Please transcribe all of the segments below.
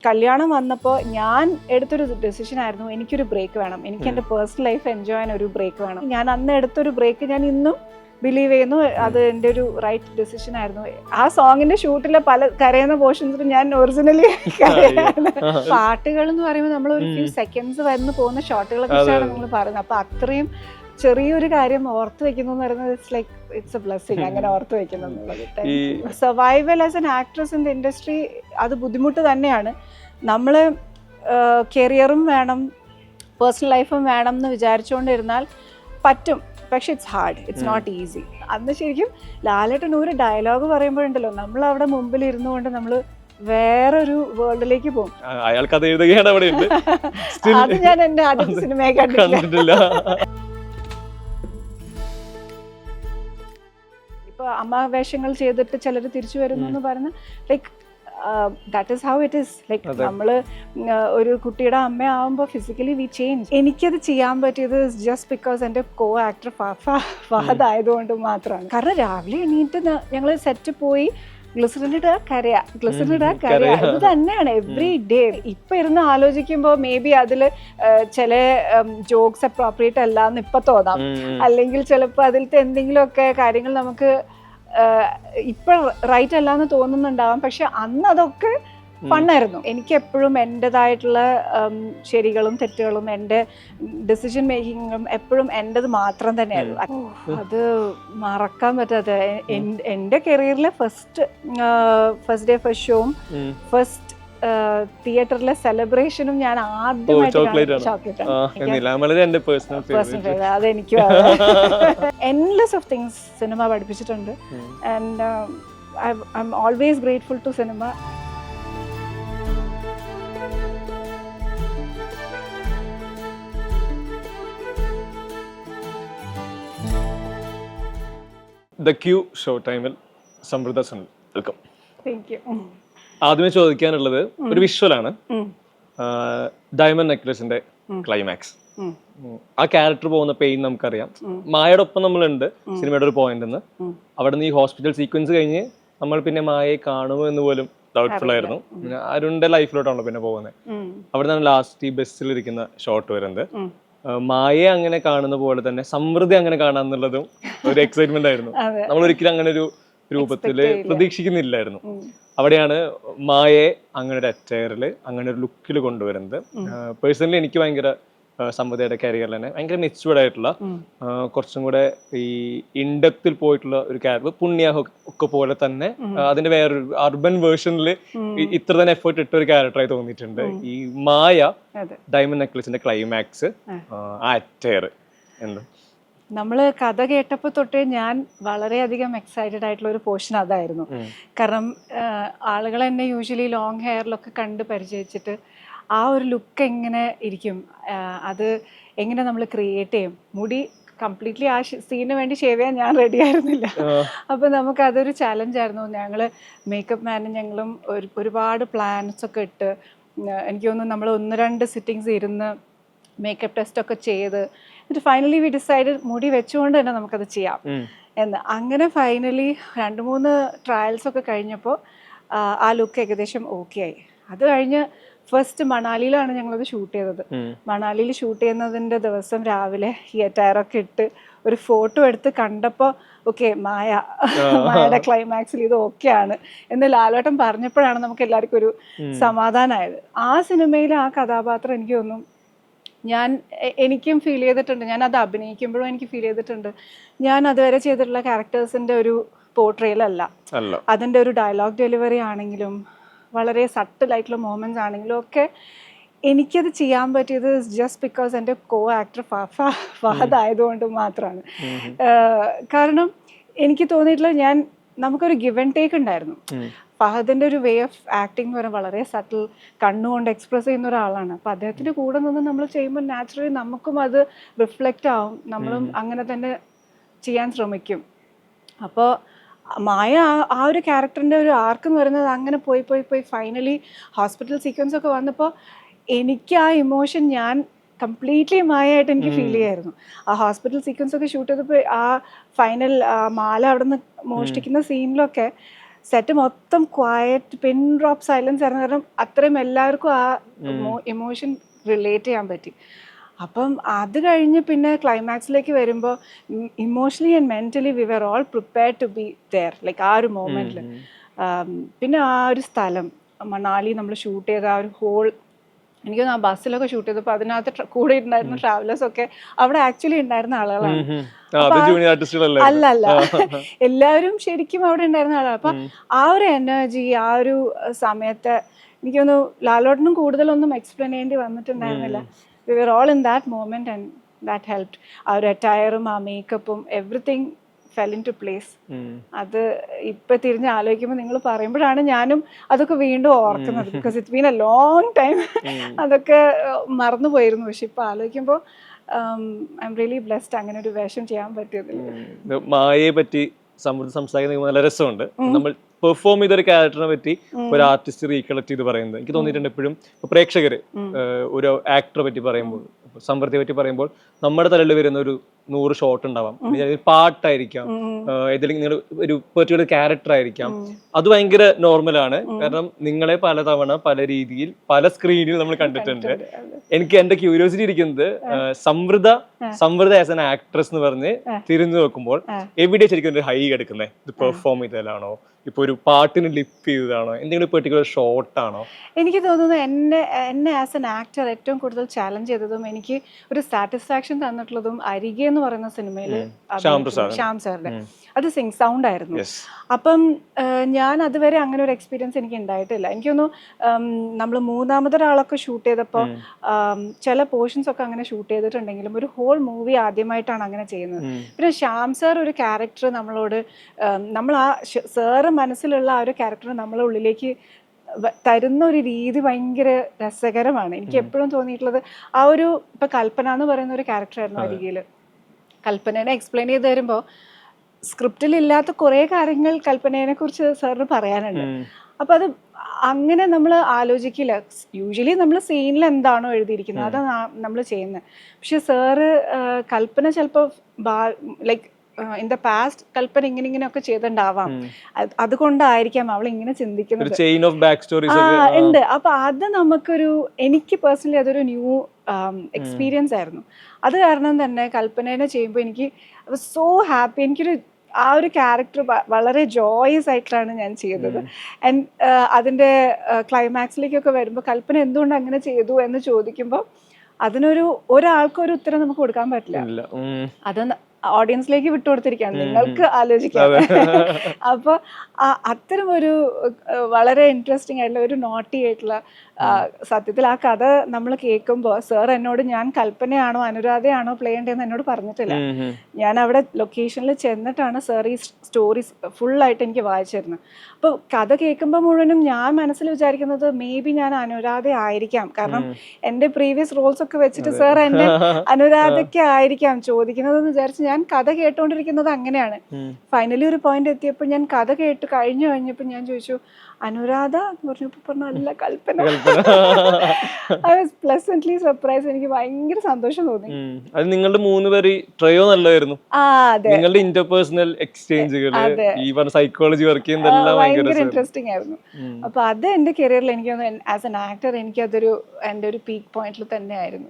കല്യാണം വന്നപ്പോൾ ഞാൻ എടുത്തൊരു ഡെസിഷൻ ആയിരുന്നു, എനിക്കൊരു ബ്രേക്ക് വേണം, എനിക്ക് എൻ്റെ പേഴ്സണൽ ലൈഫ് എൻജോയ് ചെയ്യാൻ ഒരു ബ്രേക്ക് വേണം. ഞാൻ അന്ന് എടുത്തൊരു ബ്രേക്ക് ഞാൻ ഇന്നും ബിലീവ് ചെയ്യുന്നു, അത് എൻ്റെ ഒരു റൈറ്റ് ഡെസിഷൻ ആയിരുന്നു. ആ സോങ്ങിന്റെ ഷൂട്ടിലെ പല കരയുന്ന പോർഷൻസിൽ ഞാൻ ഒറിജിനലി പാട്ടുകൾ എന്ന് പറയുമ്പോൾ നമ്മൾ ഒരു ഫ്യൂ സെക്കൻഡ്സ് വരുന്ന പോകുന്ന ഷോട്ടുകളെ കുറിച്ചാണ് നമ്മൾ പറയുന്നത്. അപ്പൊ അത്രയും ചെറിയൊരു കാര്യം ഓർത്ത് വെക്കുന്നു എന്ന് പറയുന്നത് it's like it's A blessing, അങ്ങനെ ഓർത്ത് വെക്കുന്നു എന്നുള്ളത്. Survival as an actress in the industry അത് ബുദ്ധിമുട്ട് തന്നെയാണ്. നമ്മൾ കരിയറും വേണം പേഴ്സണൽ ലൈഫും വേണം എന്ന് വിചാരിച്ചുകൊണ്ടിരുന്നാൽ പറ്റും, പക്ഷെ it's hard, it's not easy. അന്ന് ശരിക്കും ലാലേട്ടൻ ഒരു ഡയലോഗ് പറയുമ്പോഴുണ്ടല്ലോ, നമ്മൾ അവിടെ മുമ്പിൽ ഇരുന്നു കൊണ്ട് നമ്മൾ വേറൊരു വേൾഡിലേക്ക് പോകും. അത് ഞാൻ എൻ്റെ ആദ്യത്തെ സിനിമയെ കണ്ടിട്ടില്ല. ഇപ്പൊ അമ്മ വേഷങ്ങൾ ചെയ്തിട്ട് ചിലർ തിരിച്ചു വരുന്നു എന്ന് പറഞ്ഞ് like that is how it is. Like നമ്മള് ഒരു കുട്ടിയുടെ അമ്മയാവുമ്പോൾ ഫിസിക്കലി വി ചേഞ്ച്. എനിക്കത് ചെയ്യാൻ പറ്റിയത് ജസ്റ്റ് ബിക്കോസ് എൻ്റെ കോ ആക്ടർ ഫഹദ് ആയതുകൊണ്ട് മാത്രമാണ്. കാരണം രാവിലെ എണീറ്റ് ഞങ്ങൾ സെറ്റ് പോയി ഗ്ലിസറിൻ ഇടുക കരയാ, ഗ്ലിസറിൻ ഇടുക കരയാ, ഇത് തന്നെയാണ് എവറി ഡേ. ഇപ്പൊ ഇരുന്ന് ആലോചിക്കുമ്പോൾ മേ ബി അതിൽ ചില ജോക്സ് അപ്രോപ്രിയേറ്റ് അല്ല എന്ന് ഇപ്പൊ തോന്നാം, അല്ലെങ്കിൽ ചിലപ്പോൾ അതിലത്തെ എന്തെങ്കിലുമൊക്കെ കാര്യങ്ങൾ നമുക്ക് ഇപ്പൊ റൈറ്റ് അല്ല എന്ന് തോന്നുന്നുണ്ടാവാം. പക്ഷെ അന്ന് അതൊക്കെ ഫണ്ണായിരുന്നു. എനിക്ക് എപ്പോഴും എൻ്റെതായിട്ടുള്ള ശരികളും തെറ്റുകളും എൻ്റെ ഡിസിഷൻ മേക്കിങ്ങും എപ്പോഴും എൻ്റെത് മാത്രം തന്നെയായിരുന്നു. അത് മറക്കാൻ പറ്റാത്ത എൻ്റെ കരിയറിലെ ഫസ്റ്റ് ഡേ ഫസ്റ്റ് ഷോയും ഫസ്റ്റ് തിയേറ്ററിലെ സെലിബ്രേഷനും ഞാൻ ആദ്യമായിട്ട് അതെനിക്കും എൻലെസ് ഓഫ് തിങ്സ് സിനിമ പഠിപ്പിച്ചിട്ടുണ്ട്. And I'm always grateful to cinema. The Cue show ടൈമിൽ Samruddha Sunil, welcome. Thank you. ആദ്യമേ ചോദിക്കാനുള്ളത് ഒരു വിഷ്വലാണ്, ഡയമണ്ട് നെക്ലസിന്റെ ക്ലൈമാക്സ്. ആ ക്യാരക്ടർ പോകുന്ന പെയിൻ നമുക്കറിയാം. മായയുടെ ഒപ്പം നമ്മളുണ്ട് സിനിമയുടെ ഒരു പോയിന്റ് നിന്ന്. അവിടെ നിന്ന് ഈ ഹോസ്പിറ്റൽ സീക്വൻസ് കഴിഞ്ഞ് നമ്മൾ പിന്നെ മായയെ കാണുമോ എന്ന് പോലും ഡൗട്ട്ഫുൾ ആയിരുന്നു. അരുണിന്റെ ലൈഫിലോട്ടാണല്ലോ പിന്നെ പോകുന്നത്. അവിടെ നിന്നാണ് ലാസ്റ്റ് ഈ ബസ്സിലിരിക്കുന്ന ഷോട്ട് വരുന്നത്. മായയെ അങ്ങനെ കാണുന്ന പോലെ തന്നെ സമൃദ്ധി അങ്ങനെ കാണാന്നുള്ളതും ഒരു എക്സൈറ്റ്മെന്റ് ആയിരുന്നു. നമ്മൾ ഒരിക്കലും അങ്ങനെ ഒരു രൂപത്തില് പ്രതീക്ഷിക്കുന്നില്ലായിരുന്നു. അവിടെയാണ് മായയെ അങ്ങനെ ഒരു അറ്റയറില് അങ്ങനെ ഒരു ലുക്കിൽ കൊണ്ടുവരുന്നത്. പേഴ്സണലി എനിക്ക് ഭയങ്കര സമൃദ്ധിയുടെ കരിയറിൽ തന്നെ ഭയങ്കര മെച്യൂർഡ് ആയിട്ടുള്ള കുറച്ചും കൂടെ ഈ ഇൻഡെപ്തിൽ പോയിട്ടുള്ള ഒരു ക്യാരക്ടർ. പുണ്യ ഒക്കെ പോലെ തന്നെ അതിന്റെ വേറൊരു അർബൻ വേർഷനിൽ ഇത്ര തന്നെ എഫേർട്ട് ഇട്ട ഒരു ക്യാരക്ടറായി തോന്നിയിട്ടുണ്ട് ഈ മായ. ഡയമണ്ട് നെക്ലസിന്റെ ക്ലൈമാക്സ്, ആ അറ്റയർ എന്ത് നമ്മൾ കഥ കേട്ടപ്പോൾ തൊട്ടേ ഞാൻ വളരെയധികം എക്സൈറ്റഡ് ആയിട്ടുള്ള ഒരു പോർഷൻ അതായിരുന്നു. കാരണം ആളുകൾ എന്നെ യൂഷ്വലി ലോങ് ഹെയറിലൊക്കെ കണ്ട് പരിചയിച്ചിട്ട് ആ ഒരു ലുക്ക് എങ്ങനെ ഇരിക്കും, അത് എങ്ങനെ നമ്മൾ ക്രിയേറ്റ് ചെയ്യും. മുടി കംപ്ലീറ്റ്ലി ആ സീനിന് വേണ്ടി ഷേവ് ചെയ്യാൻ ഞാൻ റെഡി ആയിരുന്നില്ല. അപ്പോൾ നമുക്ക് അതൊരു ചലഞ്ചായിരുന്നു. ഞങ്ങൾ മേക്കപ്പ് മാനും ഞങ്ങളും ഒരുപാട് പ്ലാൻസ് ഒക്കെ ഇട്ട്, എനിക്ക് തോന്നുന്നു നമ്മൾ 1-2 സിറ്റിങ്സ് ഇരുന്ന് മേക്കപ്പ് ടെസ്റ്റ് ഒക്കെ ചെയ്ത് എന്നിട്ട് ഫൈനലി വി ഡിസൈഡ് മുടി വെച്ചുകൊണ്ട് തന്നെ നമുക്കത് ചെയ്യാം എന്ന്. അങ്ങനെ ഫൈനലി 2-3 ട്രയൽസ് ഒക്കെ കഴിഞ്ഞപ്പോൾ ആ ലുക്ക് ഏകദേശം ഓക്കെ ആയി. അത് കഴിഞ്ഞ് ഫസ്റ്റ് മണാലിയിലാണ് ഞങ്ങളത് ഷൂട്ട് ചെയ്തത്. മണാലിയിൽ ഷൂട്ട് ചെയ്യുന്നതിൻ്റെ ദിവസം രാവിലെ ഈ അറ്റയറൊക്കെ ഇട്ട് ഒരു ഫോട്ടോ എടുത്ത് കണ്ടപ്പോൾ ഓക്കെ മായയുടെ ക്ലൈമാക്സിൽ ഇത് ഓക്കെയാണ് എന്ന് ലാലേട്ടൻ പറഞ്ഞപ്പോഴാണ് നമുക്ക് എല്ലാവർക്കും ഒരു സമാധാനമായത്. ആ സിനിമയിലെ ആ കഥാപാത്രം എനിക്ക് തോന്നും എനിക്കും ഫീൽ ചെയ്തിട്ടുണ്ട്. ഞാൻ അത് അഭിനയിക്കുമ്പോഴും എനിക്ക് ഫീൽ ചെയ്തിട്ടുണ്ട് ഞാൻ അതുവരെ ചെയ്തിട്ടുള്ള ക്യാരക്ടേഴ്സിൻ്റെ ഒരു പോർട്രേലല്ല. അതിൻ്റെ ഒരു ഡയലോഗ് ഡെലിവറി ആണെങ്കിലും വളരെ സട്ടിലായിട്ടുള്ള മൊമെന്റ്സ് ആണെങ്കിലും ഒക്കെ എനിക്കത് ചെയ്യാൻ പറ്റിയത് ജസ്റ്റ് ബിക്കോസ് എൻ്റെ കോ ആക്ടർ ഫഹദ് ആയതുകൊണ്ട് മാത്രമാണ്. കാരണം എനിക്ക് തോന്നിയിട്ടുള്ള നമുക്കൊരു ഗിവ് ആൻഡ് ടേക്ക് ഉണ്ടായിരുന്നു. ഫഹദിൻ്റെ ഒരു വേ ഓഫ് ആക്ടിങ് എന്ന് പറയുന്നത് വളരെ സട്ടിൽ, കണ്ണുകൊണ്ട് എക്സ്പ്രസ് ചെയ്യുന്ന ഒരാളാണ്. അപ്പോൾ അദ്ദേഹത്തിൻ്റെ കൂടെ നിന്ന് നമ്മൾ ചെയ്യുമ്പോൾ നാച്ചുറലി നമുക്കും അത് റിഫ്ലക്റ്റ് ആവും, നമ്മളും അങ്ങനെ തന്നെ ചെയ്യാൻ ശ്രമിക്കും. അപ്പോൾ മായ ആ ഒരു ക്യാരക്ടറിൻ്റെ ഒരു ആർക്ക് എന്ന് പറയുന്നത് അങ്ങനെ പോയി ഫൈനലി ഹോസ്പിറ്റൽ സീക്വൻസ് ഒക്കെ വന്നപ്പോൾ എനിക്ക് ആ ഇമോഷൻ ഞാൻ കംപ്ലീറ്റ്ലി മായായിട്ട് എനിക്ക് ഫീൽ ചെയ്യായിരുന്നു. ആ ഹോസ്പിറ്റൽ സീക്വൻസ് ഒക്കെ ഷൂട്ട് ചെയ്തപ്പോൾ ആ ഫൈനൽ മാല അവിടെ നിന്ന് മോഷ്ടിക്കുന്ന സീനിലൊക്കെ സെറ്റ് മൊത്തം ക്വയറ്റ് പിൻ ഡ്രോപ്പ് സൈലൻസ് ആയിരുന്നു. കാരണം അത്രയും എല്ലാവർക്കും ആ ഇമോഷൻ റിലേറ്റ് ചെയ്യാൻ പറ്റി. അപ്പം അത് കഴിഞ്ഞ് പിന്നെ ക്ലൈമാക്സിലേക്ക് വരുമ്പോൾ emotionally and mentally we were all prepared to be there, like ആ ഒരു മൊമെൻറ്റിൽ. പിന്നെ ആ ഒരു സ്ഥലം മണാലി നമ്മൾ ഷൂട്ട് ചെയ്ത ആ ഒരു ഹോൾ, എനിക്ക് ആ ബസ്സിലൊക്കെ ഷൂട്ട് ചെയ്തപ്പോൾ അതിനകത്ത് കൂടെ ഉണ്ടായിരുന്ന ട്രാവലേഴ്സ് ഒക്കെ അവിടെ ആക്ച്വലി ഉണ്ടായിരുന്ന ആളുകളാണ്. അല്ല എല്ലാവരും ശരിക്കും അവിടെ ഉണ്ടായിരുന്ന ആളാണ്. അപ്പം ആ ഒരു എനർജി ആ ഒരു സമയത്ത് എനിക്കൊന്ന് ലാലോട്ടനും കൂടുതലൊന്നും എക്സ്പ്ലെയിൻ ചെയ്യേണ്ടി വന്നിട്ടുണ്ടായിരുന്നില്ല. We were all in that moment and that helped. Our attire, our makeup, everything fell into place. അത് ഇപ്പൊ തിരിഞ്ഞ് ആലോചിക്കുമ്പോൾ നിങ്ങൾ പറയുമ്പോഴാണ് ഞാനും അതൊക്കെ വീണ്ടും ഓർക്കുന്നത്. Because it's been A long time. അതൊക്കെ മറന്നു പോയിരുന്നു. പക്ഷെ ഇപ്പൊ ആലോചിക്കുമ്പോൾ ഐ എം റിയലി ബ്ലെസ്ഡ് അങ്ങനെ ഒരു വേഷം ചെയ്യാൻ പറ്റിയതിൽ. മായയെ പറ്റി സംസാരിക്കുന്നത് നല്ല രസമുണ്ട്. നമ്മൾ പെർഫോം ചെയ്തൊരു ക്യാരക്ടറിനെ പറ്റി ഒരു ആർട്ടിസ്റ്റ് റീകളക്ട് ചെയ്ത് പറയുന്നത് എനിക്ക് തോന്നിയിട്ടുണ്ട് എപ്പോഴും. പ്രേക്ഷകര് ഒരു ആക്ടറെ പറ്റി പറയുമ്പോൾ, സമൃദ്ധിയെ പറ്റി പറയുമ്പോൾ നമ്മുടെ തലയിൽ വരുന്ന ഒരു 100 ഷോട്ട് ഉണ്ടാവാം, പാട്ടായിരിക്കാം, ഏതെങ്കിലും നിങ്ങൾ ഒരു പെർട്ടിക്കുലർ ക്യാരക്ടർ ആയിരിക്കാം. അത് ഭയങ്കര നോർമലാണ്. കാരണം നിങ്ങളെ പലതവണ പല രീതിയിൽ പല സ്ക്രീനിൽ നമ്മൾ കണ്ടിട്ടുണ്ട്. എനിക്ക് എന്റെ ക്യൂരിയോസിറ്റി ഇരിക്കുന്നത് സമൃദ്ധ ആസ് എൻ ആക്ട്രസ് എന്ന് പറഞ്ഞ് തിരിഞ്ഞു നോക്കുമ്പോൾ എവിടെ ശരിക്കും ഒരു ഹൈ എടുക്കുന്നത്? ഇത് പെർഫോം ചെയ്തതാണോ, ഇപ്പൊ ഒരു പാട്ടിന് ലിപ്പ് ചെയ്തതാണോ, എന്തെങ്കിലും പെർട്ടിക്കുലർ ഷോട്ടാണോ? എനിക്ക് തോന്നുന്നു എന്നെ ആസ് എൻ ആക്ടർ ഏറ്റവും കൂടുതൽ ചാലഞ്ച് ചെയ്തതും എനിക്ക് ഒരു സാറ്റിസ്ഫാക്ഷൻ തന്നിട്ടുള്ളതും അരികെ എന്ന് പറയുന്ന സിനിമയിൽ ശ്യാം സാറിന്റെ അത് സിംഗ് സൗണ്ട് ആയിരുന്നു. അപ്പം ഞാൻ അതുവരെ അങ്ങനെ ഒരു എക്സ്പീരിയൻസ് എനിക്ക് ഉണ്ടായിട്ടില്ല. എനിക്കൊന്നു നമ്മൾ മൂന്നാമതൊരാളൊക്കെ ഷൂട്ട് ചെയ്തപ്പോൾ ചില പോർഷൻസ് ഒക്കെ അങ്ങനെ ഷൂട്ട് ചെയ്തിട്ടുണ്ടെങ്കിലും ഒരു ഹോൾ മൂവി ആദ്യമായിട്ടാണ് അങ്ങനെ ചെയ്യുന്നത്. പിന്നെ ശ്യാം സാർ ഒരു ക്യാരക്ടർ നമ്മളോട് നമ്മൾ ആ സാറ് മനസ്സിലുള്ള ആ ഒരു ക്യാരക്ടർ നമ്മളെ ഉള്ളിലേക്ക് തരുന്ന ഒരു രീതി ഭയങ്കര രസകരമാണ്. എനിക്ക് എപ്പോഴും തോന്നിയിട്ടുള്ളത് ആ ഒരു ഇപ്പൊ കൽപ്പന എന്ന് പറയുന്ന ഒരു ക്യാരക്ടറായിരുന്നു അരികയിൽ. കൽപ്പനേനെ എക്സ്പ്ലെയിൻ ചെയ്ത് തരുമ്പോൾ സ്ക്രിപ്റ്റിൽ ഇല്ലാത്ത കുറേ കാര്യങ്ങൾ കൽപ്പനയെ കുറിച്ച് സാറിന് പറയാനുണ്ട്. അപ്പൊ അത് അങ്ങനെ നമ്മൾ ആലോചിക്കില്ല. യൂഷ്വലി നമ്മൾ സീനിൽ എന്താണോ എഴുതിയിരിക്കുന്നത് അതാണ് നമ്മൾ ചെയ്യുന്നത്. പക്ഷെ സാറ് കൽപ്പന ചിലപ്പോൾ ലൈക്ക് ഇൻ ദ പാസ്റ്റ് കൽപ്പന ഇങ്ങനെയൊക്കെ ചെയ്തിട്ടുണ്ടാവാം, അതുകൊണ്ടായിരിക്കാം അവൾ ഇങ്ങനെ ചിന്തിക്കുന്നത് ഉണ്ട്. അപ്പൊ അത് നമുക്കൊരു, എനിക്ക് പേഴ്സണലി അതൊരു ന്യൂ എക്സ്പീരിയൻസ് ആയിരുന്നു. അത് കാരണം തന്നെ കൽപ്പനേനെ ചെയ്യുമ്പോൾ എനിക്ക് സോ ഹാപ്പി. എനിക്കൊരു ആ ഒരു ക്യാരക്ടർ വളരെ ജോയസ് ആയിട്ടാണ് ഞാൻ ചെയ്തത്. ആൻഡ് അതിൻ്റെ ക്ലൈമാക്സിലേക്കൊക്കെ വരുമ്പോൾ കൽപ്പന എന്തുകൊണ്ട് അങ്ങനെ ചെയ്തു എന്ന് ചോദിക്കുമ്പോൾ അതിനൊരു ഒരാൾക്കൊരു ഉത്തരം നമുക്ക് കൊടുക്കാൻ പറ്റില്ല. അത് ഓഡിയൻസിലേക്ക് വിട്ടുകൊടുത്തിരിക്കുകയാണ്, നിങ്ങൾക്ക് ആലോചിക്കാം. അപ്പോൾ അത്തരം ഒരു വളരെ ഇൻട്രസ്റ്റിംഗ് ആയിട്ടുള്ള ഒരു നോട്ടി ആയിട്ടുള്ള സത്യത്തിൽ ആ കഥ നമ്മൾ കേൾക്കുമ്പോൾ സാർ എന്നോട് ഞാൻ കൽപ്പനയാണോ അനുരാധയാണോ പ്ലേ ചെയ്യേണ്ടതെന്ന് എന്നോട് പറഞ്ഞിട്ടില്ല. ഞാൻ അവിടെ ലൊക്കേഷനിൽ ചെന്നിട്ടാണ് സാർ ഈ സ്റ്റോറി ഫുള്ളായിട്ട് എനിക്ക് വായിച്ചിരുന്നത്. അപ്പോൾ കഥ കേൾക്കുമ്പോൾ മുഴുവനും ഞാൻ മനസ്സിൽ വിചാരിക്കുന്നത് മേ ബി ഞാൻ അനുരാധ ആയിരിക്കാം. കാരണം എൻ്റെ പ്രീവിയസ് റോൾസ് ഒക്കെ വെച്ചിട്ട് സാർ എന്നെ അനുരാധയ്ക്ക് ആയിരിക്കാം ചോദിക്കുന്നതെന്ന് വിചാരിച്ച് ഞാൻ കഥ കേട്ടോണ്ടിരിക്കുന്നത് അങ്ങനെയാണ്. ഫൈനലി ഒരു പോയിന്റ് എത്തിയപ്പോൾ ഞാൻ കഥ കേട്ട് കഴിഞ്ഞപ്പോൾ ഞാൻ ചോദിച്ചു അനുരാധ എന്ന് പറഞ്ഞപ്പോൾ നല്ല കൽപ്പന. I was pleasantly surprise. എനിക്ക് ഭയങ്കര സന്തോഷം തോന്നി. അത് നിങ്ങളുടെ 3 പേര് ട്രയോ നല്ലതായിരുന്നു. നിങ്ങളുടെ ഇന്റർപേഴ്സണൽ എക്സ്ചേഞ്ചുകൾ, ഈ പറഞ്ഞ സൈക്കോളജി വർക്ക് ചെയ്യുന്നതെല്ലാം ഭയങ്കര ഇൻട്രസ്റ്റിംഗ് ആയിരുന്നു. അപ്പൊ അത് എന്റെ കരിയറിൽ എനിക്ക് ആസ് എൻ ആക്ടർ എനിക്ക് അതൊരു എൻ്റെ ഒരു പീക്ക് പോയിന്റിൽ തന്നെ ആയിരുന്നു.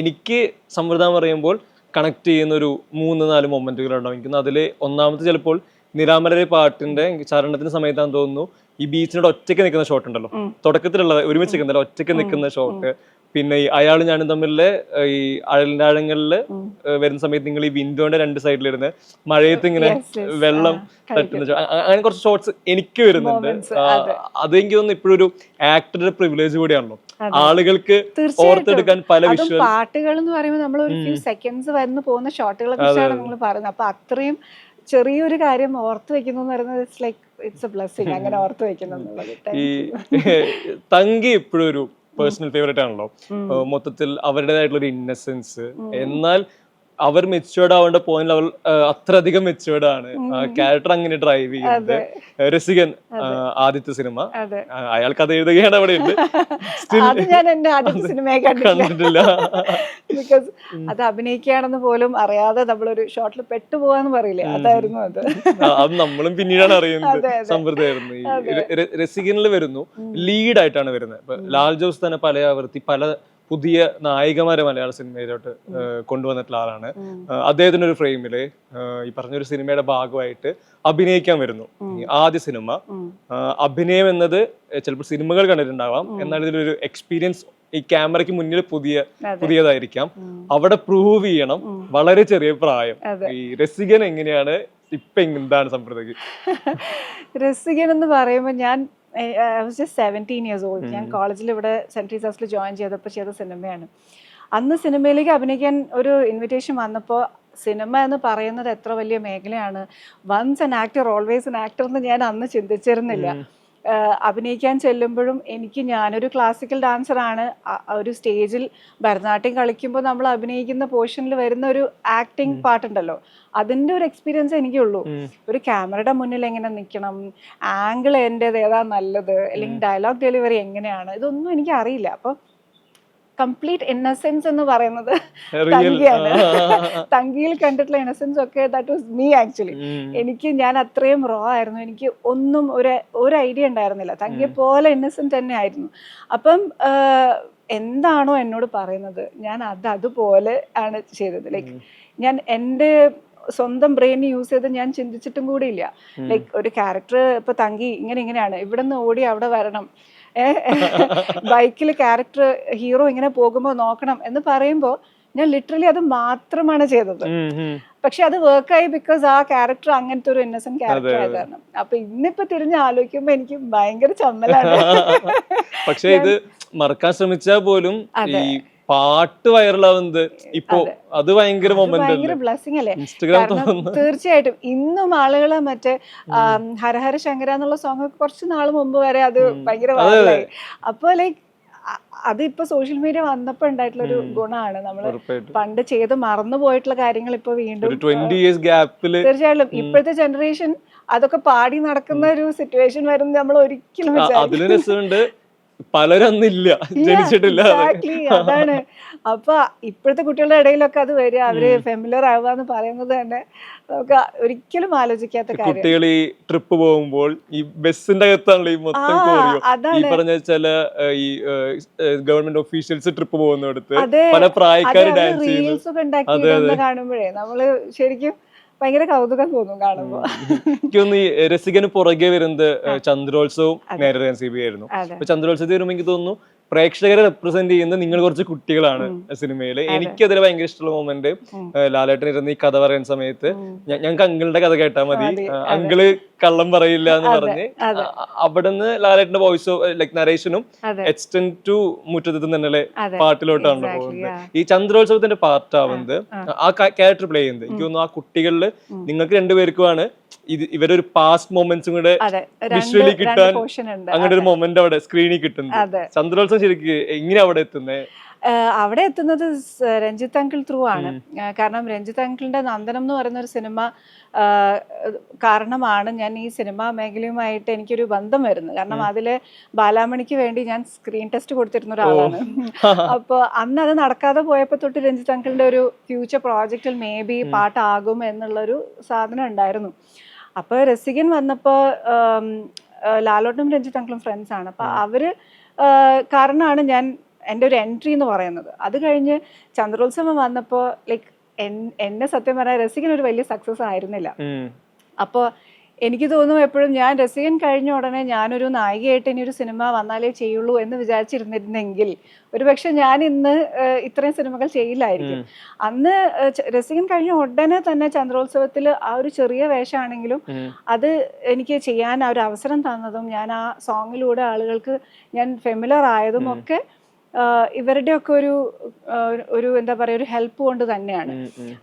എനിക്ക് സമൃദ്ധ പറയുമ്പോൾ കണക്ട് ചെയ്യുന്ന ഒരു 3-4 മൊമെന്റുകൾ ഉണ്ടാവും. എനിക്ക് അതിൽ ഒന്നാമത്തെ ചിലപ്പോൾ നിരാമലരെ പാട്ടിന്റെ ചരണത്തിന് സമയത്താന്ന് തോന്നുന്നു ഈ ബീച്ചിനോട് ഒറ്റയ്ക്ക് നിൽക്കുന്ന ഷോട്ട് ഉണ്ടല്ലോ, തുടക്കത്തിലുള്ള ഒരുമിച്ച് നിൽക്കുന്നല്ലോ ഒറ്റയ്ക്ക് നിൽക്കുന്ന ഷോട്ട്. പിന്നെ ഈ അയാളും ഞാനും തമ്മിലെ ഈ ആഴങ്ങളിൽ വരുന്ന സമയത്ത് നിങ്ങൾ ഈ വിൻഡോന്റെ 2 സൈഡിലിരുന്ന് മഴയത്ത് ഇങ്ങനെ വെള്ളം തട്ടുന്ന അങ്ങനെ കുറച്ച് ഷോട്ട്സ് എനിക്ക് വരുന്നുണ്ട്. അതെനിക്ക് തോന്നുന്നു ഇപ്പോഴും ഒരു ആക്ടറുടെ പ്രിവിലേജ് കൂടിയാണല്ലോ, ആളുകൾക്ക് ഓർത്തെടുക്കാൻ പല വിഷ്വൽ പാട്ടുകൾ എന്ന് പറയുമ്പോൾ നമ്മൾ ഒരു ഫ്യൂ സെക്കൻഡ്സ് വന്ന് പോകുന്ന ഷോട്ടുകളെ കുറിച്ചാണ് നിങ്ങൾ പറയുന്നത്. അപ്പൊ അത്രയും ചെറിയൊരു കാര്യം ഓർത്ത് വെക്കുന്നു എന്ന് പറയുന്നത് it's like it's A blessing അങ്ങനെ ഓർത്ത് വെക്കുന്നുള്ളത്. ഈ തങ്കി ഇപ്പോഴും ഒരു പേഴ്സണൽ ഫേവറേറ്റ് ആണല്ലോ. മൊത്തത്തിൽ അവരുടേതായിട്ടുള്ള ഒരു ഇന്നസെൻസ്, എന്നാൽ അവർ മെച്ചുവേർഡ് ആവേണ്ട പോയിന്റ് അവർ അത്രയധികം മെച്ചുവേർഡ് ആണ്. ക്യാരക്ടർ അങ്ങനെ ഡ്രൈവ് ചെയ്യുന്നത്. രസികൻ ആദ്യത്തെ സിനിമ, അതെ. അയാൾക്ക് അത് എഴുതുകയാണ് അവിടെ ഉണ്ട്. അത് ഞാൻ എന്റെ ആദ്യത്തെ സിനിമയെ കണ്ടിട്ടില്ല. ബിക്കോസ് അത് അഭിനയിക്കുകയാണെന്ന് പോലും അറിയാതെ നമ്മളൊരു ഷോട്ടിൽ പെട്ടുപോവാന്ന് പറയില്ലേ, അതായിരുന്നു അത്. അത് നമ്മളും പിന്നീടാണ് അറിയുന്നത് സമ്പ്രദായമായിരുന്നു. ഈ രസികനിൽ വരുന്നു, ലീഡ് ആയിട്ടാണ് വരുന്നത്. ഇപ്പൊ ലാൽ ജോസ് തന്നെ പല ആവർത്തി പല പുതിയ നായികമാരെ മലയാള സിനിമയിലോട്ട് കൊണ്ടുവന്നിട്ടുള്ള ആളാണ്. അദ്ദേഹത്തിന് ഒരു ഫ്രെയിമില് ഈ പറഞ്ഞൊരു സിനിമയുടെ ഭാഗമായിട്ട് അഭിനയിക്കാൻ വരുന്നു. ആദ്യ സിനിമ അഭിനയം എന്നത് ചിലപ്പോൾ സിനിമകൾ കണ്ടിട്ടുണ്ടാവാം, എന്നാൽ ഇതിലൊരു എക്സ്പീരിയൻസ് ഈ ക്യാമറയ്ക്ക് മുന്നിൽ പുതിയതായിരിക്കാം. അവിടെ പ്രൂവ് ചെയ്യണം. വളരെ ചെറിയ പ്രായം. ഈ രസികൻ എങ്ങനെയാണ് ഇപ്പൊ എന്താണ് സമ്പ്രദായം? രസികൻ എന്ന് പറയുമ്പോൾ ഞാൻ I was just 17 years old. ഞാൻ കോളേജിൽ ഇവിടെ സെൻറ്റ് ട്രീസാസിൽ ജോയിൻ ചെയ്തപ്പോൾ ചെയ്ത സിനിമയാണ്. അന്ന് സിനിമയിലേക്ക് അഭിനയിക്കാൻ ഒരു ഇൻവിറ്റേഷൻ വന്നപ്പോൾ സിനിമ എന്ന് പറയുന്നത് എത്ര വലിയ മേഖലയാണ്, once an actor always an actor എന്ന് ഞാൻ അന്ന് ചിന്തിച്ചിരുന്നില്ല. അഭിനയിക്കാൻ ചെല്ലുമ്പോഴും ഞാനൊരു ക്ലാസിക്കൽ ഡാൻസറാണ്. ഒരു സ്റ്റേജിൽ ഭരതനാട്യം കളിക്കുമ്പോൾ നമ്മൾ അഭിനയിക്കുന്ന പോർഷനിൽ വരുന്ന ഒരു ആക്ടിങ് പാട്ടുണ്ടല്ലോ, അതിൻ്റെ ഒരു എക്സ്പീരിയൻസ് എനിക്കുള്ളൂ. ഒരു ക്യാമറയുടെ മുന്നിൽ എങ്ങനെ നിൽക്കണം, ആംഗിൾ എൻ്റേത് ഏതാ നല്ലത്, അല്ലെങ്കിൽ ഡയലോഗ് ഡെലിവറി എങ്ങനെയാണ്, ഇതൊന്നും എനിക്ക് അറിയില്ല. അപ്പോൾ കംപ്ലീറ്റ് ഇന്നസെൻസ് എന്ന് പറയുന്നത് തങ്കിയാണ്. തങ്കിയിൽ കണ്ടിട്ടുള്ള ഇന്നസെൻസ് ഒക്കെ ദാറ്റ് വാസ് മീ ആക്ച്വലി. ഞാൻ അത്രയും റോ ആയിരുന്നു. എനിക്ക് ഒന്നും ഒരു ഐഡിയ ഉണ്ടായിരുന്നില്ല. തങ്കിയെ പോലെ ഇന്നസെന്റ് തന്നെ ആയിരുന്നു. അപ്പം എന്താണോ എന്നോട് പറയുന്നത് ഞാൻ അതുപോലെ ആണ് ചെയ്തത്. ലൈക്ക് ഞാൻ എൻ്റെ സ്വന്തം ബ്രെയിൻ യൂസ് ചെയ്ത് ഞാൻ ചിന്തിച്ചിട്ടും കൂടി ഇല്ല. ലൈക്ക് ഒരു ക്യാരക്ടർ ഇപ്പൊ തങ്കി ഇങ്ങനെയാണ്, ഇവിടെ നിന്ന് ഓടി അവിടെ വരണം, ബൈക്കിൽ ക്യാരക്ടർ ഹീറോ ഇങ്ങനെ പോകുമ്പോൾ നോക്കണം എന്ന് പറയുമ്പോൾ ഞാൻ ലിറ്ററലി അത് മാത്രമാണ് ചെയ്തത്. പക്ഷെ അത് വർക്കായി ബിക്കോസ് ആ ക്യാരക്ടർ അങ്ങനത്തെ ഒരു ഇന്നസെന്റ് ക്യാരക്ടർ ആയതാണ്. അപ്പൊ ഇന്നിപ്പോ തിരിഞ്ഞ് ആലോചിക്കുമ്പോ എനിക്ക് ഭയങ്കര ചമ്മലാണ്. പക്ഷെ ഇത് മറക്കാൻ ശ്രമിച്ചാൽ പോലും ഈ പാട്ട് വൈറലാവുന്നത് ഇപ്പോ അത് ഭയങ്കര ബ്ലെസ്സിങ് അല്ലേ? തീർച്ചയായിട്ടും ഇന്നും ആളുകള് മറ്റേ ഹരഹര ശങ്കര എന്നുള്ള സോങ് കുറച്ച് നാൾ മുമ്പ് വരെ അത് ഭയങ്കര വൈറലായി. അപ്പൊ ലൈക്ക് അതിപ്പോ സോഷ്യൽ മീഡിയ വന്നപ്പോ ഉണ്ടായിട്ടുള്ള ഒരു ഗുണമാണ്. നമ്മള് പണ്ട് ചെയ്ത് മറന്നു പോയിട്ടുള്ള കാര്യങ്ങൾ ഇപ്പൊ വീണ്ടും തീർച്ചയായിട്ടും ഇപ്പോഴത്തെ ജനറേഷൻ അതൊക്കെ പാടി നടക്കുന്ന ഒരു സിറ്റുവേഷൻ വരും നമ്മൾ ഒരിക്കലും വിചാരിച്ചില്ല. പലരൊന്നില്ല, ജനിച്ചിട്ടില്ല. അതാണ്. അപ്പൊ ഇപ്പോഴത്തെ കുട്ടികളുടെ ഇടയിലൊക്കെ അത് വരിക, അവര് ഫെമിലർ ആവുക എന്ന് പറയുന്നത് തന്നെ നമുക്ക് ഒരിക്കലും ആലോചിക്കാത്ത കാര്യം. കുട്ടികൾ ഈ ട്രിപ്പ് പോകുമ്പോൾ ഈ ബസ്സിന്റെ അകത്താണല്ലോ ഈ മൊത്തം കോറിയോ. ഈ പറഞ്ഞ ചില ഈ ഗവൺമെന്റ് ഓഫീഷ്യൽസ് ട്രിപ്പ് പോകുന്നിടത്ത് പല പ്രായക്കാർ ഡാൻസ് റീൽസ് ഒക്കെ ഉണ്ടാക്കി കാണുമ്പോഴേ നമ്മള് ശരിക്കും ഭയങ്കര കൗതുകം തോന്നും കാണുമ്പോ. എനിക്കൊന്ന് ഈ രസികന് പുറകെ വരുന്നത് ചന്ദ്രോത്സവവും നേരെ ആയിരുന്നു. അപ്പൊ ചന്ദ്രോത്സവത്തിൽ വരുമ്പോ എനിക്ക് തോന്നുന്നു പ്രേക്ഷകരെ റെപ്രസെന്റ് ചെയ്യുന്ന നിങ്ങൾ കുറച്ച് കുട്ടികളാണ് സിനിമയില്. എനിക്കതിൽ ഭയങ്കര ഇഷ്ടമുള്ള മൊമെന്റ് ലാലേട്ടൻ ഇരുന്ന് ഈ കഥ പറയുന്ന സമയത്ത് ഞങ്ങൾക്ക് അങ്കിളിന്റെ കഥ കേട്ടാൽ മതി, അങ്കിള് കള്ളം പറയില്ല എന്ന് പറഞ്ഞ് അവിടുന്ന് ലാലേട്ടന്റെ വോയിസ് ലൈക് നരേഷനും എക്സ്റ്റെൻഡ് ടു മുറ്റത്ത് തന്നെ പാട്ടിലോട്ടാണ് പോകുന്നത്. ഈ ചന്ദ്രോത്സവത്തിന്റെ പാർട്ടാവുന്നത് ആ ക്യാരക്ടർ പ്ലേ ചെയ്യുന്നത് എനിക്ക് തോന്നുന്നു ആ കുട്ടികളില് നിങ്ങൾക്ക് രണ്ടുപേർക്കുമാണ് ഇവരൊരു പാസ്റ്റ് മൊമെന്റ്സും കൂടെ വിഷ്വലി കിട്ടാൻ അങ്ങനെ ഒരു മൊമെന്റ് അവിടെ സ്ക്രീനിൽ കിട്ടുന്നത്. ചന്ദ്രോത്സവം ശരിക്കും എങ്ങനെ അവിടെ എത്തുന്നത്? അവിടെ എത്തുന്നത് രഞ്ജിത്ത് അങ്കിൾ ത്രൂ ആണ്. കാരണം രഞ്ജിത്ത് അങ്കിളിന്റെ നന്ദനം എന്ന് പറയുന്ന ഒരു സിനിമ കാരണമാണ് ഞാൻ ഈ സിനിമാ മേഖലയുമായിട്ട് എനിക്കൊരു ബന്ധം വരുന്നത്. കാരണം അതില് ബാലാമണിക്ക് വേണ്ടി ഞാൻ സ്ക്രീൻ ടെസ്റ്റ് കൊടുത്തിരുന്ന ഒരാളാണ്. അപ്പോൾ അന്ന് അത് നടക്കാതെ പോയപ്പോൾ തൊട്ട് രഞ്ജിത്ത് അങ്കിളിന്റെ ഒരു ഫ്യൂച്ചർ പ്രോജക്റ്റിൽ മേ ബി പാട്ടാകും എന്നുള്ളൊരു സാധനം ഉണ്ടായിരുന്നു. അപ്പോൾ രസികൻ വന്നപ്പോൾ ലാലോട്ടനും രഞ്ജിത്ത് അങ്കിളും ഫ്രണ്ട്സാണ്. അപ്പോൾ അവര് കാരണമാണ് ഞാൻ എൻ്റെ ഒരു എൻട്രി എന്ന് പറയുന്നത്. അത് കഴിഞ്ഞ് ചന്ദ്രോത്സവം വന്നപ്പോൾ ലൈക്ക് എന്നെ സത്യം പറഞ്ഞാൽ രസികൻ ഒരു വലിയ സക്സസ് ആയിരുന്നില്ല. അപ്പോൾ എനിക്ക് തോന്നും എപ്പോഴും ഞാൻ രസികൻ കഴിഞ്ഞ ഉടനെ ഞാനൊരു നായികയായിട്ട് ഇനി ഒരു സിനിമ വന്നാലേ ചെയ്യുള്ളൂ എന്ന് വിചാരിച്ചിരുന്നിരുന്നെങ്കിൽ ഒരുപക്ഷെ ഞാൻ ഇന്ന് ഇത്രയും സിനിമകൾ ചെയ്യില്ലായിരിക്കും. അന്ന് രസികൻ കഴിഞ്ഞ ഉടനെ തന്നെ ചന്ദ്രോത്സവത്തിൽ ആ ഒരു ചെറിയ വേഷമാണെങ്കിലും അത് എനിക്ക് ചെയ്യാൻ ആ ഒരു അവസരം തന്നതും ഞാൻ ആ സോങ്ങിലൂടെ ആളുകൾക്ക് ഞാൻ ഫെമിലർ ആയതും ഒക്കെ ഇവരുടെയൊക്കെ ഒരു എന്താ പറയുക ഒരു ഹെൽപ്പ് കൊണ്ട് തന്നെയാണ്.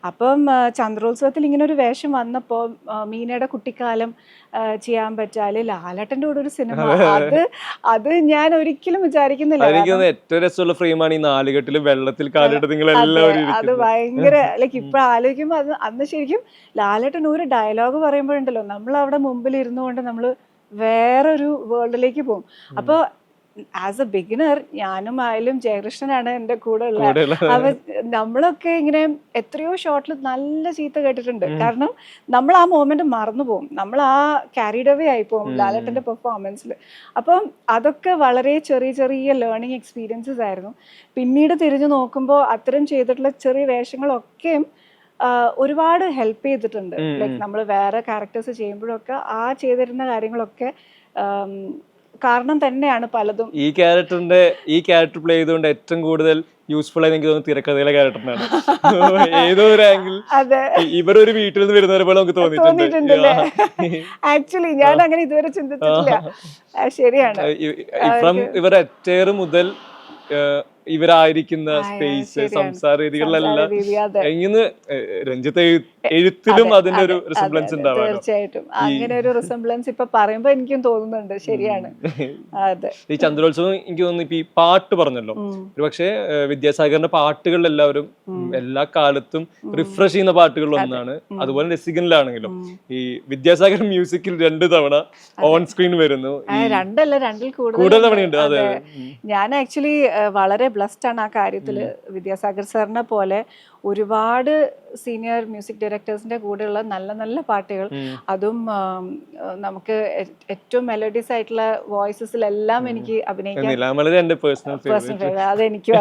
അപ്പം ചന്ദ്രോത്സവത്തിൽ ഇങ്ങനെ ഒരു വേഷം വന്നപ്പോൾ മീനയുടെ കുട്ടിക്കാലം ചെയ്യാൻ പറ്റാല് ലാലേട്ടൻ്റെ കൂടെ ഒരു സിനിമ, അത് ഞാൻ ഒരിക്കലും വിചാരിക്കുന്നില്ല. ഏറ്റവും രസമുള്ള ഫ്രെയിമാണ് ഈ നാലുകെട്ടില് വെള്ളത്തിൽ കാലിട്ട് അത് ഭയങ്കര ലൈക്ക് ഇപ്പൊ ആലോചിക്കുമ്പോ അന്ന് ശരിക്കും ലാലേട്ടൻ ഒരു ഡയലോഗ് പറയുമ്പോഴുണ്ടല്ലോ നമ്മൾ അവിടെ മുമ്പിൽ ഇരുന്നുകൊണ്ട് നമ്മൾ വേറൊരു വേൾഡിലേക്ക് പോകും. അപ്പൊ ആസ് എ ബിഗിനർ ഞാനും ആയാലും ജയകൃഷ്ണനാണ് എൻ്റെ കൂടെ ഉള്ളത്. അപ്പൊ നമ്മളൊക്കെ ഇങ്ങനെ എത്രയോ ഷോട്ടിൽ നല്ല ചീത്ത കേട്ടിട്ടുണ്ട്. കാരണം നമ്മൾ ആ മൊമെന്റ് മറന്നു പോകും, നമ്മൾ ആ ക്യാരിഡ് അവേ ആയി പോകും ലാലേട്ടൻ്റെ പെർഫോമൻസിൽ. അപ്പം അതൊക്കെ വളരെ ചെറിയ ചെറിയ ലേണിംഗ് എക്സ്പീരിയൻസസ് ആയിരുന്നു. പിന്നീട് തിരിഞ്ഞു നോക്കുമ്പോൾ അത്തരം ചെയ്തിട്ടുള്ള ചെറിയ വേഷങ്ങളൊക്കെയും ഒരുപാട് ഹെൽപ്പ് ചെയ്തിട്ടുണ്ട്. ലൈക്ക് നമ്മൾ വേറെ ക്യാരക്ടേഴ്സ് ചെയ്യുമ്പോഴൊക്കെ ആ ചെയ്തിരുന്ന കാര്യങ്ങളൊക്കെ കാരണം തന്നെയാണ് പലതും. ഈ ക്യാരക്ടർ പ്ലേ ചെയ്തുകൊണ്ട് ഏറ്റവും കൂടുതൽ യൂസ്ഫുൾ ആയി എനിക്ക് തോന്നുന്നു തിരക്കഥയിലെ ക്യാരക്ടറിനാണ്. ഏതോ ഒരു ആംഗിൾ ഇവരൊരു വീട്ടിൽ നിന്ന് വരുന്നവരെ പോലെ നമുക്ക് തോന്നിയിട്ടുണ്ട്. ആക്ച്വലി ഞാൻ അങ്ങനെ ഇതുവരെ ചിന്തിച്ചിട്ടില്ല. ശരിയാണ്. ഇവർ അറ്റയർ മുതൽ ഇവരായിരിക്കുന്ന സ്പേസ്, സംസാര രീതികളിലെല്ലാം എങ്ങനെ രഞ്ജിത്ത് എഴുത്തിലും അതിന്റെ ഒരു റിസംബ്ലൻസ് ഉണ്ടാവും. തീർച്ചയായിട്ടും അങ്ങനെ ഒരു റിസംബ്ലൻസ് ഇപ്പൊ പറയുമ്പോ എനിക്കും തോന്നുന്നുണ്ട്. ശരിയാണ്. അതെ, ഈ ചന്ദ്രോത്സവം എനിക്ക് തോന്നുന്നു ഇപ്പൊ ഈ പാട്ട് പറഞ്ഞല്ലോ, ഒരു പക്ഷേ വിദ്യാസാഗറിന്റെ പാട്ടുകളിൽ എല്ലാവരും എല്ലാ കാലത്തും റിഫ്രഷ് ചെയ്യുന്ന പാട്ടുകളിൽ ഒന്നാണ്. അതുപോലെ രസികനിലാണെങ്കിലും ഈ വിദ്യാസാഗർ മ്യൂസിക്കിൽ 2 തവണ ഓൺ സ്ക്രീൻ വരുന്നു. രണ്ടിൽ കൂടുതൽ തവണയുണ്ട്. അതെ, ഞാൻ ആക്ച്വലി വളരെ ബ്ലസ്ഡ് ആണ് ആ കാര്യത്തില്. വിദ്യാസാഗർ സാറിനെ പോലെ ഒരുപാട് സീനിയർ മ്യൂസിക് ഡയറക്ടേഴ്സിന്റെ കൂടെയുള്ള നല്ല നല്ല പാട്ടുകൾ, അതും നമുക്ക് ഏറ്റവും മെലഡീസ് ആയിട്ടുള്ള വോയിസസിലെല്ലാം എനിക്ക് അഭിനയിക്കാൻ പേഴ്സണൽ അതെനിക്കും.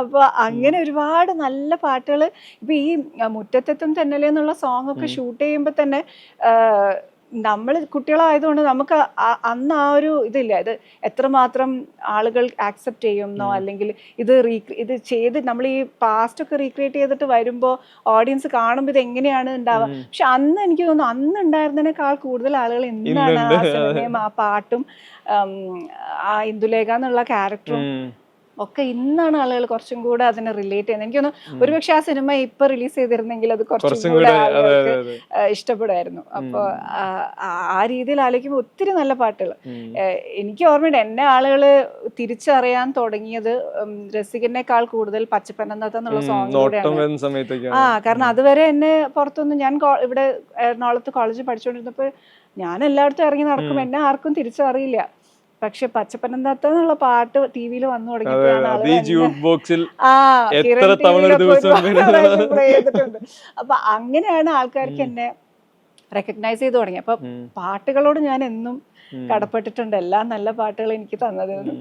അപ്പൊ അങ്ങനെ ഒരുപാട് നല്ല പാട്ടുകൾ. ഇപ്പൊ ഈ മുറ്റത്തെത്തും തെന്നലേ എന്നുള്ള സോങ് ഒക്കെ ഷൂട്ട് ചെയ്യുമ്പോൾ തന്നെ നമ്മൾ കുട്ടികളായതുകൊണ്ട് നമുക്ക് അന്ന് ആ ഒരു ഇതില്ല, ഇത് എത്രമാത്രം ആളുകൾ ആക്സെപ്റ്റ് ചെയ്യുന്നോ, അല്ലെങ്കിൽ ഇത് ചെയ്ത് നമ്മൾ ഈ പാസ്റ്റ് ഒക്കെ റീക്രിയേറ്റ് ചെയ്തിട്ട് വരുമ്പോൾ ഓഡിയൻസ് കാണുമ്പോൾ ഇത് എങ്ങനെയാണ് ഉണ്ടാവുക. പക്ഷെ അന്ന് എനിക്ക് തോന്നുന്നു അന്ന് ഉണ്ടായിരുന്നതിനേക്കാൾ കൂടുതൽ ആളുകൾ എന്താണ് ആ സിനിമയും ആ പാട്ടും ആ ഇന്ദുലേഖ എന്നുള്ള ക്യാരക്ടറും ഒക്കെ ഇന്നാണ് ആളുകൾ കുറച്ചും കൂടെ അതിനെ റിലേറ്റ് ചെയ്യുന്നത്. എനിക്ക് തോന്നുന്നു ഒരുപക്ഷെ ആ സിനിമ ഇപ്പൊ റിലീസ് ചെയ്തിരുന്നെങ്കിൽ അത് കുറച്ചും കൂടെ ആളുകൾക്ക് ഇഷ്ടപ്പെടുമായിരുന്നു. അപ്പൊ ആ രീതിയിൽ ആലോചിക്കുമ്പോൾ ഒത്തിരി നല്ല പാട്ടുകൾ എനിക്ക് ഓർമ്മയുണ്ട്. എന്നെ ആളുകൾ തിരിച്ചറിയാൻ തുടങ്ങിയത് രസികനേക്കാൾ കൂടുതൽ പച്ചപ്പനന്നത്തെ എന്നുള്ള സോങ്ങിലൂടെയാണ്. കാരണം അതുവരെ എന്നെ പുറത്തൊന്നും, ഞാൻ ഇവിടെ എറണാകുളത്ത് കോളേജിൽ പഠിച്ചുകൊണ്ടിരുന്നപ്പോൾ ഞാൻ എല്ലായിടത്തും ഇറങ്ങി നടക്കും, എന്നെ ആർക്കും തിരിച്ചറിയില്ല. പക്ഷെ പച്ചപ്പനന്താത്ത എന്നുള്ള പാട്ട് ടി വിയിൽ വന്നു തുടങ്ങിയപ്പോഴാണ് അപ്പൊ അങ്ങനെയാണ് ആൾക്കാർക്ക് എന്നെ റെക്കഗ്നൈസ് ചെയ്ത് തുടങ്ങി. അപ്പൊ പാട്ടുകളോട് ഞാൻ എന്നും കടപ്പെട്ടിട്ടുണ്ട്. എല്ലാ നല്ല പാട്ടുകൾ എനിക്ക് തന്നതിനും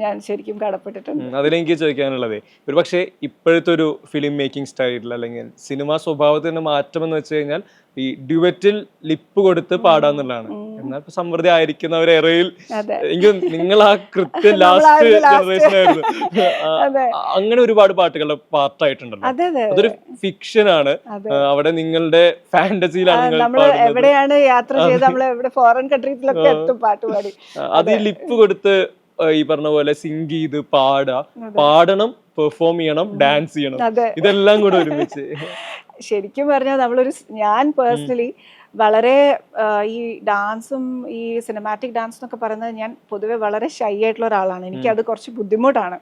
ഞാൻ ശരിക്കും കടപ്പെട്ടിട്ടുണ്ട്. അതിലെനിക്ക് ചോദിക്കാനുള്ളത്, ഒരു പക്ഷേ ഇപ്പോഴത്തെ ഒരു ഫിലിം മേക്കിംഗ് സ്റ്റൈലിൽ അല്ലെങ്കിൽ സിനിമാ സ്വഭാവത്തിന്റെ മാറ്റം എന്ന് വെച്ച് കഴിഞ്ഞാൽ ഈ ഡ്യുവറ്റിൽ ലിപ്പ് കൊടുത്ത് പാടാന്നുള്ളതാണ്. എന്നാൽ ഇപ്പൊ സമൃദ്ധി ആയിരിക്കുന്നവരേറെയിൽ എനിക്ക് നിങ്ങൾ ആ കൃത്യം ലാസ്റ്റ് ജനറേഷൻ ആയിരുന്നു. അങ്ങനെ ഒരുപാട് പാട്ടുകളുടെ പാർട്ടായിട്ടുണ്ടല്ലോ. അതൊരു ഫിക്ഷൻ ആണ്. അവിടെ നിങ്ങളുടെ ഫാന്റസിയിലാണ് എവിടെയാണ് യാത്ര ചെയ്ത് നമ്മൾ എവിടെ ഫോറിൻ കൺട്രീസിലൊക്കെ എത്തും പാട്ട് പാടി. അത് ഈ ലിപ്പ് കൊടുത്ത് ഈ പറഞ്ഞ പോലെ സിംഗ് ചെയ്ത് പാടണം, പെർഫോം ചെയ്യണം, ഡാൻസ് ചെയ്യണം, ഇതെല്ലാം കൂടെ ഒരുമിച്ച്. ശരിക്കും പറഞ്ഞാൽ ഞാൻ പേഴ്സണലി വളരെ ഈ ഡാൻസും ഈ സിനിമാറ്റിക് ഡാൻസ് എന്നൊക്കെ പറയുന്നത് ഞാൻ പൊതുവെ വളരെ ഷൈ ആയിട്ടുള്ള ഒരാളാണ്. എനിക്കത് കുറച്ച് ബുദ്ധിമുട്ടാണ്.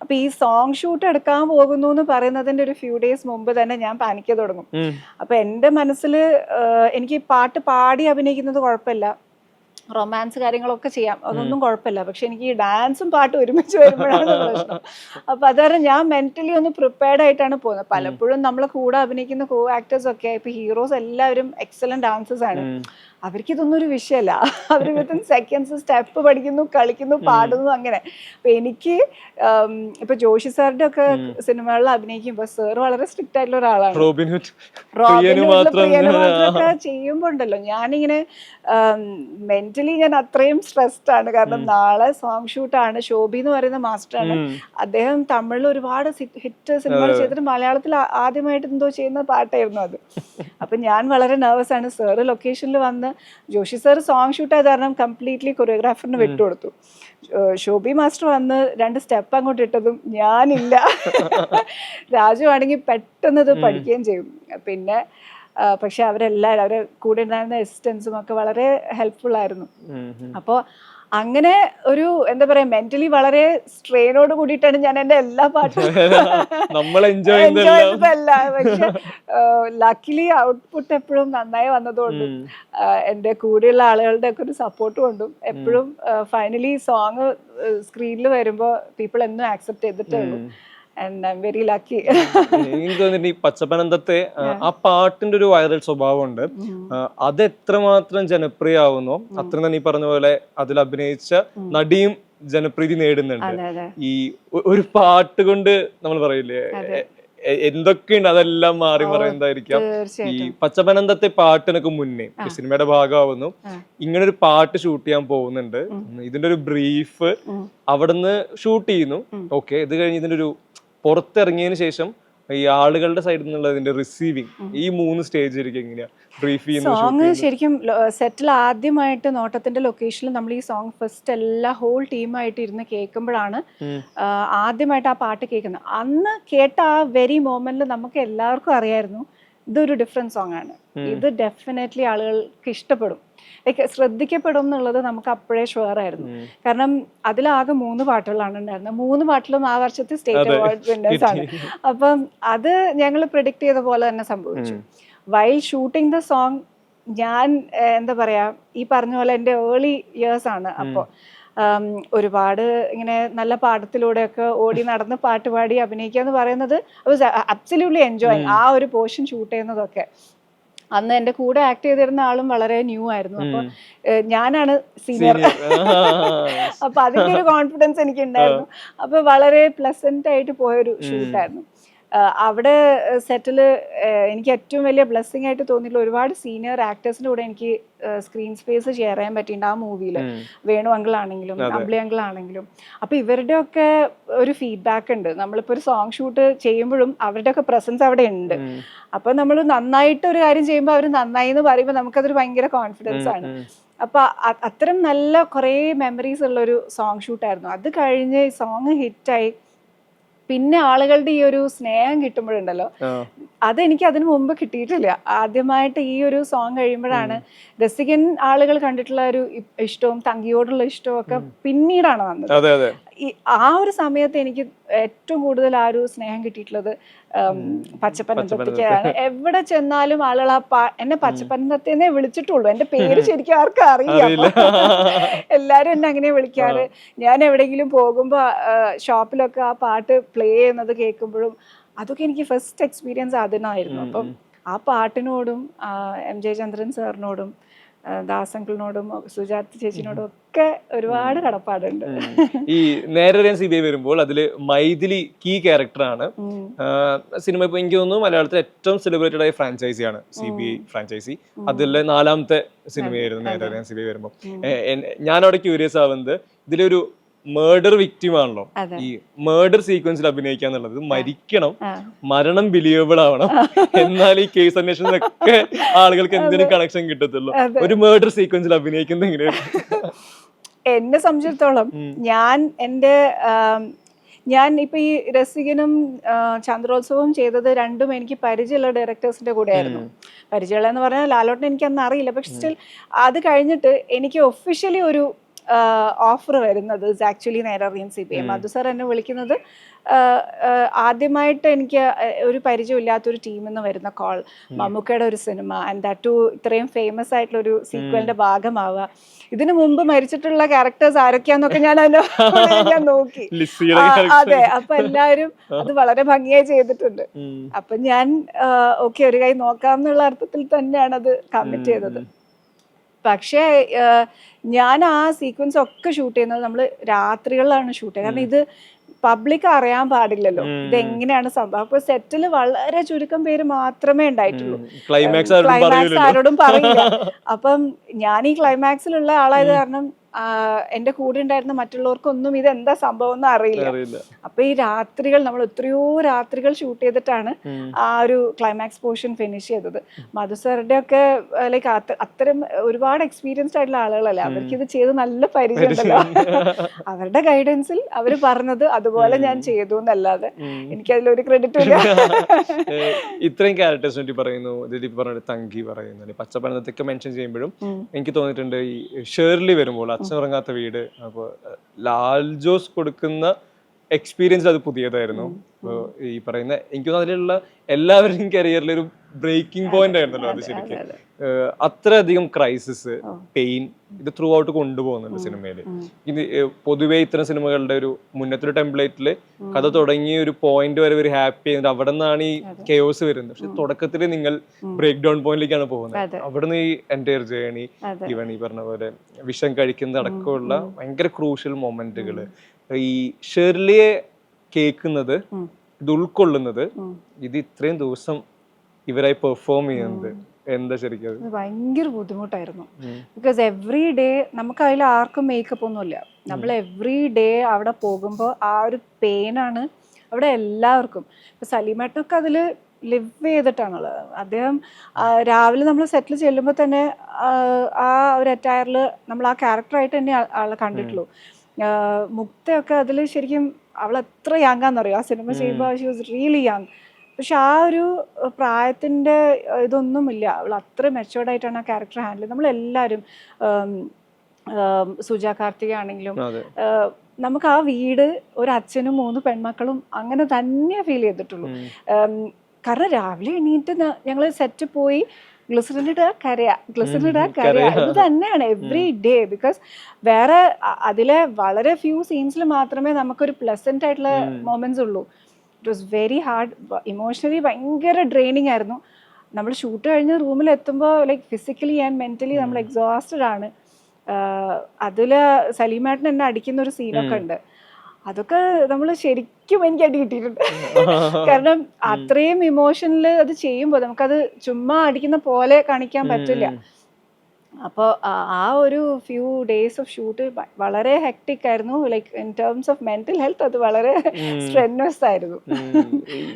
അപ്പൊ ഈ സോങ് ഷൂട്ട് എടുക്കാൻ പോകുന്നു എന്ന് പറയുന്നതിന്റെ ഒരു ഫ്യൂ ഡേയ്സ് മുമ്പ് തന്നെ ഞാൻ പാനിക്ക് തുടങ്ങും. അപ്പൊ എൻ്റെ മനസ്സിൽ എനിക്ക് പാട്ട് പാടി അഭിനയിക്കുന്നത് കുഴപ്പമില്ല, റൊമാൻസ് കാര്യങ്ങളൊക്കെ ചെയ്യാം, അതൊന്നും കുഴപ്പമില്ല. പക്ഷെ എനിക്ക് ഈ ഡാൻസും പാട്ടും ഒരുമിച്ച് വരുമ്പോഴാണ് പ്രശ്നം. അപ്പൊ അതുകാരണം ഞാൻ മെന്റലി ഒന്ന് പ്രിപ്പയർഡ് ആയിട്ടാണ് പോകുന്നത്. പലപ്പോഴും നമ്മളെ കൂടെ അഭിനയിക്കുന്ന കോ ആക്ടേഴ്സ് ഒക്കെ ഇപ്പൊ ഹീറോസ് എല്ലാവരും എക്സലന്റ് ഡാൻസേഴ്സ് ആണ്. അവർക്ക് ഇതൊന്നും ഒരു വിഷയമല്ല. അവർ വിത്തിൻ സെക്കൻഡ്സ് സ്റ്റെപ്പ് പഠിക്കുന്നു, കളിക്കുന്നു, പാടുന്നു, അങ്ങനെ. അപ്പൊ എനിക്ക് ഇപ്പൊ ജോഷി സാറിന്റെ ഒക്കെ സിനിമകളിൽ അഭിനയിക്കുമ്പോ സാർ വളരെ സ്ട്രിക്റ്റ് ആയിട്ടുള്ള ഒരാളാണ്. പ്രിയനുമാത്രമൊക്കെ ചെയ്യുമ്പോ ഉണ്ടല്ലോ ഞാനിങ്ങനെ മെന്റലി ഞാൻ അത്രയും സ്ട്രെസ്ഡ് ആണ്. കാരണം നാളെ സോങ് ഷൂട്ടാണ്. ശോഭി എന്ന് പറയുന്ന മാസ്റ്ററാണ്. അദ്ദേഹം തമിഴിൽ ഒരുപാട് ഹിറ്റ് സിനിമകൾ ചെയ്തിട്ട് മലയാളത്തിൽ ആദ്യമായിട്ട് എന്തോ ചെയ്യുന്ന പാട്ടായിരുന്നു അത്. അപ്പൊ ഞാൻ വളരെ നെർവസ് ആണ്. സാറ് ലൊക്കേഷനിൽ വന്ന് അന്ന് ജോഷി സർ സോങ് ഷൂട്ട് ആയത് കാരണം കംപ്ലീറ്റ്ലി കൊറിയോഗ്രാഫറിന് വിട്ടുകൊടുത്തു. ശോഭി മാസ്റ്റർ വന്ന് 2 സ്റ്റെപ്പ് അങ്ങോട്ട് ഇട്ടതും ഞാനില്ല. രാജു ആണെങ്കിൽ പെട്ടെന്ന് ഇത് പഠിക്കുകയും ചെയ്യും. പിന്നെ പക്ഷെ അവരെല്ലാവരും അവരെ കൂടെ ഉണ്ടായിരുന്ന അസിസ്റ്റൻസും ഒക്കെ വളരെ ഹെൽപ്ഫുൾ ആയിരുന്നു. അപ്പോൾ അങ്ങനെ ഒരു എന്താ പറയാ മെന്റലി വളരെ സ്ട്രെയിനോട് കൂടിയിട്ടാണ് ഞാൻ എൻ്റെ എല്ലാ പാട്ടും എൻജോയ് ചെയ്തതല്ല. പക്ഷെ ലക്കിലി ഔട്ട്പുട്ട് എപ്പോഴും നന്നായി വന്നതുകൊണ്ടും എൻ്റെ കൂടെയുള്ള ആളുകളുടെ ഒക്കെ ഒരു സപ്പോർട്ട് കൊണ്ടും എപ്പോഴും ഫൈനലി സോങ് സ്ക്രീനിൽ വരുമ്പോൾ പീപ്പിൾ എന്നും ആക്സെപ്റ്റ് ചെയ്തിട്ടേ ഉള്ളൂ. And I'm very lucky. എനിക്ക് തോന്നിയിട്ട് ഈ പച്ചപ്പനന്തത്തെ ആ പാട്ടിന്റെ ഒരു വൈറൽ സ്വഭാവമുണ്ട്. അത് എത്രമാത്രം ജനപ്രിയമാവുന്നോ അത്രയും തന്നെ ഈ പറഞ്ഞ പോലെ അതിൽ അഭിനയിച്ച നടിയും ജനപ്രീതി നേടുന്നുണ്ട്. ഈ ഒരു പാട്ട് കൊണ്ട് നമ്മൾ പറയില്ലേ എന്തൊക്കെയുണ്ട് അതെല്ലാം മാറി മറയുന്നതായിരിക്കാം. ഈ പച്ചപ്പനന്തത്തെ പാട്ടിനൊക്കെ മുന്നേ സിനിമയുടെ ഭാഗമാവുന്നു, ഇങ്ങനെ ഒരു പാട്ട് ഷൂട്ട് ചെയ്യാൻ പോകുന്നുണ്ട്, ഇതിന്റെ ഒരു ബ്രീഫ് അവിടുന്ന് ഷൂട്ട് ചെയ്യുന്നു. ഓക്കെ, ഇത് കഴിഞ്ഞ് ഇതിന്റെ ഒരു പുറത്തിറങ്ങിയതിന് ശേഷം ഈ ആളുകളുടെ സൈഡിൽ നിന്നുള്ള ഇതിന്റെ റിസീവിങ്, ഈ 3 സ്റ്റേജ് എങ്ങനെയാ ബ്രീഫ് ചെയ്യുന്നത്? സോങ് ശരിക്കും സെറ്റിൽ ആദ്യമായിട്ട് നോട്ടത്തിന്റെ ലൊക്കേഷനിൽ നമ്മൾ ഈ സോങ് ഫസ്റ്റ് എല്ലാ ഹോൾ ടീമായിട്ട് ഇരുന്ന് കേൾക്കുമ്പോഴാണ് ആദ്യമായിട്ട് ആ പാട്ട് കേൾക്കുന്നത്. അന്ന് കേട്ട ആ വെരി മൊമെന്റിൽ നമുക്ക് എല്ലാവർക്കും അറിയായിരുന്നു ഇതൊരു ഡിഫറെന്റ് സോങ് ആണ്, ഇത് ഡെഫിനറ്റ്ലി ആളുകൾക്ക് ഇഷ്ടപ്പെടും, ശ്രദ്ധിക്കപ്പെടും എന്നുള്ളത് നമുക്ക് അപ്പോഴേ ഷുവർ ആയിരുന്നു. കാരണം അതിലാകെ 3 പാട്ടുകളാണ് ഉണ്ടായിരുന്നത്. 3 പാട്ടിലും ആ വർഷത്തെ സ്റ്റേറ്റ് അവാർഡ് വിന്നേഴ്സ് ആണ്. അപ്പം അത് ഞങ്ങൾ പ്രിഡിക്റ്റ് ചെയ്ത പോലെ തന്നെ സംഭവിച്ചു. വൈൽ ഷൂട്ടിംഗ് ദ സോങ് ഞാൻ എന്താ പറയാ ഈ പറഞ്ഞ പോലെ എൻ്റെ ഏർലി ഇയേഴ്സ് ആണ്. അപ്പോൾ ഒരുപാട് ഇങ്ങനെ നല്ല പാഠത്തിലൂടെയൊക്കെ ഓടി നടന്ന് പാട്ട് പാടി അഭിനയിക്കുക എന്ന് പറയുന്നത് അബ്സല്യൂട്ട്ലി എൻജോയിങ്. ആ ഒരു പോർഷൻ ഷൂട്ട് ചെയ്യുന്നതൊക്കെ അന്ന് എൻ്റെ കൂടെ ആക്ട് ചെയ്തിരുന്ന ആളും വളരെ ന്യൂ ആയിരുന്നു. അപ്പൊ ഞാനാണ് സീനിയർ. അപ്പൊ അതിന്റെ ഒരു കോൺഫിഡൻസ് എനിക്ക് ഉണ്ടായിരുന്നു. അപ്പൊ വളരെ പ്ലസന്റ് ആയിട്ട് പോയൊരു ഷൂട്ടായിരുന്നു. അവിടെ സെറ്റില് എനിക്ക് ഏറ്റവും വലിയ ബ്ലെസ്സിങ് ആയിട്ട് തോന്നിയിട്ടുള്ള ഒരുപാട് സീനിയർ ആക്ടേഴ്സിന്റെ കൂടെ എനിക്ക് സ്ക്രീൻ സ്പേസ് ഷെയർ ചെയ്യാൻ പറ്റിയിട്ടുണ്ട് ആ മൂവിയില്. വേണു അങ്കിൾ ആണെങ്കിലും അമ്പിളി അങ്കിൾ ആണെങ്കിലും. അപ്പൊ ഇവരുടെ ഒക്കെ ഒരു ഫീഡ്ബാക്ക് ഉണ്ട്. നമ്മളിപ്പോ ഒരു സോങ് ഷൂട്ട് ചെയ്യുമ്പോഴും അവരുടെ ഒക്കെ പ്രസൻസ് അവിടെ ഉണ്ട്. അപ്പൊ നമ്മൾ നന്നായിട്ട് ഒരു കാര്യം ചെയ്യുമ്പോൾ അവർ നന്നായി എന്ന് പറയുമ്പോൾ നമുക്കതൊരു ഭയങ്കര കോൺഫിഡൻസ് ആണ്. അപ്പൊ അത്തരം നല്ല കുറേ മെമ്മറീസ് ഉള്ള ഒരു സോങ് ഷൂട്ടായിരുന്നു. അത് കഴിഞ്ഞ് സോങ് ഹിറ്റായി പിന്നെ ആളുകളുടെ ഈ ഒരു സ്നേഹം കിട്ടുമ്പോഴുണ്ടല്ലോ, അതെനിക്ക് അതിനു മുമ്പ് കിട്ടിയിട്ടില്ല. ആദ്യമായിട്ട് ഈ ഒരു സോങ് കഴിയുമ്പോഴാണ് രസികൻ ആളുകൾ കണ്ടിട്ടുള്ള ഒരു ഇഷ്ടവും തങ്കിയോടുള്ള ഇഷ്ടവും ഒക്കെ പിന്നീടാണ് വന്നത്. ആ ഒരു സമയത്ത് എനിക്ക് ഏറ്റവും കൂടുതൽ ആ ഒരു സ്നേഹം കിട്ടിയിട്ടുള്ളത് പച്ചപ്പനന്തത്തേക്കാണ്. എവിടെ ചെന്നാലും ആളുകൾ എന്നെ പച്ചപ്പനന്തത്തേന്നേ വിളിച്ചിട്ടുള്ളൂ. എന്റെ പേര് ശരിക്കും ആർക്കും അറിയില്ല. എല്ലാരും എന്നെ അങ്ങനെ വിളിക്കാറ്. ഞാൻ എവിടെയെങ്കിലും പോകുമ്പോ ഷോപ്പിലൊക്കെ ആ പാട്ട് പ്ലേ ചെയ്യുന്നത് കേൾക്കുമ്പോഴും അതൊക്കെ എനിക്ക് ഫസ്റ്റ് എക്സ്പീരിയൻസ് അതിനായിരുന്നു. അപ്പം ആ പാട്ടിനോടും MJ ചന്ദ്രൻ സാറിനോടും ദാസങ്കിളിനോടും സുജാത ചേച്ചിനോടും ഒക്കെ ഒരുപാട് കടപ്പാടുണ്ട്. ഈ നേരെ CBI വരുമ്പോൾ അതില് മൈഥിലി കീ ക്യാരക്ടറാണ്. സിനിമ ഇപ്പൊ എനിക്ക് തോന്നുന്നു മലയാളത്തിലെ ഏറ്റവും സെലിബ്രേറ്റഡ് ആയ ഫ്രാഞ്ചൈസിയാണ് CBI ഫ്രാഞ്ചൈസി. അതിലെ 4ാമത്തെ സിനിമയായിരുന്നു നേരെ CBI വരുമ്പോൾ. ഞാൻ അവിടെ ക്യൂരിയസ് ആവുന്നത് ഇതിലൊരു മേർഡർ വിക്ടിം ആണല്ലോ. ഈ മേർഡർ സീക്വൻസിൽ അഭിനയിക്കുക എന്നുള്ളത് മരിക്കണം, മരണം ബിലീവബിൾ ആവണം, എന്നാൽ ഈ കേസ് അന്വേഷണത്തിലൊക്കെ ആളുകൾക്ക് എന്തെങ്കിലും കണക്ഷൻ കിട്ടത്തുള്ളൂ. ഒരു മേർഡർ സീക്വൻസിൽ അഭിനയിക്കുന്നത് എങ്ങനെയാണ്? എന്നെ സംബന്ധിച്ചിടത്തോളം ഞാൻ ഇപ്പൊ ഈ രസികനും ചന്ദ്രോത്സവവും ചെയ്തത് രണ്ടും എനിക്ക് പരിചയമുള്ള ഡയറക്ടേഴ്സിന്റെ കൂടെ ആയിരുന്നു. പരിചയമുള്ള എന്ന് പറഞ്ഞാൽ ലാലോട്ടിനെ എനിക്ക് അന്ന് അറിയില്ല. പക്ഷെ സ്റ്റിൽ അത് കഴിഞ്ഞിട്ട് എനിക്ക് ഒഫീഷ്യലി ഒരു ഓഫർ വരുന്നത് ആക്ച്വലി നേരറിയാൻ CBI മധു സാർ എന്നെ വിളിക്കുന്നത് ആദ്യമായിട്ട് എനിക്ക് ഒരു പരിചയമില്ലാത്തൊരു ടീമിൽ നിന്ന് വരുന്ന കോൾ, മമ്മൂക്കയുടെ ഒരു സിനിമ ആൻഡ് ദാറ്റ് ടു ഇത്രയും ഫേമസ് ആയിട്ടുള്ള ഒരു സീക്വലിന്റെ ഭാഗമാവുക. ഇതിനു മുമ്പ് മരിച്ചിട്ടുള്ള ക്യാരക്ടേഴ്സ് ആരൊക്കെയാന്നൊക്കെ ഞാൻ നോക്കി. അതെ, അപ്പൊ എല്ലാവരും അത് വളരെ ഭംഗിയായി ചെയ്തിട്ടുണ്ട്. അപ്പൊ ഞാൻ ഓക്കെ ഒരു കൈ നോക്കാം എന്നുള്ള അർത്ഥത്തിൽ തന്നെയാണ് അത് കമ്മിറ്റ് ചെയ്തത്. പക്ഷേ ഞാൻ ആ സീക്വൻസ് ഒക്കെ ഷൂട്ട് ചെയ്യുന്നത് നമ്മൾ രാത്രികളിലാണ് ഷൂട്ട് ചെയ്യുന്നത്. കാരണം ഇത് പബ്ലിക് അറിയാൻ പാടില്ലല്ലോ ഇതെങ്ങനെയാണ് സംഭവം. അപ്പൊ സെറ്റിൽ വളരെ ചുരുക്കം പേര് മാത്രമേ ഉണ്ടായിട്ടുള്ളൂ. ക്ലൈമാക്സ് ആരോടും പറയില്ല. അപ്പം ഞാൻ ഈ ക്ലൈമാക്സിലുള്ള ആളായത് കാരണം എൻ്റെ കൂടെ ഉണ്ടായിരുന്ന മറ്റുള്ളവർക്കൊന്നും ഇത് എന്താ സംഭവം എന്ന് അറിയില്ല. അപ്പൊ ഈ രാത്രികൾ നമ്മൾ എത്രയോ രാത്രികൾ ഷൂട്ട് ചെയ്തിട്ടാണ് ആ ഒരു ക്ലൈമാക്സ് പോർഷൻ ഫിനിഷ് ചെയ്തത്. മധു സാറിന്റെ ഒക്കെ ലൈക്ക് അത്തരം ഒരുപാട് എക്സ്പീരിയൻസ്ഡ് ആയിട്ടുള്ള ആളുകളല്ലേ, അവർക്ക് ഇത് ചെയ്ത് നല്ല പരിചയമുണ്ടല്ലോ. അവരുടെ ഗൈഡൻസിൽ അവർ പറഞ്ഞത് അതുപോലെ ഞാൻ ചെയ്തു എന്നല്ലാതെ എനിക്കതിലൊരു ക്രെഡിറ്റ് ഇല്ല. ഇത്രയും ക്യാരക്ടേഴ്സിനെ പറ്റി പറയുന്നു, ദിലീപ് പറഞ്ഞ തങ്കി പറയുന്നു, പച്ചപ്പനത്തൊക്കെ മെൻഷൻ ചെയ്യുമ്പോഴും എനിക്ക് തോന്നിയിട്ടുണ്ട് ഈ ഷേർലി വരുമ്പോൾ അച്ഛൻ ഉറങ്ങാത്ത വീട്, അപ്പോൾ ലാൽ ജോസ് കൊടുക്കുന്ന എക്സ്പീരിയൻസ് അത് പുതിയതായിരുന്നു. ഈ പറയുന്ന എനിക്ക് അതിലുള്ള എല്ലാവരുടെയും കരിയറിൽ ഒരു ബ്രേക്കിംഗ് പോയിന്റ് ആയിരുന്നല്ലോ അത്. ശരിക്കും അത്രയധികം ക്രൈസിസ്, പെയിൻ ഇത് ത്രൂ ഔട്ട് കൊണ്ടുപോകുന്നുണ്ട് സിനിമയിൽ. ഇത് പൊതുവെ ഇത്തരം സിനിമകളുടെ ഒരു മുന്നത്തെ ഒരു ടെംപ്ലേറ്റില് കഥ തുടങ്ങിയ ഒരു പോയിന്റ് വരെ ഒരു ഹാപ്പി ചെയ്യുന്നത്, അവിടെ നിന്നാണ് ഈ കെയോസ് വരുന്നത്. പക്ഷെ തുടക്കത്തിൽ നിങ്ങൾ ബ്രേക്ക് ഡൗൺ പോയിന്റിലേക്കാണ് പോകുന്നത്. അവിടുന്ന് ഈ എൻ്റയർ ജേണി, ഈവൻ ഈ പറഞ്ഞ പോലെ വിഷം കഴിക്കുന്നത് അടക്കമുള്ള ഭയങ്കര ക്രൂഷ്യൽ മൊമെന്റുകള്, ഈ ഷെർലിയെ കേൾക്കുന്നത്, ഇത് ഉൾക്കൊള്ളുന്നത്, ഇത് ഇത്രയും ദിവസം ഇവരായി പെർഫോം ചെയ്യുന്നത് എന്താ ശരിക്കും ഭയങ്കര ബുദ്ധിമുട്ടായിരുന്നു. ബിക്കോസ് എവറി ഡേ നമുക്ക് അതിൽ ആർക്കും മേക്കപ്പ് ഒന്നുമില്ല. നമ്മൾ എവറി ഡേ അവിടെ പോകുമ്പോൾ ആ ഒരു പെയിനാണ് അവിടെ എല്ലാവർക്കും. ഇപ്പൊ സലീമേട്ടനൊക്കെ അതിൽ ലിവ് ചെയ്തിട്ടാണുള്ളത്. അദ്ദേഹം രാവിലെ നമ്മൾ സെറ്റിൽ ചെല്ലുമ്പോൾ തന്നെ ആ ഒരു അറ്റയറിൽ നമ്മൾ ആ ക്യാരക്ടറായിട്ട് തന്നെ ആളെ കണ്ടിട്ടുള്ളൂ. മുക്തയൊക്കെ അതിൽ ശരിക്കും അവൾ എത്ര യങ്ങാന്നറിയോ ആ സിനിമ ചെയ്യുമ്പോൾ. She was really young. പക്ഷെ ആ ഒരു പ്രായത്തിൻ്റെ ഇതൊന്നുമില്ല, അവൾ അത്ര മെച്ചുവേർഡായിട്ടാണ് ആ ക്യാരക്ടർ ഹാൻഡിൽ ചെയ്തത്. നമ്മളെല്ലാവരും സുജ കാർത്തിക ആണെങ്കിലും നമുക്ക് ആ വീട് ഒരു അച്ഛനും 3 പെൺമക്കളും അങ്ങനെ തന്നെ ഫീൽ ചെയ്തിട്ടുള്ളൂ. കാരണം രാവിലെ എണീറ്റ് ഞങ്ങൾ സെറ്റ് പോയി ഗ്ലിസറിനിടുക കരയാ, ഗ്ലിസറിനിടുക കരയാ, ഇത് തന്നെയാണ് എവറി ഡേ. ബിക്കോസ് വേറെ അതിലെ വളരെ ഫ്യൂ സീൻസിൽ മാത്രമേ നമുക്കൊരു പ്ലസന്റ് ആയിട്ടുള്ള മൊമെന്റ്സ് ഉള്ളൂ. It was very hard. Emotionally ഭയങ്കര ഡ്രെയിനിങ് ആയിരുന്നു. നമ്മൾ ഷൂട്ട് കഴിഞ്ഞ് റൂമിൽ എത്തുമ്പോൾ ലൈക്ക് ഫിസിക്കലി ആൻഡ് മെന്റലി നമ്മൾ എക്സോസ്റ്റഡ് ആണ്. അതിൽ സലീമേട്ടൻ എന്നെ അടിക്കുന്ന ഒരു സീനൊക്കെ ഉണ്ട്. അതൊക്കെ നമ്മൾ ശരിക്കും എനിക്ക് അടി കിട്ടിയിട്ടുണ്ട്. കാരണം അത്രയും ഇമോഷനിൽ അത് ചെയ്യുമ്പോൾ നമുക്കത് ചുമ്മാ അടിക്കുന്ന പോലെ കാണിക്കാൻ പറ്റില്ല. അപ്പോൾ ആ ഒരു ഫ്യൂ ഡേയ്സ് ഓഫ് ഷൂട്ട് വളരെ ഹെക്ടിക് ആയിരുന്നു. Like in terms of mental health അത് വളരെ സ്ട്രെന്നസ് ആയിരുന്നു.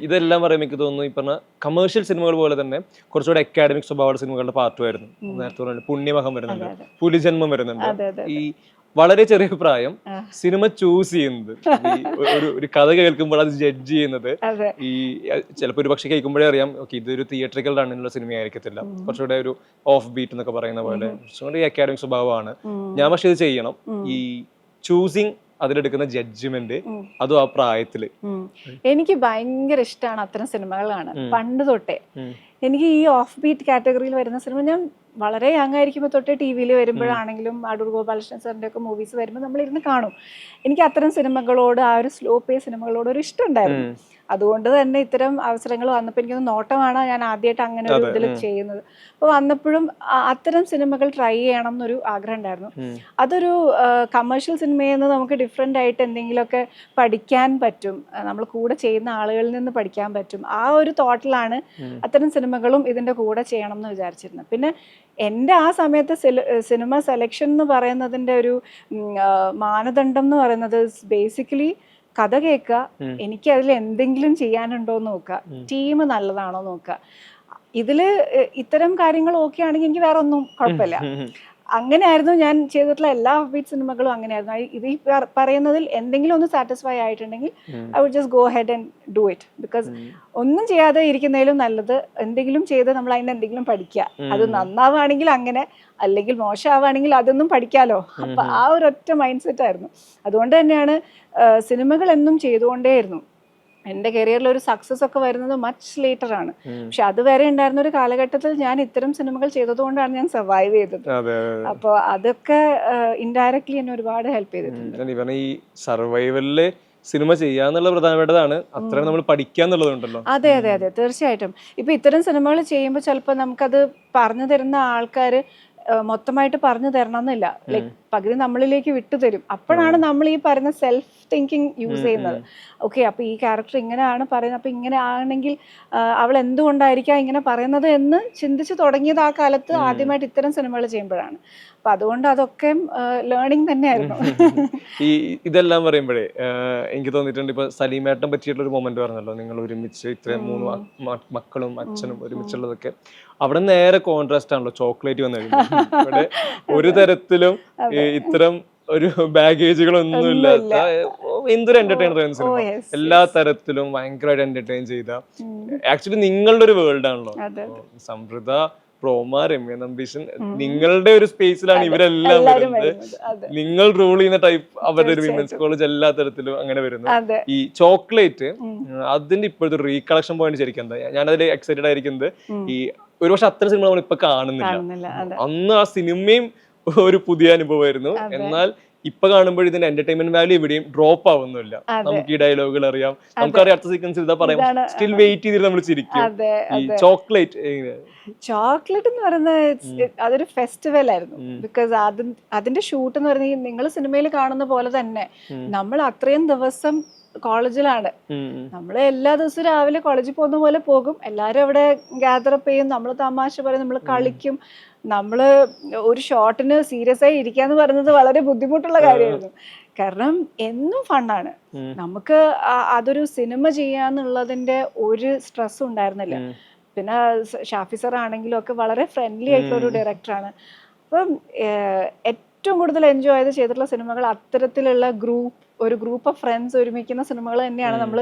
ഇതെല്ലാം പറയുമ്പോൾ എനിക്ക് തോന്നുന്നു ഈ പറഞ്ഞ കമേഴ്ഷ്യൽ സിനിമകൾ പോലെ തന്നെ കുറച്ചുകൂടെ അക്കാഡമിക് സ്വഭാവ സിനിമകളുടെ പാർട്ടുമായിരുന്നു. നേരത്തെ പറഞ്ഞ പുണ്യമഹം വരുന്നുണ്ട്, പുലിജന്മം വരുന്നുണ്ട്. ഈ വളരെ ചെറിയ പ്രായം സിനിമ ചൂസ് ചെയ്യുന്നത്, ഒരു കഥ കേൾക്കുമ്പോൾ അത് ജഡ്ജ് ചെയ്യുന്നത്, ഈ ചിലപ്പോൾ ഒരു പക്ഷെ കേൾക്കുമ്പോഴേ അറിയാം ഓക്കെ ഇതൊരു തിയേറ്ററിക്കൽ റണ്ണിനുള്ള സിനിമ ആയിരിക്കത്തില്ല, കുറച്ചുകൂടെ ഒരു ഓഫ് ബീറ്റ് എന്നൊക്കെ പറയുന്ന പോലെ കുറച്ചുകൂടെ അക്കാഡമിക് സ്വഭാവമാണ്. ഞാൻ പക്ഷെ ഇത് ചെയ്യണം, ഈ ചൂസിങ് അതിലെടുക്കുന്ന ജഡ്ജ്മെന്റ് അതും ആ പ്രായത്തില് എനിക്ക് ഭയങ്കര ഇഷ്ടമാണ്. അത്തരം സിനിമകളാണ് പണ്ട് തൊട്ടേ. എനിക്ക് ഈ ഓഫ് ബീറ്റ് കാറ്റഗറിയിൽ വരുന്ന സിനിമ ഞാൻ വളരെ യങ് ആയിരിക്കുമ്പോൾ തൊട്ടേ ടി വിയിൽ വരുമ്പോഴാണെങ്കിലും അടൂർ ഗോപാലകൃഷ്ണൻ സാറിൻ്റെ ഒക്കെ മൂവീസ് വരുമ്പോൾ നമ്മളിരുന്ന് കാണും. എനിക്ക് അത്തരം സിനിമകളോട്, ആ ഒരു സ്ലോ പേ സിനിമകളോട് ഒരു ഇഷ്ടം ഉണ്ടായിരുന്നു. അതുകൊണ്ട് തന്നെ ഇത്തരം അവസരങ്ങൾ വന്നപ്പോൾ എനിക്കൊന്ന് നോട്ടമാണ് ഞാൻ ആദ്യമായിട്ട് അങ്ങനെ ഒരു ഇതിൽ ചെയ്യുന്നത്. അപ്പോൾ വന്നപ്പോഴും അത്തരം സിനിമകൾ ട്രൈ ചെയ്യണം എന്നൊരു ആഗ്രഹം ഉണ്ടായിരുന്നു. അതൊരു കമേഴ്ഷ്യൽ സിനിമയിൽ നിന്ന് നമുക്ക് ഡിഫറെൻ്റ് ആയിട്ട് എന്തെങ്കിലുമൊക്കെ പഠിക്കാൻ പറ്റും, നമ്മൾ കൂടെ ചെയ്യുന്ന ആളുകളിൽ നിന്ന് പഠിക്കാൻ പറ്റും. ആ ഒരു തോട്ടിലാണ് അത്തരം സിനിമകളും ഇതിൻ്റെ കൂടെ ചെയ്യണം എന്ന് വിചാരിച്ചിരുന്നത്. പിന്നെ എൻ്റെ ആ സമയത്ത് സിനിമ സെലക്ഷൻ എന്ന് പറയുന്നതിൻ്റെ ഒരു മാനദണ്ഡം എന്ന് പറയുന്നത് ബേസിക്കലി കഥ കേൾക്കുക, എനിക്ക് അതിൽ എന്തെങ്കിലും ചെയ്യാനുണ്ടോ എന്ന് നോക്കുക, ടീം നല്ലതാണോ നോക്കുക. ഇതില് ഇത്തരം കാര്യങ്ങൾ ഓക്കെ ആണെങ്കിൽ എനിക്ക് വേറെ ഒന്നും കുഴപ്പമില്ല. അങ്ങനെയായിരുന്നു ഞാൻ ചെയ്തിട്ടുള്ള എല്ലാ ഓഫ് ബീറ്റ് സിനിമകളും അങ്ങനെയായിരുന്നു. ഇത് ഈ പറയുന്നതിൽ എന്തെങ്കിലും ഒന്ന് സാറ്റിസ്ഫൈ ആയിട്ടുണ്ടെങ്കിൽ I would just go head and do it. Because ഒന്നും ചെയ്യാതെ ഇരിക്കുന്നതിലും നല്ലത് എന്തെങ്കിലും ചെയ്ത് നമ്മൾ അതിന് എന്തെങ്കിലും പഠിക്കുക. അത് നന്നാവുകയാണെങ്കിൽ അങ്ങനെ, അല്ലെങ്കിൽ മോശമാവുകയാണെങ്കിൽ അതൊന്നും പഠിക്കാലോ. അപ്പൊ ആ ഒരു ഒറ്റ മൈൻഡ് സെറ്റ് ആയിരുന്നു. അതുകൊണ്ട് തന്നെയാണ് സിനിമകൾ എന്നും ചെയ്തുകൊണ്ടേയിരുന്നു. എൻ്റെ കരിയറിൽ ഒരു സക്സസ് ഒക്കെ വരുന്നത് മച്ച് ലേറ്റർ ആണ്. പക്ഷെ അതുവരെ ഉണ്ടായിരുന്ന ഒരു കാലഘട്ടത്തിൽ ഞാൻ ഇത്തരം സിനിമകൾ ചെയ്തതുകൊണ്ടാണ് ഞാൻ സർവൈവ് ചെയ്തത്. അപ്പോൾ അതൊക്കെ ഇൻഡയറക്ട്ലി എന്നെ ഒരുപാട് ഹെൽപ്പ് ചെയ്തിട്ടുണ്ട്. ഈ സർവൈവലില് സിനിമ ചെയ്യാന്നുള്ള പ്രധാനപ്പെട്ടതാണ്, അത്രയും നമ്മൾ പഠിക്കാന്നുള്ളതുണ്ടല്ലോ. അതെ അതെ അതെ, തീർച്ചയായിട്ടും. ഇപ്പൊ ഇത്തരം സിനിമകൾ ചെയ്യുമ്പോൾ ചിലപ്പോൾ നമുക്കത് പറഞ്ഞു തരുന്ന ആൾക്കാർ മൊത്തമായിട്ട് പറഞ്ഞു തരണം എന്നില്ല. ലൈക്ക് പകുതി നമ്മളിലേക്ക് വിട്ടുതരും. അപ്പോഴാണ് നമ്മൾ ഈ പറയുന്ന സെൽഫ് തിങ്കിങ് യൂസ് ചെയ്യുന്നത്. ഓക്കെ, അപ്പോൾ ഈ ക്യാരക്ടർ ഇങ്ങനെയാണ് പറയുന്നത്, അപ്പോൾ ഇങ്ങനെ ആണെങ്കിൽ അവൾ എന്തുകൊണ്ടായിരിക്കാം ഇങ്ങനെ പറയുന്നത് എന്ന് ചിന്തിച്ച് തുടങ്ങിയത് ആ കാലത്ത് ആദ്യമായിട്ട് ഇത്തരം സിനിമകൾ ചെയ്യുമ്പോഴാണ്. അപ്പം അതുകൊണ്ട് അതൊക്കെ ലേണിംഗ് തന്നെയായിരുന്നു. ഈ ഇതെല്ലാം പറയുമ്പോഴേ എനിക്ക് തോന്നിയിട്ടുണ്ട്, ഇപ്പൊ സലീമേട്ടനെ പറ്റിയിട്ടുള്ള ഒരു മൊമെന്റ് പറഞ്ഞല്ലോ, നിങ്ങൾ ഒരുമിച്ച് ഇത്രയും 3 മക്കളും അച്ഛനും ഒരുമിച്ചുള്ളതൊക്കെ. അവിടെ നേരെ കോൺട്രാസ്റ്റ് ആണല്ലോ ചോക്ലേറ്റ് വന്നു കഴിഞ്ഞാൽ. ഇവിടെ ഒരു തരത്തിലും ഇത്തരം ഒരു ബാഗേജുകളൊന്നും ഇല്ലാത്ത എന്തൊരു എന്റർടൈനർ സിനിമ. എല്ലാ തരത്തിലും ഭയങ്കരമായിട്ട് എന്റർടൈൻ ചെയ്ത, ആക്ച്വലി നിങ്ങളുടെ ഒരു വേൾഡ് ആണല്ലോ. സമൃദ്ധ, റോമ, രമ്യ നമ്പീശൻ, നിങ്ങളുടെ ഒരു സ്പേസിലാണ് ഇവരെല്ലാം വരുന്നത്. നിങ്ങൾ റൂൾ ചെയ്യുന്ന ടൈപ്പ് അവരുടെ ഒരു വിമൻസ് കോളേജ് എല്ലാ തരത്തിലും അങ്ങനെ വരുന്നു. ഈ ചോക്ലേറ്റ് അതിന്റെ ഇപ്പോഴത്തെ റീകളക്ഷൻ പോയിന്റ് ശരിക്കും എന്താ, ഞാനതിൽ എക്സൈറ്റഡ് ആയിരിക്കുന്നത്, ഈ ഒരുപക്ഷെ അത്തരം സിനിമ നമ്മൾ ഇപ്പൊ കാണുന്നില്ല. അന്ന് ആ സിനിമയും ഒരു പുതിയ അനുഭവമായിരുന്നു. എന്നാൽ ഇപ്പൊ കാണുമ്പോൾ ഇതിന്റെ എന്റർടൈൻമെന്റ് വാല്യൂ എവിടെയും ഡ്രോപ്പ് ആവുന്നില്ല. നമുക്ക് ഈ ഡയലോഗുകൾ അറിയാം, നമുക്കറിയാം അടുത്ത സീക്വൻസിൽ ഇതാ പറയാം, സ്റ്റിൽ വെയിറ്റ് ചെയ്തിട്ട് നമ്മൾ ചിരിക്കും. ഈ ചോക്ലേറ്റ് എന്ന് പറയുന്നത് അതൊരു ഫെസ്റ്റിവൽ ആയിരുന്നു. ബിക്കോസ് അതിന്റെ ഷൂട്ട് എന്ന് പറഞ്ഞാൽ നിങ്ങൾ സിനിമയിൽ കാണുന്ന പോലെ തന്നെ നമ്മൾ അത്രയും ദിവസം കോളേജിലാണ്. നമ്മൾ എല്ലാ ദിവസവും രാവിലെ കോളേജിൽ പോകുന്ന പോലെ പോകും, എല്ലാവരും അവിടെ ഗ്യാദറപ്പ് ചെയ്യും, നമ്മൾ തമാശ പറയും, നമ്മൾ കളിക്കും. നമ്മള് ഒരു ഷോട്ടിന് സീരിയസ് ആയി ഇരിക്കാന്ന് പറയുന്നത് വളരെ ബുദ്ധിമുട്ടുള്ള കാര്യമായിരുന്നു. കാരണം എന്നും ഫണ്ണാണ്. നമുക്ക് അതൊരു സിനിമ ചെയ്യാന്നുള്ളതിന്റെ ഒരു സ്ട്രെസ്സും ഉണ്ടായിരുന്നില്ല. പിന്നെ ഷാഫി സർ ആണെങ്കിലും ഒക്കെ വളരെ ഫ്രണ്ട്ലി ആയിട്ടുള്ള ഒരു ഡയറക്ടറാണ്. അപ്പം ഏറ്റവും കൂടുതൽ എൻജോയ് ചെയ്തിട്ടുള്ള സിനിമകൾ അത്തരത്തിലുള്ള ഒരു ഗ്രൂപ്പ് ഓഫ് ഫ്രണ്ട്സ് ഒരുമിക്കുന്ന സിനിമകൾ തന്നെയാണ് നമ്മൾ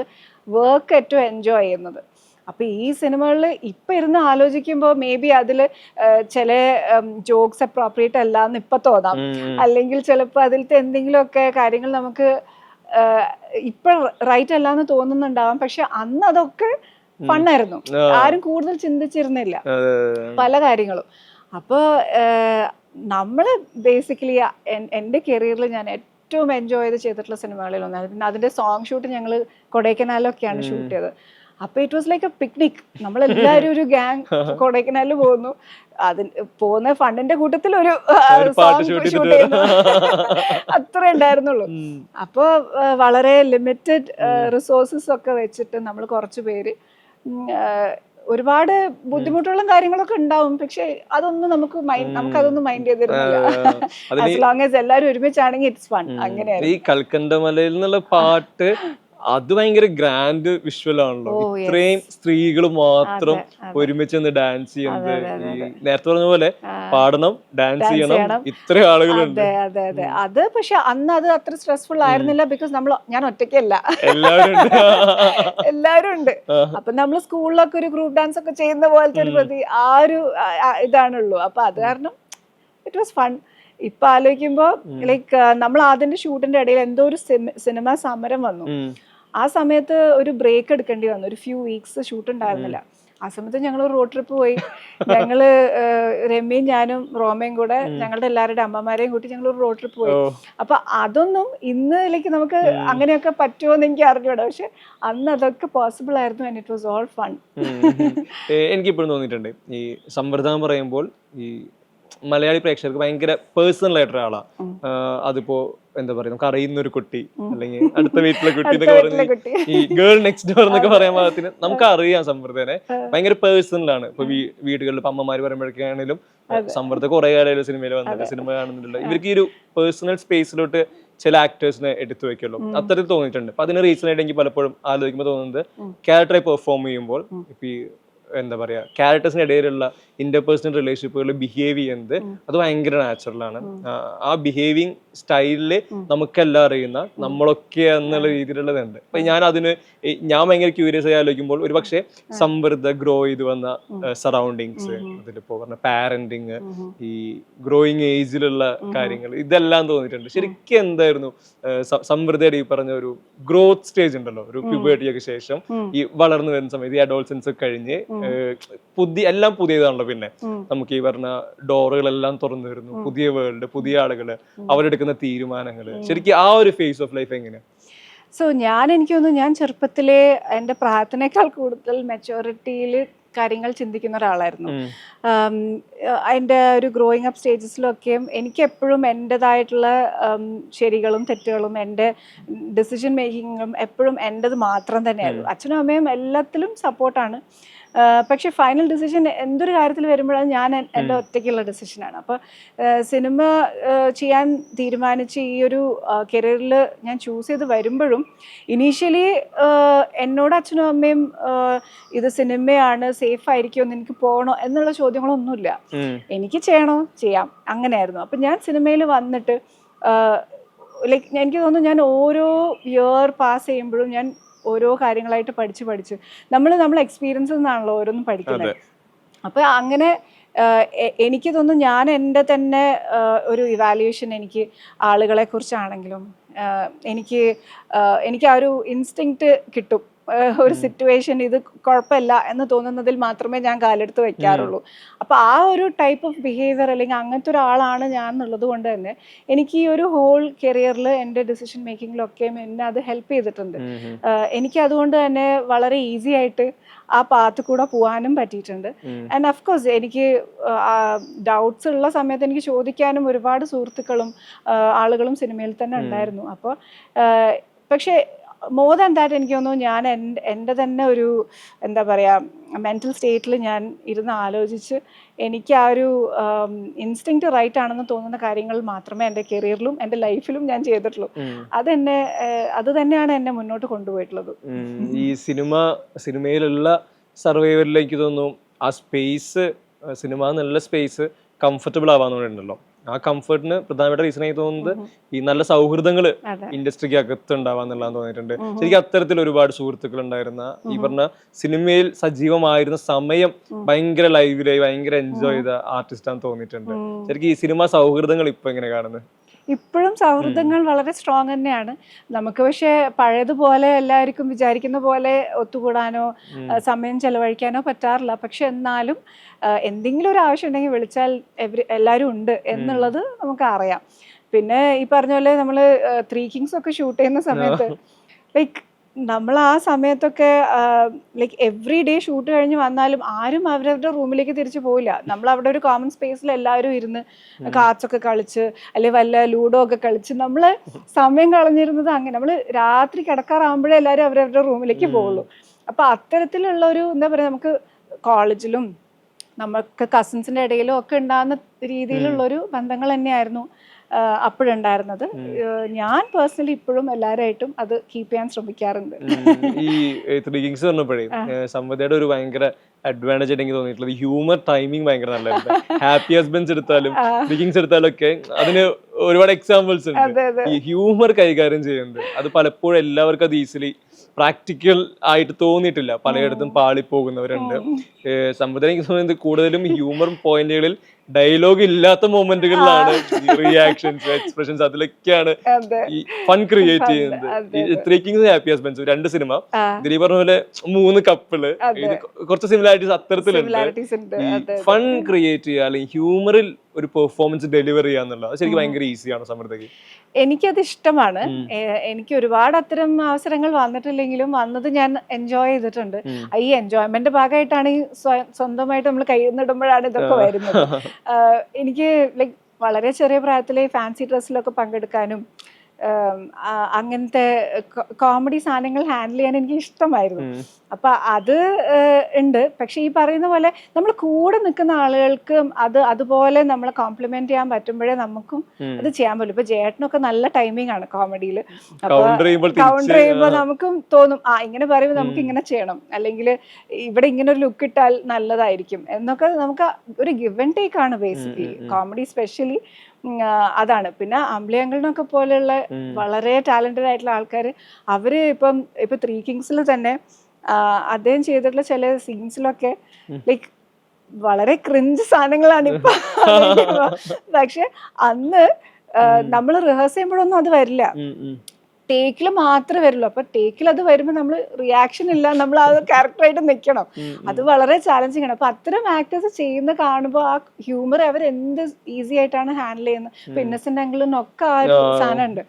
വർക്ക് ഏറ്റവും എൻജോയ് ചെയ്യുന്നത്. അപ്പൊ ഈ സിനിമകളിൽ ഇപ്പൊ ഇരുന്ന് ആലോചിക്കുമ്പോൾ മേ ബി അതിൽ ചില ജോക്സ് അപ്രോപ്രിയേറ്റ് അല്ല എന്ന് ഇപ്പൊ തോന്നാം, അല്ലെങ്കിൽ ചിലപ്പോൾ അതിലത്തെ എന്തെങ്കിലുമൊക്കെ കാര്യങ്ങൾ നമുക്ക് ഇപ്പൊ റൈറ്റ് അല്ല എന്ന് തോന്നുന്നുണ്ടാവാം. പക്ഷെ അന്ന് അതൊക്കെ ഫണ്ണായിരുന്നു, ആരും കൂടുതൽ ചിന്തിച്ചിരുന്നില്ല പല കാര്യങ്ങളും. അപ്പോൾ നമ്മള് ബേസിക്കലി എൻ്റെ കരിയറിൽ ഞാൻ ഏറ്റവും എൻജോയ് ചെയ്തിട്ടുള്ള സിനിമകളിൽ ഒന്നാണ്. പിന്നെ അതിന്റെ സോങ് ഷൂട്ട് ഞങ്ങൾ കൊടൈക്കനാലിലൊക്കെയാണ് ഷൂട്ട് ചെയ്തത്. അപ്പൊ it was like A picnic. നമ്മളെല്ലാവരും ഒരു ഗ്യാങ് കൊടൈക്കനാലിൽ പോകുന്നു, പോകുന്ന ഫണ്ടിന്റെ കൂട്ടത്തിൽ ഒരു സോങ് ഷൂട്ട് ചെയ്യുന്നു, അത്രേ ഉണ്ടായിരുന്നുള്ളൂ. അപ്പോൾ വളരെ ലിമിറ്റഡ് റിസോഴ്സസ് ഒക്കെ വെച്ചിട്ട് നമ്മൾ കുറച്ച് പേര്, ഒരുപാട് ബുദ്ധിമുട്ടുള്ള കാര്യങ്ങളൊക്കെ ഉണ്ടാവും, പക്ഷെ അതൊന്നും നമുക്കതൊന്നും മൈൻഡ് ചെയ്തിരുന്നില്ല. ആസ് ലോങ് ആസ് എല്ലാവരും ഒരുമിച്ചാണെങ്കിൽ ഇറ്റ്സ് ഫൺ. അങ്ങനെയായിരുന്നു. ഈ കൽക്കണ്ടമലയിൽ നിന്നുള്ള പാട്ട് അത് ഭയങ്കര ഗ്രാൻഡ് വിഷ്വൽ ആണല്ലോ. ഇത്രയും സ്ത്രീകൾ മാത്രം ഒരുമിച്ച് നിന്ന് ഡാൻസ് ചെയ്യുന്നത്. ഈ നേരത്തെ പറഞ്ഞ പോലെ പാടണം, ഡാൻസ് ചെയ്യണം, ഇത്രയും ആളുകളുണ്ട്. അതെ. അത് പക്ഷെ അന്ന് അത് അത്ര സ്ട്രെസ്ഫുൾ ആയിരുന്നില്ല. ബിക്കോസ് ഞാൻ ഒറ്റയ്ക്കല്ല, എല്ലാവരും ഉണ്ട്. അപ്പൊ നമ്മൾ സ്കൂളിലൊക്കെ ഒരു ഗ്രൂപ്പ് ഡാൻസ് ഒക്കെ ചെയ്യുന്ന പോലത്തെ ഒരു ഇതാണുള്ളൂ. അപ്പൊ അത് കാരണം ഇറ്റ് വാസ് ഫൺ. ഇപ്പൊ ആലോചിക്കുമ്പോ ലൈക്ക് നമ്മൾ അതിന്റെ ഷൂട്ടിന്റെ ഇടയിൽ എന്തോ ഒരു സിനിമ സമരം വന്നു. ആ സമയത്ത് ഒരു ബ്രേക്ക് എടുക്കേണ്ടി വന്നു, ഒരു ഫ്യൂ വീക്സ് ഷൂട്ട് ഉണ്ടായിരുന്നില്ല. ആ സമയത്ത് ഞങ്ങൾ റോഡ് ട്രിപ്പ് പോയി. ഞങ്ങള് രമ്യയും ഞാനും റോമയും കൂടെ ഞങ്ങളുടെ എല്ലാവരുടെ അമ്മമാരെയും കൂട്ടി ഞങ്ങൾ ഒരു റോഡ് ട്രിപ്പ് പോയി. അപ്പൊ അതൊന്നും ഇന്നിലേക്ക് നമുക്ക് അങ്ങനെയൊക്കെ പറ്റുമോ എന്ന് എനിക്ക് അറിഞ്ഞൂടാ, പക്ഷെ അന്ന് അതൊക്കെ പോസിബിൾ ആയിരുന്നു. And it was all fun. എനിക്കിപ്പോഴും തോന്നിയിട്ടുണ്ട് ഈ സമ്പ്രദായം പറയുമ്പോൾ ഈ മലയാളി പ്രേക്ഷകർക്ക് ഭയങ്കര പേഴ്സണൽ ആയിട്ടൊരാളാണ്. അതിപ്പോ എന്താ പറയാ, നമുക്ക് അറിയുന്ന ഒരു കുട്ടി അല്ലെങ്കിൽ അടുത്ത വീട്ടിലെ കുട്ടി എന്നൊക്കെ പറഞ്ഞ് ഈ ഗേൾ നെക്സ്റ്റ് ഡോർ എന്നൊക്കെ പറയാൻ പാകത്തിന് നമുക്ക് അറിയാം സമ്പ്രദായനെ. ഭയങ്കര പേഴ്സണലാണ്. ഇപ്പൊ വീടുകളിൽ ഇപ്പൊ അമ്മമാര് പറയുമ്പോഴൊക്കെയാണെങ്കിലും സമ്പ്രദ കുറെ കാലം സിനിമയിൽ വന്നിട്ട് സിനിമ കാണുന്നുണ്ടല്ലോ. ഇവർക്ക് ഈ ഒരു പേഴ്സണൽ സ്പേസിലോട്ട് ചില ആക്ടേഴ്സിനെ എടുത്തു വെക്കുള്ളൂ. അത്തരത്തിൽ തോന്നിയിട്ടുണ്ട്. അപ്പൊ അതിന് റീസൺ ആയിട്ട് എനിക്ക് പലപ്പോഴും ആലോചിക്കുമ്പോൾ തോന്നുന്നത്, ക്യാരക്ടറായി പെർഫോം ചെയ്യുമ്പോൾ ഇപ്പൊ ഈ എന്താ പറയാ ക്യാരക്ടേഴ്സിന് ഇടയിലുള്ള ഇന്റർപേഴ്സണൽ റിലേഷൻഷിപ്പുകൾ ബിഹേവ് ചെയ്യുന്നത് അത് ഭയങ്കര നാച്ചുറൽ ആണ്. ആ ബിഹേവിങ് സ്റ്റൈലില് നമുക്കെല്ലാം അറിയുന്ന നമ്മളൊക്കെ എന്നുള്ള രീതിയിലുള്ളതുണ്ട്. അപ്പൊ ഞാൻ ഭയങ്കര ക്യൂരിയസ് ആയി ആലോചിക്കുമ്പോൾ ഒരു പക്ഷേ സമൃദ്ധ ഗ്രോ ചെയ്ത് വന്ന സറൗണ്ടിങ്സ്, അതിലിപ്പോ പറഞ്ഞ പാരന്റിങ്, ഈ ഗ്രോയിങ് ഏജിലുള്ള കാര്യങ്ങൾ, ഇതെല്ലാം തോന്നിയിട്ടുണ്ട്. ശരിക്കും എന്തായിരുന്നു സമൃദ്ധയുടെ ഈ പറഞ്ഞ ഒരു ഗ്രോത്ത് സ്റ്റേജ് ഉണ്ടല്ലോ, ഒരു പ്യൂബേർട്ടിയൊക്കെ ശേഷം ഈ വളർന്നു വരുന്ന സമയത്ത് ഈ അഡോൾസൻസ് കഴിഞ്ഞ് എല്ലാം പുതിയതാണല്ലോ. പിന്നെ നമുക്ക് ഈ പറഞ്ഞ ഡോറുകളെല്ലാം തുറന്നു വരുന്നു, പുതിയ വേൾഡ്, പുതിയ ആളുകള്, അവരെടുക്കുന്ന തീരുമാനങ്ങള്. ശരിക്കും ആ ഒരു ഫേസ് ഓഫ് ലൈഫ് എങ്ങനെയാ? എനിക്ക് തോന്നുന്നു ഞാൻ ചെറുപ്പത്തിലെ എൻ്റെ പ്രായത്തിനേക്കാൾ കൂടുതൽ മെച്ചോറിറ്റിയിൽ കാര്യങ്ങൾ ചിന്തിക്കുന്ന ഒരാളായിരുന്നു. എൻ്റെ ഒരു ഗ്രോയിങ് അപ്പ് സ്റ്റേജസിലൊക്കെയും എനിക്കെപ്പോഴും എൻ്റെതായിട്ടുള്ള ശരികളും തെറ്റുകളും എൻ്റെ ഡിസിഷൻ മേക്കിങ്ങും എപ്പോഴും എൻ്റെത് മാത്രം തന്നെയായിരുന്നു. അച്ഛനും അമ്മയും എല്ലാത്തിലും സപ്പോർട്ടാണ്. പക്ഷെ ഫൈനൽ ഡിസിഷൻ എന്തൊരു കാര്യത്തിൽ വരുമ്പോഴാണ് ഞാൻ എൻ്റെ ഒറ്റയ്ക്കുള്ള ഡിസിഷനാണ്. അപ്പോൾ സിനിമ ചെയ്യാൻ തീരുമാനിച്ച് ഈ ഒരു കരിയറിൽ ഞാൻ ചൂസ് ചെയ്ത് വരുമ്പോഴും ഇനീഷ്യലി എന്നോട് അച്ഛനും അമ്മയും ഇത് സിനിമയാണ്, സേഫ് ആയിരിക്കുമോ, എനിക്ക് പോകണോ എന്നുള്ള ചോദ്യങ്ങളൊന്നുമില്ല. എനിക്ക് ചെയ്യണോ ചെയ്യാം, അങ്ങനെയായിരുന്നു. അപ്പം ഞാൻ സിനിമയിൽ വന്നിട്ട് ലൈക്ക് എനിക്ക് തോന്നുന്നു ഞാൻ ഓരോ ഇയർ പാസ് ചെയ്യുമ്പോഴും ഞാൻ ഓരോ കാര്യങ്ങളായിട്ട് പഠിച്ച് നമ്മൾ എക്സ്പീരിയൻസിൽ നിന്നാണല്ലോ ഓരോന്നും പഠിക്കുന്നത്. അപ്പോൾ അങ്ങനെ എനിക്ക് തോന്നുന്നു ഞാൻ എൻ്റെ തന്നെ ഒരു ഇവാലുവേഷൻ എനിക്ക് ആളുകളെ കുറിച്ചാണെങ്കിലും എനിക്ക് ആ ഒരു ഇൻസ്റ്റിങ്ക്റ്റ് കിട്ടും. ഒരു സിറ്റുവേഷൻ ഇത് കുഴപ്പമില്ല എന്ന് തോന്നുന്നതിൽ മാത്രമേ ഞാൻ കാലെടുത്ത് വെക്കാറുള്ളൂ. അപ്പോൾ ആ ഒരു ടൈപ്പ് ഓഫ് ബിഹേവിയർ അല്ലെങ്കിൽ അങ്ങനത്തെ ഒരാളാണ് ഞാൻ എന്നുള്ളത് കൊണ്ട് തന്നെ എനിക്ക് ഈ ഒരു ഹോൾ കരിയറിൽ എൻ്റെ ഡിസിഷൻ മേക്കിങ്ങിലൊക്കെ എന്നെ അത് ഹെൽപ്പ് ചെയ്തിട്ടുണ്ട്. എനിക്ക് അതുകൊണ്ട് തന്നെ വളരെ ഈസി ആയിട്ട് ആ പാത്ത് കൂടെ പോകാനും പറ്റിയിട്ടുണ്ട്. ആൻഡ് അഫ്കോഴ്സ് എനിക്ക് ഡൗട്ട്സ് ഉള്ള സമയത്ത് എനിക്ക് ചോദിക്കാനും ഒരുപാട് സുഹൃത്തുക്കളും ആളുകളും സിനിമയിൽ തന്നെ ഉണ്ടായിരുന്നു. അപ്പോൾ പക്ഷേ മോർ ദാൻ ദാറ്റ് എനിക്ക് തോന്നുന്നു ഞാൻ എൻ്റെ തന്നെ ഒരു എന്താ പറയുക മെൻ്റൽ സ്റ്റേറ്റിൽ ഞാൻ ഇരുന്ന് ആലോചിച്ച് എനിക്ക് ആ ഒരു ഇൻസ്റ്റിങ്ക്റ്റ് റൈറ്റ് ആണെന്ന് തോന്നുന്ന കാര്യങ്ങൾ മാത്രമേ എൻ്റെ കരിയറിലും എൻ്റെ ലൈഫിലും ഞാൻ ചെയ്തിട്ടുള്ളൂ. അത് തന്നെയാണ് എന്നെ മുന്നോട്ട് കൊണ്ടുപോയിട്ടുള്ളത്. ഈ സിനിമയിലുള്ള സർവൈവറിലേക്ക് തോന്നുന്നു ആ സ്പേസ്, സിനിമ എന്നുള്ള സ്പേസ് കംഫർട്ടബിൾ ആവാന്നുണ്ടല്ലോ. ആ കംഫർട്ടിന് പ്രധാനപ്പെട്ട റീസൺ ആയി തോന്നുന്നത് ഈ നല്ല സൗഹൃദങ്ങൾ ഇൻഡസ്ട്രിക്ക് അകത്ത് ഉണ്ടാവാന്നുള്ളതെന്ന് തോന്നിയിട്ടുണ്ട്. ശരിക്കും അത്തരത്തിൽ ഒരുപാട് സുഹൃത്തുക്കൾ ഉണ്ടായിരുന്ന, ഈ പറഞ്ഞ സിനിമയിൽ സജീവമായിരുന്ന സമയം ഭയങ്കര ലൈവിലായി ഭയങ്കര എൻജോയ് ചെയ്ത ആർട്ടിസ്റ്റാന്ന് തോന്നിയിട്ടുണ്ട്. ശരിക്കും ഈ സിനിമ സൗഹൃദങ്ങൾ ഇപ്പൊ എങ്ങനെ കാണുന്നത്? ഇപ്പോഴും സൗഹൃദങ്ങൾ വളരെ സ്ട്രോങ് തന്നെയാണ് നമുക്ക്. പക്ഷെ പഴയതുപോലെ എല്ലാവർക്കും വിചാരിക്കുന്ന പോലെ ഒത്തുകൂടാനോ സമയം ചെലവഴിക്കാനോ പറ്റാറില്ല. പക്ഷെ എന്നാലും എന്തെങ്കിലും ഒരു ആവശ്യം ഉണ്ടെങ്കിൽ വിളിച്ചാൽ എല്ലാവരും ഉണ്ട് എന്നുള്ളത് നമുക്ക് അറിയാം. പിന്നെ ഈ പറഞ്ഞ പോലെ നമ്മൾ 3 Kings ഒക്കെ ഷൂട്ട് ചെയ്യുന്ന സമയത്ത് ലൈക്ക് നമ്മൾ ആ സമയത്തൊക്കെ ലൈക്ക് എവറി ഡേ ഷൂട്ട് കഴിഞ്ഞ് വന്നാലും ആരും അവരവരുടെ റൂമിലേക്ക് തിരിച്ചു പോയില്ല. നമ്മൾ അവിടെ ഒരു കോമൺ സ്പേസിൽ എല്ലാവരും ഇരുന്ന് കാർഡ്സ് ഒക്കെ കളിച്ച് അല്ലെങ്കിൽ വല്ല ലൂഡോ ഒക്കെ കളിച്ച് നമ്മൾ സമയം കളഞ്ഞിരുന്നത്. അങ്ങനെ നമ്മൾ രാത്രി കിടക്കാറാകുമ്പോഴേ എല്ലാവരും അവരവരുടെ റൂമിലേക്ക് പോകുള്ളൂ. അപ്പം അത്തരത്തിലുള്ള ഒരു എന്താ പറയുക, നമുക്ക് കോളേജിലും നമുക്ക് കസിൻസിൻ്റെ ഇടയിലും ഒക്കെ ഉണ്ടാകുന്ന രീതിയിലുള്ളൊരു ബന്ധങ്ങൾ തന്നെയായിരുന്നു അപ്പോഴുണ്ടായിരുന്നത്. ഞാൻ പേഴ്സണലി ഇപ്പോഴും എല്ലാവരായിട്ടും അത് കീപ്പ് ചെയ്യാൻ ശ്രമിക്കാറുണ്ട്. ഈ 3 Kings പറഞ്ഞപ്പോഴേ സംവദയുടെ ഒരു ഭയങ്കര അഡ്വാൻറ്റേജ് എനിക്ക് തോന്നിയിട്ടുള്ളത് ഹ്യൂമർ ടൈമിങ് ഭയങ്കര നല്ലതായിരുന്നു. ഹാപ്പി ഹസ്ബൻഡ്സ് എടുത്താലും 3 Kings എടുത്താലും ഒക്കെ അതിന് ഒരുപാട് എക്സാമ്പിൾസ് ഉണ്ട് ഈ ഹ്യൂമർ കൈകാര്യം ചെയ്യുന്നത്. അത് പലപ്പോഴും എല്ലാവർക്കും അത് ഈസിലി പ്രാക്ടിക്കൽ ആയിട്ട് തോന്നിയിട്ടില്ല. പലയിടത്തും പാളിപ്പോകുന്നവരുണ്ട്. സംവദ എനിക്ക് തോന്നുന്നത് കൂടുതലും ഹ്യൂമർ പോയിന്റുകളിൽ ഡയലോഗ് ഇല്ലാത്ത മൊമെന്റുകളിലാണ് റിയാക്ഷൻസ്, എക്സ്പ്രഷൻസ്, അതിലൊക്കെയാണ് ഈ ഫൺ ക്രിയേറ്റ് ചെയ്യുന്നത്. 3 Kings, ഹാപ്പി ഹസ്ബൻഡ്സ് 2 സിനിമ, ഇതിൽ പറഞ്ഞ പോലെ 3 കപ്പിള്, ഇത് കുറച്ച് സിമിലാരിറ്റീസ് അത്തരത്തിലുണ്ട്. ഈ ഫൺ ക്രിയേറ്റ് ചെയ്യുക അല്ലെങ്കിൽ ഹ്യൂമറിൽ ഒരു പെർഫോമൻസ് ഡെലിവർ ചെയ്യാന്നുള്ളത് ശരിക്കും ഭയങ്കര ഈസിയാണ് സമൃദ്ധയ്ക്ക്. എനിക്കത് ഇഷ്ടമാണ്. എനിക്ക് ഒരുപാട് അത്തരം അവസരങ്ങൾ വന്നിട്ടില്ലെങ്കിലും വന്നത് ഞാൻ എൻജോയ് ചെയ്തിട്ടുണ്ട്. ഈ എൻജോയ്മെന്റ് ഭാഗമായിട്ടാണ് ഈ സ്വന്തമായിട്ട് നമ്മൾ കയ്യിന്നിടുമ്പോഴാണ് ഇതൊക്കെ വരുന്നത്. എനിക്ക് ലൈക്ക് വളരെ ചെറിയ പ്രായത്തിലെ ഫാൻസി ഡ്രസ്സിലൊക്കെ പങ്കെടുക്കാനും അങ്ങനത്തെ കോമഡി സാധനങ്ങൾ ഹാൻഡിൽ ചെയ്യാൻ എനിക്ക് ഇഷ്ടമായിരുന്നു. അപ്പൊ അത് ഉണ്ട്. പക്ഷെ ഈ പറയുന്ന പോലെ നമ്മൾ കൂടെ നിൽക്കുന്ന ആളുകൾക്ക് അതുപോലെ നമ്മളെ കോംപ്ലിമെന്റ് ചെയ്യാൻ പറ്റുമ്പോഴേ നമുക്കും അത് ചെയ്യാൻ പറ്റും. ഇപ്പൊ ജേട്ടനൊക്കെ നല്ല ടൈമിംഗ് ആണ് കോമഡിയിൽ. കൗണ്ടർ ചെയ്യുമ്പോൾ നമുക്കും തോന്നും ഇങ്ങനെ പറയുമ്പോൾ നമുക്ക് ഇങ്ങനെ ചെയ്യണം, അല്ലെങ്കിൽ ഇവിടെ ഇങ്ങനെ ഒരു ലുക്ക് ഇട്ടാൽ നല്ലതായിരിക്കും എന്നൊക്കെ. നമുക്ക് ഒരു ഗിവ് ആൻഡ് ടേക്ക് ആണ് ബേസിക്കലി കോമഡി, സ്പെഷ്യലി അതാണ്. പിന്നെ അമ്പിളിയങ്കിളിനൊക്കെ പോലെയുള്ള വളരെ ടാലന്റഡ് ആയിട്ടുള്ള ആൾക്കാർ, അവര് ഇപ്പൊ 3 Kingsൽ തന്നെ അദ്ദേഹം ചെയ്തിട്ടുള്ള ചില സീൻസിലൊക്കെ ലൈക്ക് വളരെ ക്രിഞ്ച് സാധനങ്ങളാണ് ഇപ്പൊ. പക്ഷെ അന്ന് നമ്മൾ റിഹേഴ്സ് ചെയ്യുമ്പോഴൊന്നും അത് വരില്ല, ടേക്കിൽ മാത്രമേ വരുള്ളൂ. അപ്പൊ ടേക്കിൽ അത് വരുമ്പോൾ നമ്മൾ റിയാക്ഷൻ ഇല്ല, നമ്മൾ ആ ക്യാരക്ടറായിട്ട് നിൽക്കണം. അത് വളരെ ചാലഞ്ചിങ് ആണ്. അപ്പൊ അത്തരം ആക്ടേഴ്സ് ചെയ്യുന്ന കാണുമ്പോൾ ആ ഹ്യൂമർ അവർ എന്ത് ഈസി ആയിട്ടാണ് ഹാൻഡിൽ ചെയ്യുന്നത്. ഇപ്പൊ ഇന്നസെന്റ് അങ്കിളിനൊക്കെ ആ ഒരു സാധനം ഉണ്ട്.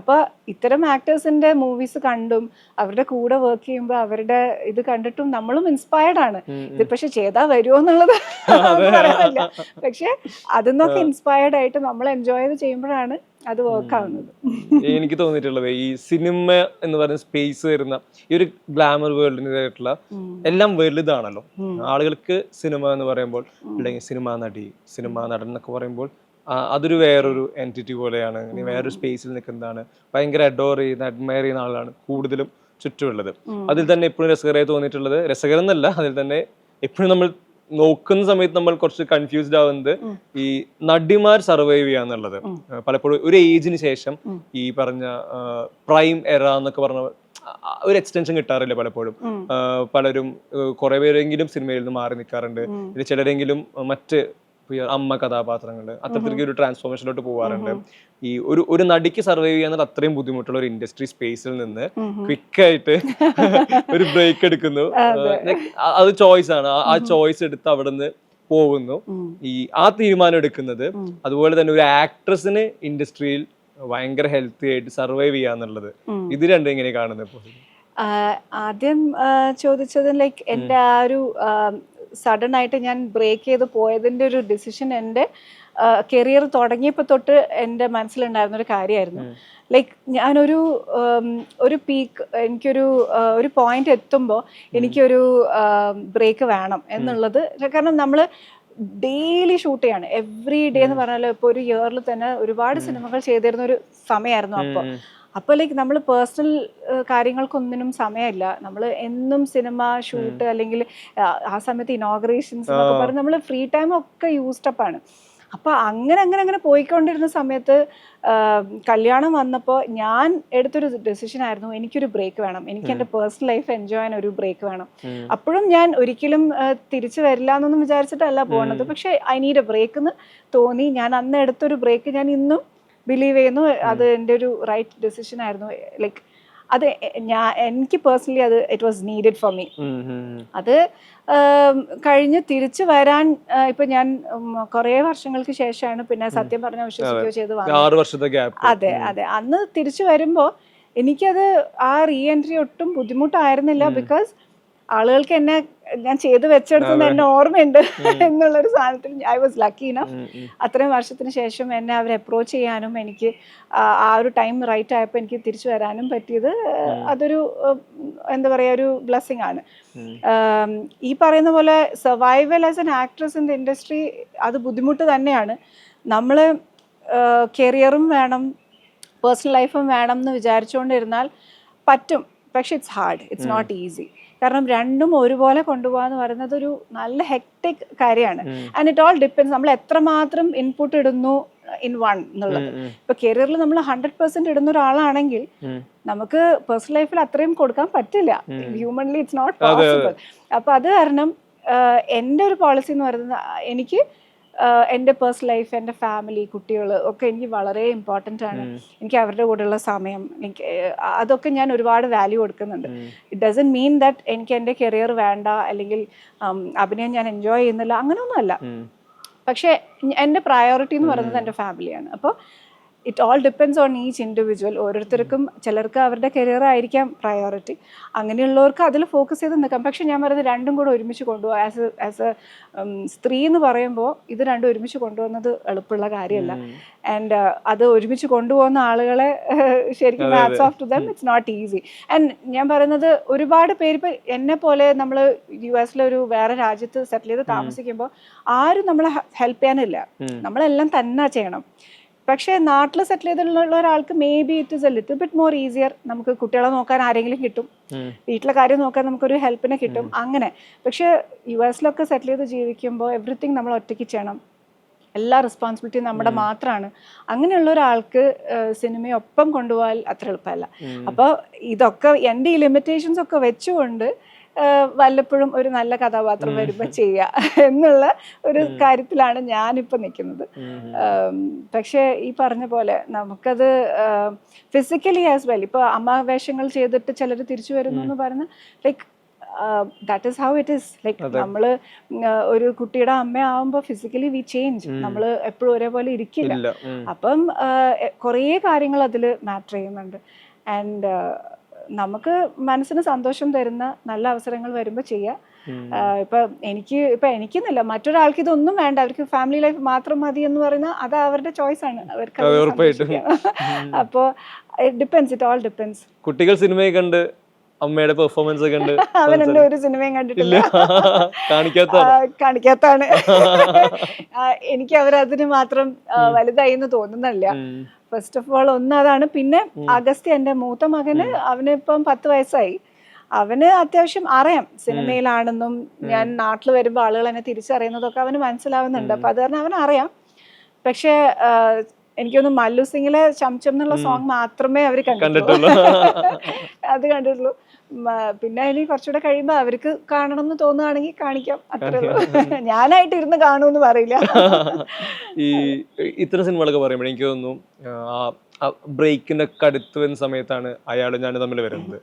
അപ്പോൾ ഇത്തരം ആക്ടേഴ്സിന്റെ മൂവീസ് കണ്ടും അവരുടെ കൂടെ വർക്ക് ചെയ്യുമ്പോൾ അവരുടെ ഇത് കണ്ടിട്ടും നമ്മളും ഇൻസ്പയർഡ് ആണ്. ഇത് പക്ഷെ ചെയ്താൽ വരുമോ എന്നുള്ളത് പറയാനില്ല. പക്ഷെ അതിന്നൊക്കെ ഇൻസ്പയർഡ് ആയിട്ട് നമ്മൾ എൻജോയ് ചെയ്ത് ചെയ്യുമ്പോഴാണ് അത് വർക്ക് ആവുന്നത്. എനിക്ക് തോന്നിയിട്ടുള്ളത് ഈ സിനിമ എന്ന് പറയുന്ന സ്പേസ് വരുന്ന ഈ ഒരു ഗ്ലാമർ വേൾഡിനായിട്ടുള്ള എല്ലാം വലുതാണല്ലോ. ആളുകൾക്ക് സിനിമ എന്ന് പറയുമ്പോൾ അല്ലെങ്കിൽ സിനിമാ നടി, സിനിമാ നടൻ എന്നൊക്കെ പറയുമ്പോൾ അതൊരു വേറൊരു എൻറ്റിറ്റി പോലെയാണ്. വേറൊരു സ്പേസിൽ നിൽക്കുന്നതാണ്. ഭയങ്കര അഡോർ ചെയ്യുന്ന അഡ്മയർ ചെയ്യുന്ന ആളാണ് കൂടുതലും ചുറ്റുമുള്ളത്. അതിൽ തന്നെ എപ്പോഴും രസകരമായി തോന്നിയിട്ടുള്ളത്, രസകരം എന്നല്ല, അതിൽ തന്നെ എപ്പോഴും നമ്മൾ നോക്കുന്ന സമയത്ത് നമ്മൾ കുറച്ച് കൺഫ്യൂസ്ഡ് ആവുന്നത് ഈ നടിമാർ സർവൈവ് ചെയ്യാന്നുള്ളത്. പലപ്പോഴും ഒരു ഏജിന് ശേഷം ഈ പറഞ്ഞ പ്രൈം എറ എന്നൊക്കെ പറഞ്ഞ ഒരു എക്സ്റ്റൻഷൻ കിട്ടാറില്ല പലപ്പോഴും. പലരും കുറെ പേരെങ്കിലും സിനിമയിൽ നിന്ന് മാറി നിൽക്കാറുണ്ട്. ചിലരെങ്കിലും മറ്റ് അമ്മ കഥാപാത്രങ്ങൾ അത്തരത്തിലേക്ക് ഒരു ട്രാൻസ്ഫോർമേഷനിലോട്ട് പോകാറുണ്ട്. ഈ ഒരു നടിക്ക് സർവൈവ് ചെയ്യാൻ അത്രയും ബുദ്ധിമുട്ടുള്ള ഒരു ഇൻഡസ്ട്രി സ്പേസിൽ നിന്ന് ക്വിക്കായിട്ട് ഒരു ബ്രേക്ക് എടുക്കുന്നു. അത് ചോയ്സ് ആണ്. ആ ചോയ്സ് എടുത്ത് അവിടെ നിന്ന് പോകുന്നു. ആ തീരുമാനം എടുക്കുന്നത് അതുപോലെ തന്നെ ഒരു ആക്ട്രസിന് ഇൻഡസ്ട്രിയിൽ ഭയങ്കര ഹെൽത്തി ആയിട്ട് സർവൈവ് ചെയ്യാന്നുള്ളത്, ഇത് രണ്ടും എങ്ങനെ കാണുന്നത്? ആദ്യം ചോദിച്ചത് ലൈക്ക് എൻ്റെ ആ ഒരു സഡൻ ആയിട്ട് ഞാൻ ബ്രേക്ക് ചെയ്ത് പോയതിൻ്റെ ഒരു ഡിസിഷൻ എൻ്റെ കരിയർ തുടങ്ങിയപ്പോൾ തൊട്ട് എൻ്റെ മനസ്സിലുണ്ടായിരുന്ന ഒരു കാര്യമായിരുന്നു. ലൈക്ക് ഞാനൊരു പീക്ക്, ഒരു പോയിന്റ് എത്തുമ്പോൾ എനിക്കൊരു ബ്രേക്ക് വേണം എന്നുള്ളത്. കാരണം നമ്മൾ ഡെയിലി ഷൂട്ട് ചെയ്യാണ്, എവറി ഡേ എന്ന് പറഞ്ഞാൽ ഇപ്പോൾ ഒരു ഇയറിൽ തന്നെ ഒരുപാട് സിനിമകൾ ചെയ്തിരുന്ന ഒരു സമയമായിരുന്നു. അപ്പോൾ ലൈക്ക് നമ്മൾ പേഴ്സണൽ കാര്യങ്ങൾക്കൊന്നിനും സമയമില്ല. നമ്മൾ എന്നും സിനിമ ഷൂട്ട് അല്ലെങ്കിൽ ആ സമയത്ത് ഇനോഗ്രേഷൻസ് എന്നൊക്കെ പറഞ്ഞ് നമ്മൾ ഫ്രീ ടൈം ഒക്കെ യൂസ്ഡ് അപ്പ് ആണ്. അപ്പോൾ അങ്ങനെ പോയിക്കൊണ്ടിരുന്ന സമയത്ത് കല്യാണം വന്നപ്പോൾ ഞാൻ എടുത്തൊരു ഡെസിഷൻ ആയിരുന്നു, എനിക്കൊരു ബ്രേക്ക് വേണം, എനിക്ക് എൻ്റെ പേഴ്സണൽ ലൈഫ് എൻജോയ് ചെയ്യാൻ ഒരു ബ്രേക്ക് വേണം. അപ്പോഴും ഞാൻ ഒരിക്കലും തിരിച്ചു വരില്ല എന്നൊന്നും വിചാരിച്ചിട്ടല്ല പോകുന്നത്. പക്ഷേ ഐ നീഡ് എ ബ്രേക്ക് എന്ന് തോന്നി. ഞാൻ അന്ന് എടുത്തൊരു ബ്രേക്ക് ഞാൻ ഇന്നും ബിലീവ് ചെയ്യുന്നു. അത് എൻ്റെ ഒരു റൈറ്റ് ഡെസിഷൻ ആയിരുന്നു. ലൈക്ക് അത് എനിക്ക് പേഴ്സണലി അത് it was needed for me. അത് കഴിഞ്ഞ് തിരിച്ചു വരാൻ ഇപ്പൊ ഞാൻ കുറേ വർഷങ്ങൾക്ക് ശേഷമാണ് പിന്നെ സത്യം പറഞ്ഞ വിശ്വസിക്കുകയോ ചെയ്ത് വന്നത്. അതെ, അന്ന് തിരിച്ചു വരുമ്പോൾ എനിക്കത് ആ റീ എൻട്രി ഒട്ടും ബുദ്ധിമുട്ടായിരുന്നില്ല. ബിക്കോസ് ആളുകൾക്ക് എന്നെ ഞാൻ ചെയ്ത് വെച്ചെടുത്തുന്ന എന്നെ ഓർമ്മയുണ്ട് എന്നുള്ളൊരു സാധനത്തിൽ ഐ വാസ് ലക്കി ഇനഫ്. അത്രയും വർഷത്തിന് ശേഷം എന്നെ അവർ അപ്രോച്ച് ചെയ്യാനും എനിക്ക് ആ ഒരു ടൈം റൈറ്റ് ആയപ്പോൾ എനിക്ക് തിരിച്ചു വരാനും പറ്റിയത് അതൊരു എന്താ പറയുക, ഒരു ബ്ലെസ്സിങ് ആണ്. ഈ പറയുന്ന പോലെ survival as an actress in the industry അത് ബുദ്ധിമുട്ട് തന്നെയാണ്. നമ്മൾ കരിയറും വേണം പേഴ്സണൽ ലൈഫും വേണം എന്ന് വിചാരിച്ചുകൊണ്ടിരുന്നാൽ പറ്റും. പക്ഷെ it's hard, it's not easy. കാരണം രണ്ടും ഒരുപോലെ കൊണ്ടുപോകാന്ന് പറയുന്നത് ഒരു നല്ല ഹെക്ടിക് കാര്യമാണ്. ആൻഡ് ഇറ്റ് ഓൾ ഡിപ്പെൻസ് നമ്മൾ എത്രമാത്രം ഇൻപുട്ട് ഇടുന്നു ഇൻ വൺ എന്നുള്ളത്. ഇപ്പൊ കരിയറിൽ നമ്മൾ 100% ഇടുന്ന ഒരാളാണെങ്കിൽ നമുക്ക് പേഴ്സണൽ ലൈഫിൽ അത്രയും കൊടുക്കാൻ പറ്റില്ല. Humanly it's not possible. അപ്പൊ അത് കാരണം എൻ്റെ ഒരു പോളിസി എന്ന് പറയുന്നത് എനിക്ക് എൻ്റെ പേഴ്സണൽ ലൈഫ്, എൻ്റെ ഫാമിലി, കുട്ടികൾ ഒക്കെ എനിക്ക് വളരെ ഇമ്പോർട്ടൻ്റ് ആണ്. എനിക്ക് അവരുടെ കൂടെയുള്ള സമയം, അതൊക്കെ ഞാൻ ഒരുപാട് വാല്യൂ കൊടുക്കുന്നുണ്ട്. ഇറ്റ് ഡസൻറ്റ് മീൻ ദാറ്റ് എനിക്ക് എൻ്റെ കരിയർ വേണ്ട അല്ലെങ്കിൽ അഭിനയം ഞാൻ എൻജോയ് ചെയ്യുന്നില്ല, അങ്ങനെയൊന്നുമല്ല. പക്ഷേ എൻ്റെ പ്രയോറിറ്റി എന്ന് പറയുന്നത് എൻ്റെ ഫാമിലിയാണ്. അപ്പോൾ it all depends on each individual. ഓരോരുത്തർക്കും ചിലർക്ക് അവരുടെ കരിയർ ആയിരിക്കാം പ്രയോറിറ്റി, അങ്ങനെയുള്ളവർക്ക് അതിൽ ഫോക്കസ് ചെയ്ത് നിൽക്കാം. പക്ഷെ ഞാൻ പറയുന്നത് രണ്ടും കൂടെ ഒരുമിച്ച് കൊണ്ടുപോകാം. ആസ് എ സ്ത്രീ എന്ന് പറയുമ്പോൾ ഇത് രണ്ടും ഒരുമിച്ച് കൊണ്ടുപോകുന്നത് എളുപ്പമുള്ള കാര്യമല്ല. ആൻഡ് അത് ഒരുമിച്ച് കൊണ്ടുപോകുന്ന ആളുകളെ ശരിക്കും hats off to them, it's not easy. And ഞാൻ പറയുന്നത് ഒരുപാട് പേര് ഇപ്പം എന്നെ പോലെ നമ്മൾ US-ലൊരു വേറെ രാജ്യത്ത് സെറ്റിൽ ചെയ്ത് താമസിക്കുമ്പോൾ ആരും നമ്മളെ ഹെൽപ്പ് ചെയ്യാനില്ല, നമ്മളെല്ലാം തന്നെ ചെയ്യണം. പക്ഷേ നാട്ടിൽ സെറ്റിൽ ചെയ്തിട്ടുള്ള ഒരാൾക്ക് maybe it is a little bit more easier. നമുക്ക് കുട്ടികളെ നോക്കാൻ ആരെങ്കിലും കിട്ടും, വീട്ടിലെ കാര്യം നോക്കാൻ നമുക്കൊരു ഹെൽപ്പിനെ കിട്ടും, അങ്ങനെ. പക്ഷേ US-ലൊക്കെ സെറ്റിൽ ചെയ്ത് ജീവിക്കുമ്പോൾ എവറിത്തിങ് നമ്മൾ ഒറ്റയ്ക്ക് ചെയ്യണം, എല്ലാ റെസ്പോൺസിബിലിറ്റിയും നമ്മുടെ മാത്രമാണ്. അങ്ങനെയുള്ള ഒരാൾക്ക് സിനിമയൊപ്പം കൊണ്ടുപോകാൻ അത്ര എളുപ്പമല്ല. അപ്പോൾ ഇതൊക്കെ എൻ്റെ ഈ ലിമിറ്റേഷൻസ് ഒക്കെ വെച്ചുകൊണ്ട് വല്ലപ്പോഴും ഒരു നല്ല കഥാപാത്രം വരുമ്പോൾ ചെയ്യുക എന്നുള്ള ഒരു കാര്യത്തിലാണ് ഞാനിപ്പോൾ നിൽക്കുന്നത്. പക്ഷേ ഈ പറഞ്ഞ പോലെ നമുക്കത് ഫിസിക്കലി ആസ് വെൽ, ഇപ്പോൾ അമ്മ വേഷങ്ങൾ ചെയ്തിട്ട് ചിലർ തിരിച്ചു വരുന്നു എന്ന് പറഞ്ഞ് like that is how it is. Like നമ്മള് ഒരു കുട്ടിയുടെ അമ്മ ആവുമ്പോൾ ഫിസിക്കലി വി ചേഞ്ച്, നമ്മൾ എപ്പോഴും ഒരേപോലെ ഇരിക്കില്ല. അപ്പം കുറേ കാര്യങ്ങൾ അതിൽ മാറ്റർ ചെയ്യുന്നുണ്ട്. ആൻഡ് നമുക്ക് മനസ്സിന് സന്തോഷം തരുന്ന നല്ല അവസരങ്ങൾ വരുമ്പോൾ ചെയ്യാം. ഇപ്പൊ എനിക്കെന്നില്ല, മറ്റൊരാൾക്ക് ഇതൊന്നും വേണ്ട, അവർക്ക് ഫാമിലി ലൈഫ് മാത്രം മതി എന്ന് പറയുന്ന അത് അവരുടെ ചോയ്സ് ആണ്, അവർക്ക്. അപ്പോ ഇറ്റ് ഓൾ ഡിപ്പെൻസ്. കുട്ടികൾ സിനിമയെ കണ്ട് അമ്മയുടെ പെർഫോമൻസ് കണ്ട് അവൻ എന്റെ ഒരു സിനിമയും കണ്ടിട്ടില്ല. കാണിക്കാത്താണ്. എനിക്ക് അവരതിന് മാത്രം വലുതായി എന്ന് തോന്നുന്നില്ല. ഫസ്റ്റ് ഓഫ് ഓൾ അതാണ്. പിന്നെ അഗസ്ത്യ, എന്റെ മൂത്ത മകന്, അവന് ഇപ്പം 10 വയസ്സായി. അവന് അത്യാവശ്യം അറിയാം സിനിമയിലാണെന്നും ഞാൻ നാട്ടിൽ വരുമ്പോൾ ആളുകൾ എന്നെ തിരിച്ചറിയുന്നതൊക്കെ അവന് മനസ്സിലാവുന്നുണ്ട്. അപ്പൊ അത് കാരണം അവനറിയാം. പക്ഷെ എനിക്കൊന്ന് മല്ലു സിംഗിലെ ചംചം എന്നുള്ള സോങ് മാത്രമേ അവർ കണ്ടിട്ടുള്ളൂ. അത് കണ്ടിട്ടുള്ളൂ. പിന്നെ ഇനി കുറച്ചുകൂടെ കഴിയുമ്പോൾ അവർക്ക് കാണണം എന്ന് തോന്നുകയാണെങ്കിൽ കാണിക്കാം, അത്രേ ഉള്ളൂ. ഞാനായിട്ട് ഇരുന്ന് കാണുമെന്ന് പറയില്ല. ഈ ഇത്തരം സിനിമകളൊക്കെ പറയുമ്പോൾ എനിക്ക് തോന്നുന്നു ബ്രേക്കിന്റെ അടുത്ത് വരുന്ന സമയത്താണ് അയാളും ഞാനും തമ്മിൽ വരുന്നത്.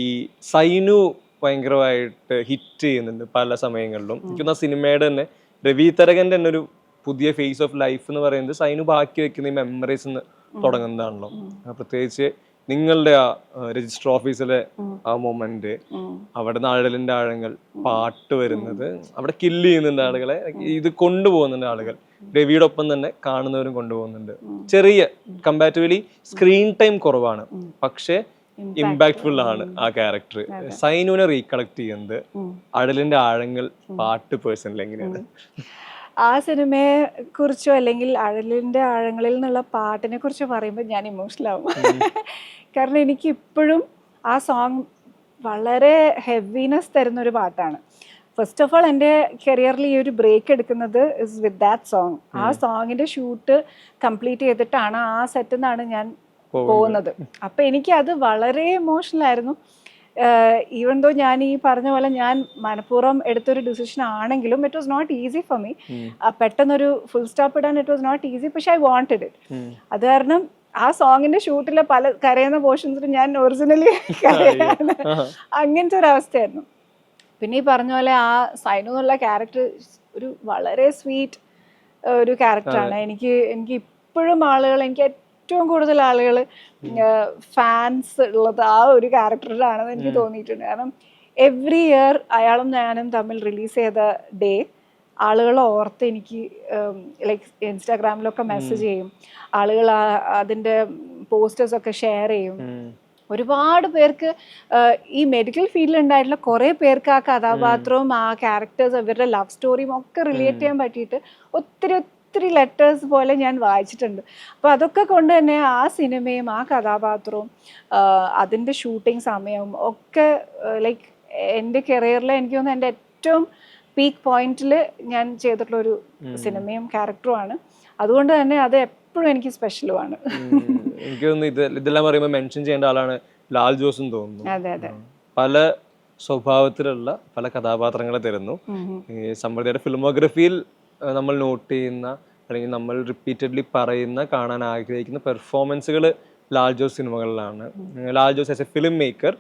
ഈ സൈനു ഭയങ്കരമായിട്ട് ഹിറ്റ് ചെയ്യുന്നുണ്ട് പല സമയങ്ങളിലും. എനിക്കൊന്ന് ആ സിനിമയുടെ തന്നെ രവി തരകന്റെ തന്നെ ഒരു പുതിയ ഫേസ് ഓഫ് ലൈഫ് എന്ന് പറയുന്നത് സൈനു ബാക്കി വെക്കുന്ന ഈ മെമ്മറീസ് എന്ന് തുടങ്ങുന്നതാണല്ലോ. പ്രത്യേകിച്ച് നിങ്ങളുടെ ആ രജിസ്റ്റർ ഓഫീസിലെ ആ മൊമെന്റ്, അവിടെ നാഴലിന്റെ ആഴങ്ങൾ പാട്ട് വരുന്നത്, അവിടെ കില്ല് ചെയ്യുന്നുണ്ട് ആളുകളെ, ഇത് കൊണ്ടുപോകുന്നുണ്ട് ആളുകൾ. രവിയുടെ ഒപ്പം തന്നെ കാണുന്നവരും കൊണ്ടുപോകുന്നുണ്ട്. ചെറിയ കമ്പാരിറ്റീവ്ലി സ്ക്രീൻ ടൈം കുറവാണ്, പക്ഷെ ഇമ്പാക്ട്ഫുൾ ആണ് ആ ക്യാരക്ടർ. സൈനുവിനെ റീകളക്ട് ചെയ്യുന്നത് അഴലിന്റെ ആഴങ്ങൾ പാട്ട് പേഴ്സണൽ എങ്ങനെയാണ്? ആ സിനിമയെ കുറിച്ചോ അല്ലെങ്കിൽ അഴലിന്റെ ആഴങ്ങളിൽ നിന്നുള്ള പാട്ടിനെ കുറിച്ചോ പറയുമ്പോൾ ഞാൻ ഇമോഷണൽ ആവും. കാരണം എനിക്ക് ഇപ്പോഴും ആ സോങ് വളരെ ഹെവിനെസ് തരുന്നൊരു പാട്ടാണ്. ഫസ്റ്റ് ഓഫ് ഓൾ എൻ്റെ കരിയറിൽ ഈ ഒരു ബ്രേക്ക് എടുക്കുന്നത് ഇസ് വിത്ത് ദാറ്റ് സോങ്. ആ സോങ്ങിന്റെ ഷൂട്ട് കംപ്ലീറ്റ് ചെയ്തിട്ടാണ് ആ സെറ്റിൽ നിന്നാണ് ഞാൻ പോകുന്നത്. അപ്പം എനിക്ക് അത് വളരെ ഇമോഷണൽ ആയിരുന്നു. ഈവൻ ദോ ഞാൻ ഈ പറഞ്ഞ പോലെ ഞാൻ മനഃപൂർവ്വം എടുത്തൊരു ഡിസിഷൻ ആണെങ്കിലും it was not easy for me. പെട്ടെന്നൊരു ഫുൾ സ്റ്റോപ്പ് ഇടാൻ ഇറ്റ് വാസ് നോട്ട് ഈസി, പക്ഷെ ഐ വാണ്ടഡ് ഇറ്റ്. അത് കാരണം ആ സോങ്ങിന്റെ ഷൂട്ടിലെ പല കരയുന്ന പോർഷൻസിൽ ഞാൻ ഒറിജിനലി കരയാണ്. അങ്ങനത്തെ ഒരു അവസ്ഥയായിരുന്നു. പിന്നെ ഈ പറഞ്ഞ പോലെ ആ സൈനു എന്നുള്ള ക്യാരക്ടർ ഒരു വളരെ സ്വീറ്റ് ഒരു ക്യാരക്ടറാണ്. എനിക്ക് ഇപ്പോഴും ആളുകൾ, എനിക്ക് ഏറ്റവും കൂടുതൽ ആളുകൾ ഫാൻസ് ഉള്ളത് ആ ഒരു ക്യാരക്ടറിലാണെന്ന് എനിക്ക് തോന്നിയിട്ടുണ്ട്. കാരണം എവ്രി ഇയർ അയാളും ഞാനും തമ്മിൽ റിലീസ് ചെയ്ത ഡേ ആളുകൾ ഓർത്ത് എനിക്ക് ലൈക്ക് ഇൻസ്റ്റാഗ്രാമിലൊക്കെ മെസ്സേജ് ചെയ്യും, ആളുകൾ അതിൻ്റെ പോസ്റ്റേഴ്സൊക്കെ ഷെയർ ചെയ്യും. ഒരുപാട് പേർക്ക് ഈ മെഡിക്കൽ ഫീൽഡിൽ ഉണ്ടായിട്ടുള്ള കുറേ പേർക്ക് ആ കഥാപാത്രവും ആ ക്യാരക്ടേഴ്സ് അവരുടെ ലവ് സ്റ്റോറിയും ഒക്കെ റിലേറ്റ് ചെയ്യാൻ പറ്റിയിട്ട് ഒത്തിരി ലെറ്റേഴ്സ് പോലെ ഞാൻ വായിച്ചിട്ടുണ്ട്. അപ്പോൾ അതൊക്കെ കൊണ്ട് തന്നെ ആ സിനിമയും ആ കഥാപാത്രവും അതിൻ്റെ ഷൂട്ടിംഗ് സമയവും ഒക്കെ ലൈക്ക് എൻ്റെ കരിയറിൽ എനിക്ക് തോന്നുന്നു എൻ്റെ ഏറ്റവും പീക്ക് പോയിന്റിൽ ഞാൻ ചെയ്തിട്ടുള്ളൊരു സിനിമയും ക്യാരക്ടറുമാണ്. അതുകൊണ്ട് തന്നെ അത് എപ്പോഴും എനിക്ക് സ്പെഷ്യലുമാണ്. എനിക്ക് തോന്നുന്നു ഇതെല്ലാം പറയുമ്പോൾ മെൻഷൻ ചെയ്യേണ്ട ആളാണ് ലാൽ ജോസും തോന്നുന്നു. അതെ അതെ, പല സ്വഭാവത്തിലുള്ള പല കഥാപാത്രങ്ങളെ തരുന്നു. സമൃദ്ധിയുടെ ഫിലിമോഗ്രഫിയിൽ നമ്മൾ നോട്ട് ചെയ്യുന്ന അല്ലെങ്കിൽ നമ്മൾ റിപ്പീറ്റഡ്ലി പറയുന്ന, കാണാൻ ആഗ്രഹിക്കുന്ന പെർഫോമൻസുകൾ ലാൽ ജോസ് സിനിമകളിലാണ്. Lal Jose as a film maker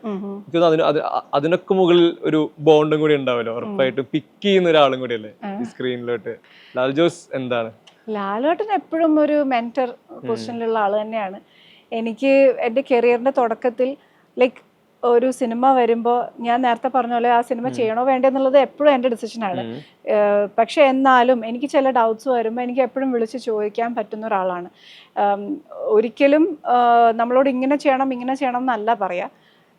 അതിനൊക്കെ മുകളിൽ ഒരു ബോണ്ടും കൂടി ഉണ്ടാവല്ലോ, ഉറപ്പായിട്ടും പിക്ക് ചെയ്യുന്ന ഒരാളും കൂടിയല്ലേ ഈ സ്ക്രീനിലോട്ട്. ലാൽ ജോസ് എന്താണ്? ലാലേട്ടൻ എപ്പോഴും ഒരു മെന്റർ പൊസിഷനിലുള്ള ആൾ തന്നെയാണ്. എനിക്ക് എൻ്റെ കരിയറിൻ്റെ തുടക്കത്തിൽ ലൈക്ക് ഒരു സിനിമ വരുമ്പോൾ ഞാൻ നേരത്തെ പറഞ്ഞ പോലെ ആ സിനിമ ചെയ്യണോ വേണ്ടോ എന്നുള്ളത് എപ്പോഴും എൻ്റെ ഡിസിഷനാണ്. പക്ഷെ എന്നാലും എനിക്ക് ചില ഡൗട്ട്സ് വരുമ്പോൾ എനിക്ക് എപ്പോഴും വിളിച്ച് ചോദിക്കാൻ പറ്റുന്ന ഒരാളാണ്. ഒരിക്കലും നമ്മളോട് ഇങ്ങനെ ചെയ്യണം എന്നല്ല പറയാ,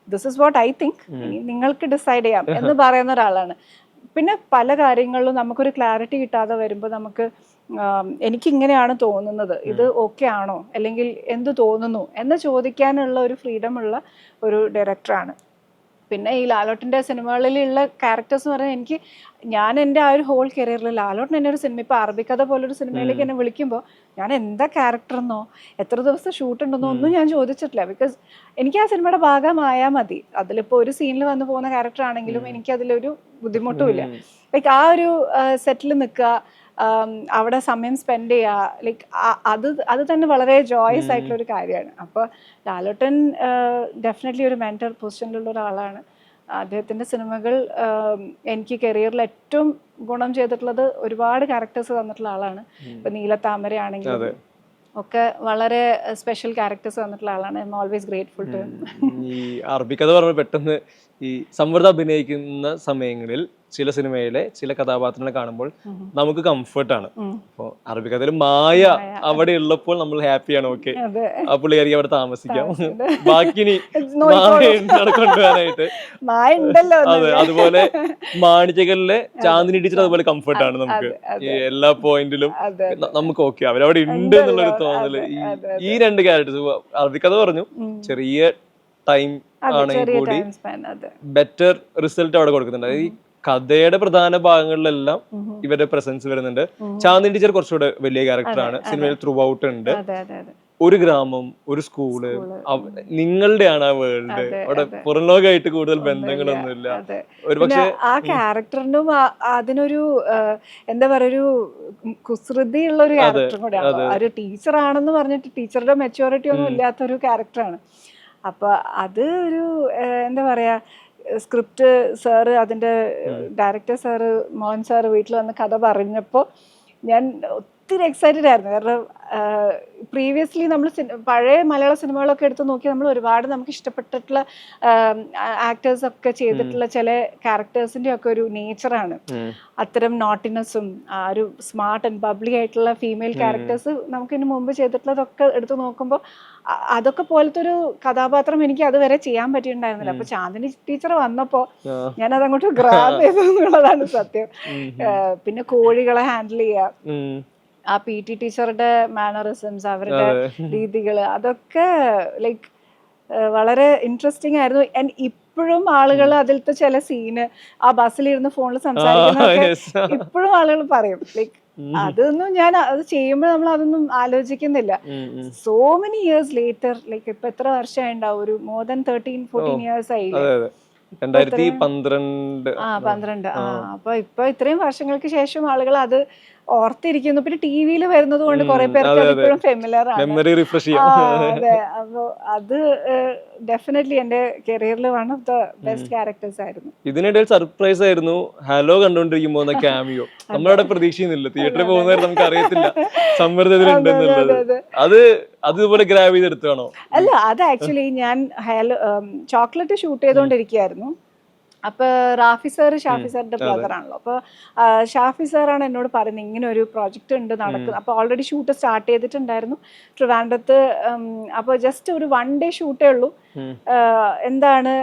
this is what I think, നിങ്ങൾക്ക് ഡിസൈഡ് ചെയ്യാം എന്ന് പറയുന്ന ഒരാളാണ്. പിന്നെ പല കാര്യങ്ങളിലും നമുക്കൊരു ക്ലാരിറ്റി കിട്ടാതെ വരുമ്പോൾ നമുക്ക് എനിക്കിങ്ങനെയാണ് തോന്നുന്നത്, ഇത് ഓക്കെ ആണോ, അല്ലെങ്കിൽ എന്ത് തോന്നുന്നു എന്ന് ചോദിക്കാനുള്ള ഒരു ഫ്രീഡം ഉള്ള ഒരു ഡയറക്ടറാണ്. പിന്നെ ഈ ലാലോട്ടിൻ്റെ സിനിമകളിലുള്ള ക്യാരക്ടേഴ്സ് എന്ന് പറഞ്ഞാൽ ഞാൻ എൻ്റെ ആ ഒരു ഹോൾ കരിയറിൽ ലാലോട്ടൻ എന്നെ ഒരു സിനിമ, ഇപ്പോൾ അറബിക്കഥ പോലൊരു സിനിമയിലേക്ക് എന്നെ വിളിക്കുമ്പോൾ ഞാൻ എന്താ ക്യാരക്ടറെന്നോ എത്ര ദിവസം ഷൂട്ട് ഉണ്ടെന്നോ ഒന്നും ഞാൻ ചോദിച്ചിട്ടില്ല. ബിക്കോസ് എനിക്ക് ആ സിനിമയുടെ ഭാഗമായാൽ മതി. അതിലിപ്പോൾ ഒരു സീനിൽ വന്നു പോകുന്ന ക്യാരക്ടർ ആണെങ്കിലും എനിക്കതിലൊരു ബുദ്ധിമുട്ടുമില്ല. ലൈക്ക് ആ ഒരു സെറ്റിൽ നിൽക്കുക, അവിടെ സമയം സ്പെൻഡ് ചെയ്യുക, ലൈക്ക് അത് തന്നെ വളരെ ജോയസ് ആയിട്ടുള്ള ഒരു കാര്യമാണ്. അപ്പോൾ ലാലോട്ടൻ ഡെഫിനറ്റ്ലി ഒരു മെന്റർ പൊസിഷനിലുള്ള ഒരാളാണ്. അദ്ദേഹത്തിൻ്റെ സിനിമകൾ എനിക്ക് കരിയറിൽ ഏറ്റവും ഗുണം ചെയ്തിട്ടുള്ളത് ഒരുപാട് ക്യാരക്ടേഴ്സ് തന്നിട്ടുള്ള ആളാണ്. ഇപ്പം നീലത്താമര ആണെങ്കിലും ഒക്കെ വളരെ സ്പെഷ്യൽ ക്യാരക്ടേഴ്സ് തന്നിട്ടുള്ള ആളാണ്. I'm always grateful to him. ഈ അറബിക്കഥ പറഞ്ഞ പെട്ടെന്ന് ഈ സമൃദ്ധ അഭിനയിക്കുന്ന സമയങ്ങളിൽ ചില സിനിമയിലെ ചില കഥാപാത്രങ്ങളെ കാണുമ്പോൾ നമുക്ക് കംഫർട്ടാണ്. അപ്പോൾ അറബിക്കഥയിൽ മായ അവിടെ ഉള്ളപ്പോൾ നമ്മൾ ഹാപ്പിയാണ്. ഓക്കെ, ആ പുള്ളിക്കാരിക്ക് അവിടെ താമസിക്കാം, ബാക്കി കൊണ്ടുപോകാനായിട്ട്. അതെ, അതുപോലെ മാണിക്യകളിലെ ചാന്ദിനി ടീച്ചർ അതുപോലെ കംഫർട്ടാണ് നമുക്ക്. ഈ എല്ലാ പോയിന്റിലും നമുക്ക് ഓക്കെ അവരവിടെ ഉണ്ട് എന്നുള്ളൊരു തോന്നല്. ഈ രണ്ട് ക്യാരക്ടേഴ്സ് അറബിക്കഥ പറഞ്ഞു ചെറിയ ടൈം ആണെങ്കിൽ കൂടി ബെറ്റർ റിസൾട്ട് അവിടെ കൊടുക്കുന്നുണ്ട്. ഈ കഥയുടെ പ്രധാന ഭാഗങ്ങളിലെല്ലാം ഇവരുടെ പ്രസൻസ് വരുന്നുണ്ട്. ചാന്ദിനി ടീച്ചർ കുറച്ചുകൂടെ വലിയ ക്യാരക്ടറാണ്, സിനിമയിൽ ത്രൂ ഔട്ട് ഉണ്ട്. ഒരു ഗ്രാമം, ഒരു സ്കൂള്, നിങ്ങളുടെയാണ് ആ വേൾഡ്. അവിടെ പുറം ലോകമായിട്ട് കൂടുതൽ ബന്ധങ്ങളൊന്നുമില്ല. ഒരു പക്ഷെ ആ ക്യാരക്ടറിനും അതിനൊരു എന്താ പറയാ ഒരു കുസൃതിയുള്ള ഒരു ക്യാരക്ടറും കൂടെയാണ്. ഒരു ടീച്ചറാണെന്ന് പറഞ്ഞിട്ട് ടീച്ചറുടെ മെച്യൂരിറ്റി ഒന്നും ഇല്ലാത്തൊരു ക്യാരക്ടറാണ്. അപ്പൊ അത് ഒരു എന്താ പറയാ സ്ക്രിപ്റ്റ് സാറ്, അതിൻ്റെ ഡയറക്ടർ സാറ് മോഹൻ സാറ് വീട്ടിൽ വന്ന് കഥ പറഞ്ഞപ്പോൾ ഞാൻ ഒത്തിരി എക്സൈറ്റഡ് ആയിരുന്നു. കാരണം പ്രീവിയസ്ലി നമ്മൾ പഴയ മലയാള സിനിമകളൊക്കെ എടുത്ത് നോക്കി നമ്മൾ ഒരുപാട് നമുക്ക് ഇഷ്ടപ്പെട്ടിട്ടുള്ള ആക്ടേഴ്സ് ഒക്കെ ചെയ്തിട്ടുള്ള ചില ക്യാരക്ടേഴ്സിൻ്റെ ഒക്കെ ഒരു നേച്ചറാണ് അത്തരം നോട്ടിനെസ്സും ആ ഒരു സ്മാർട്ട് ആൻഡ് ബബ്ലി ആയിട്ടുള്ള ഫീമെയിൽ ക്യാരക്ടേഴ്സ് നമുക്ക് ഇതിന് മുമ്പ് ചെയ്തിട്ടുള്ളതൊക്കെ എടുത്ത് നോക്കുമ്പോൾ അതൊക്കെ പോലത്തെ ഒരു കഥാപാത്രം എനിക്ക് അതുവരെ ചെയ്യാൻ പറ്റിയിട്ടുണ്ടായിരുന്നില്ല. അപ്പൊ ചാന്ദിനി ടീച്ചർ വന്നപ്പോൾ ഞാനത് അങ്ങോട്ട് ഗ്രാബ് ചെയ്തു എന്നുള്ളതാണ് സത്യം. പിന്നെ കോഴികളെ ഹാൻഡിൽ ചെയ്യുക, ആ പി ടി ടീച്ചറുടെ മാനറിസംസ്, അവരുടെ രീതികള്, അതൊക്കെ ലൈക്ക് വളരെ ഇൻട്രസ്റ്റിംഗ് ആയിരുന്നു. ആൻഡ് ഇപ്പോഴും ആളുകൾ അതിലത്തെ ചില സീന് ആ ബസ്സിലിരുന്ന് ഫോണിൽ സംസാരിക്കുന്നതൊക്കെ ഇപ്പോഴും ആളുകൾ പറയും. ലൈക്ക് അതൊന്നും ഞാൻ അത് ചെയ്യുമ്പോൾ നമ്മൾ അതൊന്നും ആലോചിക്കുന്നില്ല. So many years later, like ഇപ്പൊ എത്ര വർഷമായി ഉണ്ടാവും, ഒരു മോർ ദാൻ 13-14 ഇയേഴ്സ് ആയി. 12. അപ്പൊ ഇപ്പൊ ഇത്രയും വർഷങ്ങൾക്ക് ശേഷം ആളുകൾ അത് ഓർത്തിരിക്കുന്നു. പിന്നെ ടി വിയിൽ വരുന്നത് കൊണ്ട് കുറെ പേർക്ക് ഇപ്പോഴും ഫെമിലർ ആണ്. അതെ, അപ്പൊ അത് ഡെഫിനറ്റ്ലി എന്റെ കരിയറിൽ one of the best characters ആയിരുന്നു. ഇതിനിടയിൽ സർപ്രൈസ് ആയിരുന്നു ഹലോ കണ്ടുകൊണ്ടിരിക്കുമ്പോ ക്യാമിയോ. നമ്മളവിടെ പ്രതീക്ഷിക്കുന്നില്ല, തിയേറ്ററിൽ പോകുന്നവരെ നമുക്ക് അറിയത്തില്ല സമ്മർദ്ദത്തിലുണ്ടെന്നുള്ളത്. അത് അതുപോലെ ഗ്രാബ് ചെയ്തെടുത്താണോ? അല്ല, അത് ആക്ച്വലി ഞാൻ ചോക്ലേറ്റ് ഷൂട്ട് ചെയ്തോണ്ടിരിക്കുകയായിരുന്നു. അപ്പൊ ഷാഫി സാറിന്റെ ബ്രദർ ആണല്ലോ. അപ്പൊ ഷാഫി സാറാണ് എന്നോട് പറയുന്നത് ഇങ്ങനെ ഒരു പ്രോജക്റ്റ് ഉണ്ട് നടക്കുന്നത്. അപ്പൊ ഓൾറെഡി ഷൂട്ട് സ്റ്റാർട്ട് ചെയ്തിട്ടുണ്ടായിരുന്നു ട്രിവാൻഡ്രത്ത്. അപ്പൊ ജസ്റ്റ് ഒരു 1 ഡേ ഷൂട്ടേ ഉള്ളൂ. എന്താണ്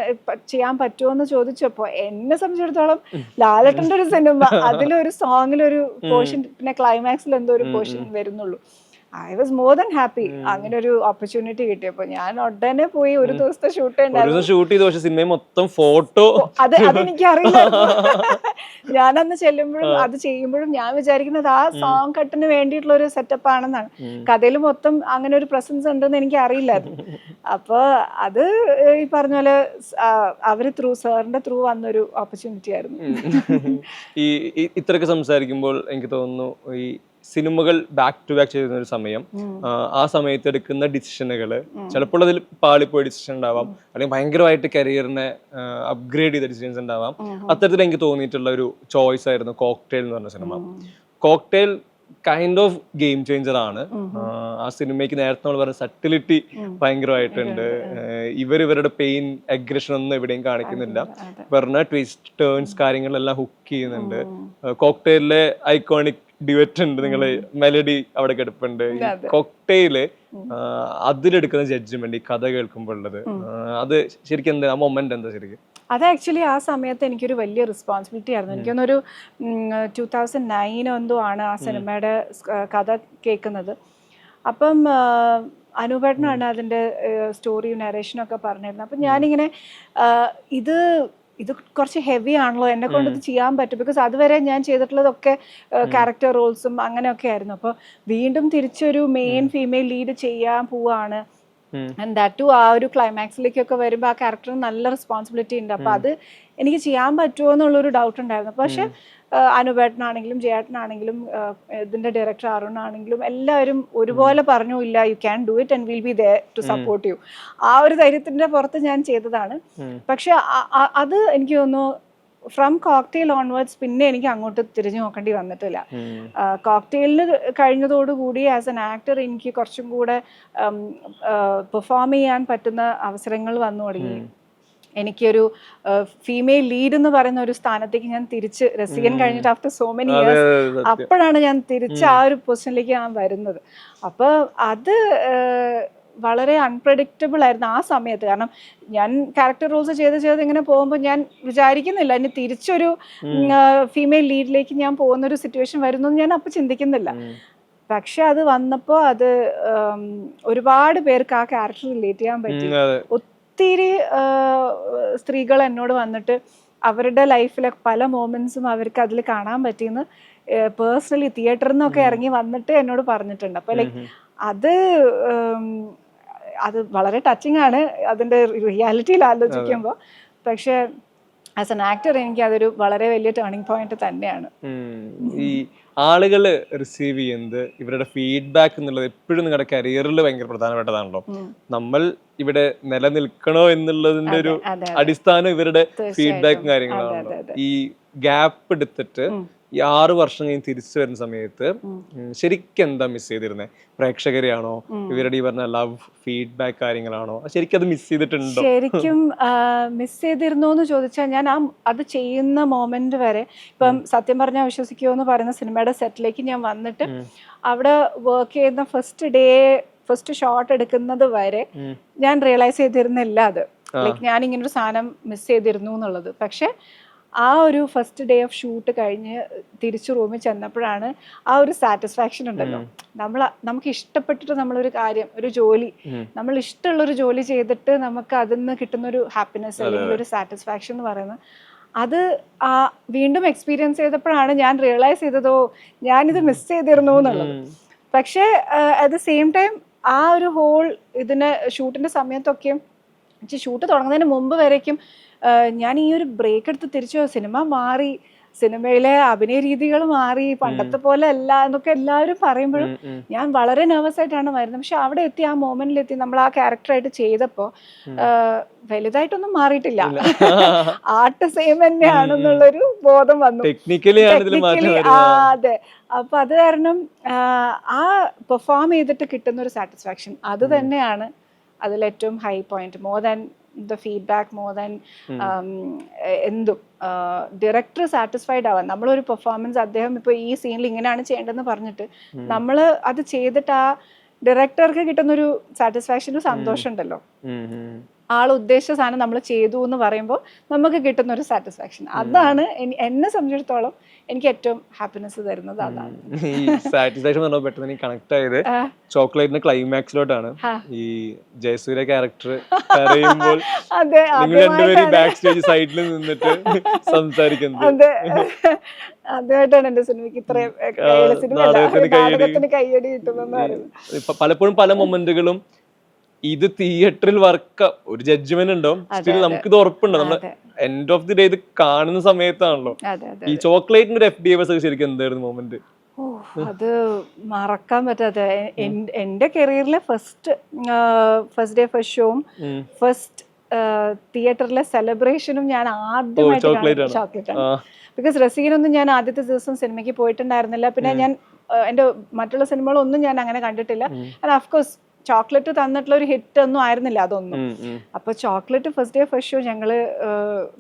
ചെയ്യാൻ പറ്റുമോ എന്ന് ചോദിച്ചപ്പോ എന്നെ സംബന്ധിച്ചിടത്തോളം ലാലേട്ടന്റെ ഒരു സിനിമ, അതിലൊരു സോങ്ങിലൊരു പോർഷൻ, പിന്നെ ക്ലൈമാക്സിൽ എന്തോ ഒരു പോർഷൻ വരുന്നുള്ളൂ. I was more than happy. അങ്ങനെ ഒരു ഓപ്പർച്യൂണിറ്റി കിട്ടിയപ്പോ ഞാൻ ഉടനെ പോയി ഒരു ദിവസത്തെ ഷൂട്ട് അതെനിക്കറിയില്ല. ഞാനന്ന് ചെല്ലുമ്പോഴും അത് ചെയ്യുമ്പോഴും ഞാൻ വിചാരിക്കുന്നത് ആ സോങ് കട്ടിന് വേണ്ടിയിട്ടുള്ള ഒരു സെറ്റപ്പ് ആണെന്നാണ്. കഥയിൽ മൊത്തം അങ്ങനെ ഒരു പ്രസൻസ് ഉണ്ടെന്ന് എനിക്ക് അറിയില്ലായിരുന്നു. അപ്പൊ അത് ഈ പറഞ്ഞ പോലെ അവര് സാറിന്റെ ത്രൂ വന്നൊരു ഓപ്പർച്യൂണിറ്റി ആയിരുന്നു. ഈ ഇത്രയൊക്കെ സംസാരിക്കുമ്പോൾ എനിക്ക് തോന്നുന്നു ഈ സിനിമകൾ ബാക്ക് ടു ബാക്ക് ചെയ്യുന്ന ഒരു സമയം, ആ സമയത്ത് എടുക്കുന്ന ഡിസിഷനുകൾ ചിലപ്പോൾ അതിൽ പാളിപ്പോയ ഡിസിഷൻ ഉണ്ടാവാം, അല്ലെങ്കിൽ ഭയങ്കരമായിട്ട് കരിയറിനെ അപ്ഗ്രേഡ് ചെയ്ത ഡിസിഷൻസ് ഉണ്ടാവാം. അത്തരത്തിൽ എനിക്ക് തോന്നിയിട്ടുള്ള ഒരു ചോയ്സ് ആയിരുന്നു കോക്ടെയിൽ എന്ന് പറഞ്ഞ cinema. Cocktail kind of game changer ആണ്. ആ സിനിമയ്ക്ക് നേരത്തെ നമ്മൾ പറഞ്ഞ സട്ടിലിറ്റി ഭയങ്കരമായിട്ടുണ്ട്. ഇവരുടെ പെയിൻ, അഗ്രഷൻ ഒന്നും എവിടെയും കാണിക്കുന്നില്ല. പറഞ്ഞ ട്വിസ്റ്റ്, ടേൺസ്, കാര്യങ്ങളെല്ലാം ഹുക്ക് ചെയ്യുന്നുണ്ട്. കോക്ടെയിലിലെ ഐക്കോണിക് ഡിവറ്റ് ഉണ്ട്, നിങ്ങള് മെലഡി അവിടെ കിടപ്പുണ്ട്. കോക്ടെയില് അതിലെടുക്കുന്ന ജഡ്ജ്മെന്റ് ഈ കഥ കേൾക്കുമ്പോൾ ഉള്ളത്, അത് ശരിക്കും എന്താ ആ മൊമെന്റ് എന്താ ശരിക്കും? അത് ആക്ച്വലി ആ സമയത്ത് എനിക്കൊരു വലിയ റെസ്പോൺസിബിലിറ്റി ആയിരുന്നു. എനിക്കൊന്നൊരു 2009 എന്തോ ആണ് ആ സിനിമയുടെ കഥ കേൾക്കുന്നത്. അപ്പം അനൂപേട്ടനാണ് അതിൻ്റെ സ്റ്റോറിയും നരേഷനും ഒക്കെ പറഞ്ഞിരുന്നത്. അപ്പം ഞാനിങ്ങനെ ഇത് കുറച്ച് ഹെവി ആണല്ലോ, എന്നെ കൊണ്ട് ഇത് ചെയ്യാൻ പറ്റും. ബിക്കോസ് അതുവരെ ഞാൻ ചെയ്തിട്ടുള്ളതൊക്കെ ക്യാരക്ടർ റോൾസും അങ്ങനെയൊക്കെ ആയിരുന്നു. അപ്പോൾ വീണ്ടും തിരിച്ചൊരു മെയിൻ ഫീമെയിൽ ലീഡ് ചെയ്യാൻ പോവാണ്. ആൻഡ് ദാറ്റ് ടു ആ ഒരു ക്ലൈമാക്സിലേക്കൊക്കെ വരുമ്പോൾ ആ ക്യാരക്ടറിന് നല്ല റെസ്പോൺസിബിലിറ്റി ഉണ്ട്. അപ്പോൾ അത് എനിക്ക് ചെയ്യാൻ പറ്റുമോ എന്നുള്ളൊരു ഡൗട്ട് ഉണ്ടായിരുന്നു. പക്ഷെ അനുപേട്ടനാണെങ്കിലും ജയേട്ടനാണെങ്കിലും ഇതിൻ്റെ ഡയറക്ടർ അരുണാണെങ്കിലും എല്ലാവരും ഒരുപോലെ പറഞ്ഞു, ഇല്ല you can do it and will be there to support you. ആ ഒരു ധൈര്യത്തിൻ്റെ പുറത്ത് ഞാൻ ചെയ്തതാണ്. പക്ഷെ അത് എനിക്ക് തോന്നുന്നു ഫ്രം കോക്ടെയിൽ ഓൺവേർഡ്സ് പിന്നെ എനിക്ക് അങ്ങോട്ട് തിരിഞ്ഞു നോക്കേണ്ടി വന്നിട്ടില്ല. കോക്ടെയിലിന് കഴിഞ്ഞതോടുകൂടി ആസ് എൻ ആക്ടർ എനിക്ക് കുറച്ചും കൂടെ പെർഫോം ചെയ്യാൻ പറ്റുന്ന അവസരങ്ങൾ വന്നു തുടങ്ങി. എനിക്കൊരു ഫീമെയിൽ ലീഡ് എന്ന് പറയുന്ന ഒരു സ്ഥാനത്തേക്ക് ഞാൻ തിരിച്ച് രസികൻ കഴിഞ്ഞിട്ട് ആഫ്റ്റർ സോ മെനി ഇയേഴ്സ് അപ്പോഴാണ് ഞാൻ തിരിച്ച് ആ ഒരു പൊസിഷനിലേക്ക് ഞാൻ വരുന്നത്. അപ്പോൾ അത് വളരെ അൺപ്രഡിക്റ്റബിൾ ആയിരുന്നു ആ സമയത്ത്. കാരണം ഞാൻ ക്യാരക്ടർ റോൾസ് ചെയ്ത് ഇങ്ങനെ പോകുമ്പോൾ ഞാൻ വിചാരിക്കുന്നില്ല ഇനി തിരിച്ചൊരു ഫീമെയിൽ ലീഡിലേക്ക് ഞാൻ പോകുന്നൊരു സിറ്റുവേഷൻ വരുന്നു ഞാൻ അപ്പോൾ ചിന്തിക്കുന്നില്ല. പക്ഷെ അത് വന്നപ്പോൾ അത് ഒരുപാട് പേർക്ക് ആ ക്യാരക്ടർ റിലേറ്റ് ചെയ്യാൻ പറ്റി. ഒത്തിരി സ്ത്രീകൾ എന്നോട് വന്നിട്ട് അവരുടെ ലൈഫിലെ പല മൊമെന്റ്സും അവർക്ക് അതിൽ കാണാൻ പറ്റിയെന്ന് പേഴ്സണലി തിയേറ്ററിൽ നിന്നൊക്കെ ഇറങ്ങി വന്നിട്ട് എന്നോട് പറഞ്ഞിട്ടുണ്ട്. അപ്പോൾ ലൈക്ക് അത് വളരെ ടച്ചിങ് ആണ് അതിൻ്റെ റിയാലിറ്റിയിൽ ആലോചിക്കുമ്പോൾ. പക്ഷെ ആസ് എൻ ആക്ടർ എനിക്ക് അതൊരു വളരെ വലിയ ടേണിംഗ് പോയിന്റ് തന്നെയാണ്. ഈ ആളുകൾ റിസീവ് ചെയ്യുന്നത് ഇവരുടെ ഫീഡ്ബാക്ക് എന്നുള്ളത് എപ്പോഴും നിങ്ങളുടെ കരിയറിൽ ഭയങ്കര പ്രധാനപ്പെട്ടതാണല്ലോ. നമ്മൾ ഇവിടെ നിലനിൽക്കണോ എന്നുള്ളതിന്റെ ഒരു അടിസ്ഥാനം ഇവരുടെ ഫീഡ്ബാക്കും കാര്യങ്ങളാണല്ലോ. ഈ ഗ്യാപ്പ് എടുത്തിട്ട് ഈ 6 വർഷം കഴിഞ്ഞ് തിരിച്ചു വരുന്ന സമയത്ത് ശരിക്കും എന്താ മിസ് ചെയ്തിരുന്നത്? പ്രേക്ഷകരെയാണോ, ഇവരുടെ ഈ പറഞ്ഞ ലവ് ഫീഡ്ബാക്ക് കാര്യങ്ങളാണോ? ശരിക്കും അത് മിസ് ചെയ്തിട്ടുണ്ടോ? ശരിക്കും മിസ് ചെയ്തിരുന്നോ എന്ന് ചോദിച്ചാൽ ഞാൻ അത് ചെയ്യുന്ന മൊമെന്റ് വരെ, ഇപ്പം സത്യം പറഞ്ഞാൽ വിശ്വസിക്കുമോ എന്ന് പറയുന്ന സിനിമയുടെ സെറ്റിലേക്ക് ഞാൻ വന്നിട്ട് അവിടെ വർക്ക് ചെയ്യുന്ന ഫസ്റ്റ് ഷോട്ട് എടുക്കുന്നത് വരെ ഞാൻ റിയലൈസ് ചെയ്തിരുന്നില്ല അത് ലൈക്ക് ഞാൻ ഇങ്ങനൊരു സാധനം മിസ് ചെയ്തിരുന്നു എന്നുള്ളത്. പക്ഷെ ആ ഒരു ഫസ്റ്റ് ഡേ ഓഫ് ഷൂട്ട് കഴിഞ്ഞ് തിരിച്ചു റൂമിൽ ചെന്നപ്പോഴാണ് ആ ഒരു സാറ്റിസ്ഫാക്ഷൻ ഉണ്ടല്ലോ. നമുക്ക് ഇഷ്ടപ്പെട്ടിട്ട് നമ്മളൊരു കാര്യം, ഒരു ജോലി, നമ്മൾ ഇഷ്ടമുള്ളൊരു ജോലി ചെയ്തിട്ട് നമുക്ക് അതിൽ നിന്ന് കിട്ടുന്നൊരു ഹാപ്പിനെസ് അല്ലെങ്കിൽ ഒരു സാറ്റിസ്ഫാക്ഷൻ എന്ന് പറയുന്നത്, അത് വീണ്ടും എക്സ്പീരിയൻസ് ചെയ്തപ്പോഴാണ് ഞാൻ റിയലൈസ് ചെയ്തതോ ഞാനിത് മിസ് ചെയ്തിരുന്നു എന്നുള്ളത്. പക്ഷേ അറ്റ് ദ സെയിം ടൈം ആ ഒരു ഹോൾ ഇതിന് ഷൂട്ടിൻ്റെ സമയത്തൊക്കെയും ഷൂട്ട് തുടങ്ങുന്നതിന് മുമ്പ് വരേക്കും ഞാൻ ഈ ഒരു ബ്രേക്ക് എടുത്ത് തിരിച്ചു, സിനിമ മാറി, സിനിമയിലെ അഭിനയ രീതികൾ മാറി, പണ്ടത്തെ പോലെ അല്ല എന്നൊക്കെ എല്ലാവരും പറയുമ്പോഴും ഞാൻ വളരെ നെർവസ് ആയിട്ടാണ് വരുന്നത്. പക്ഷെ അവിടെ എത്തി ആ മൊമെന്റിലെത്തി നമ്മൾ ആ ക്യാരക്ടറായിട്ട് ചെയ്തപ്പോൾ വലുതായിട്ടൊന്നും മാറിയിട്ടില്ല, ആർട്ട് സെയിം തന്നെയാണെന്നുള്ളൊരു ബോധം വന്നു. അതെ. അപ്പൊ അത് കാരണം ആ പെർഫോം ചെയ്തിട്ട് കിട്ടുന്ന ഒരു സാറ്റിസ്ഫാക്ഷൻ അത് തന്നെയാണ് അതിലേറ്റവും high point. More than the feedback, more than എന്തും ഡയറക്ടർ സാറ്റിസ്ഫൈഡ് ആവാൻ. നമ്മളൊരു പെർഫോമൻസ് അദ്ദേഹം ഇപ്പോൾ ഈ സീനിൽ ഇങ്ങനെയാണ് ചെയ്യേണ്ടതെന്ന് പറഞ്ഞിട്ട് നമ്മൾ അത് ചെയ്തിട്ട് ആ ഡയറക്ടർക്ക് കിട്ടുന്നൊരു സാറ്റിസ്ഫാക്ഷൻ, ഒരു സന്തോഷം ഉണ്ടല്ലോ. ആൾ ഉദ്ദേശിച്ച സാധനം നമ്മൾ ചെയ്തു എന്ന് പറയുമ്പോൾ നമുക്ക് കിട്ടുന്ന ഒരു സാറ്റിസ്ഫാക്ഷൻ, അതാണ് എന്നെ സംബന്ധിച്ചിടത്തോളം എനിക്ക് ഏറ്റവും ഹാപ്പിനെസ് തരുന്നത്. അതാണ് ഈ സാറ്റിസ്ഫാക്ഷൻ പറഞ്ഞാൽ പെട്ടെന്ന് എനിക്ക് കണക്ട് ആയത് ചോക്ലേറ്റിന്റെ ക്ലൈമാക്സിലോട്ടാണ്. ഈ ജയസൂര്യ ക്യാരക്ടർ പറയുമ്പോൾ നിങ്ങൾ രണ്ടുപേരും ബാക്ക് സ്റ്റേജ് സൈഡിൽ നിന്നിട്ട് സംസാരിക്കുന്നത്. അതെ, ആദ്യമായിട്ടാണ് എന്റെ സിനിമയ്ക്ക് ഇത്രയും കയ്യടി കിട്ടുന്നത്. പലപ്പോഴും പല മൊമെന്റുകളും ഇത് തിയേറ്ററിൽ വർക്ക് ഒരു ജഡ്ജ്മെന്റ് ഉണ്ടാവും, സ്റ്റിൽ നമുക്കിത് ഉറപ്പുണ്ടോ നമ്മൾ എൻഡ് ഓഫ് ദി ഡേ ഇത് കാണുന്ന സമയത്താണല്ലോ. ഈ ചോക്ലേറ്റിന്റെ ഒരു FDAS ശരിക്കും എന്തായിരുന്നു മൊമെന്റ്? അത് മറക്കാൻ പറ്റാത്ത, എന്റെ കരിയറിലെ ഫസ്റ്റ് ഡേ ഫസ്റ്റ് ഷോവും ഫസ്റ്റ് തിയേറ്ററിലെ സെലിബ്രേഷനും ഞാൻ ആദ്യമായിട്ട് ചോക്ലേറ്റ് ആണ്. ബിക്കോസ് റസീനൊന്നും ഞാൻ ആദ്യത്തെ ദിവസം സിനിമയ്ക്ക് പോയിട്ടുണ്ടായിരുന്നില്ല. പിന്നെ ഞാൻ എൻ്റെ മറ്റുള്ള സിനിമകളൊന്നും ഞാൻ അങ്ങനെ കണ്ടിട്ടില്ല. ആൻഡ് ഓഫ്കോഴ്സ് ചോക്ലേറ്റ് തന്നിട്ടുള്ള ഒരു ഹിറ്റ് ഒന്നും ആയിരുന്നില്ല അതൊന്നും. അപ്പൊ chocolate first day first show ഞങ്ങള്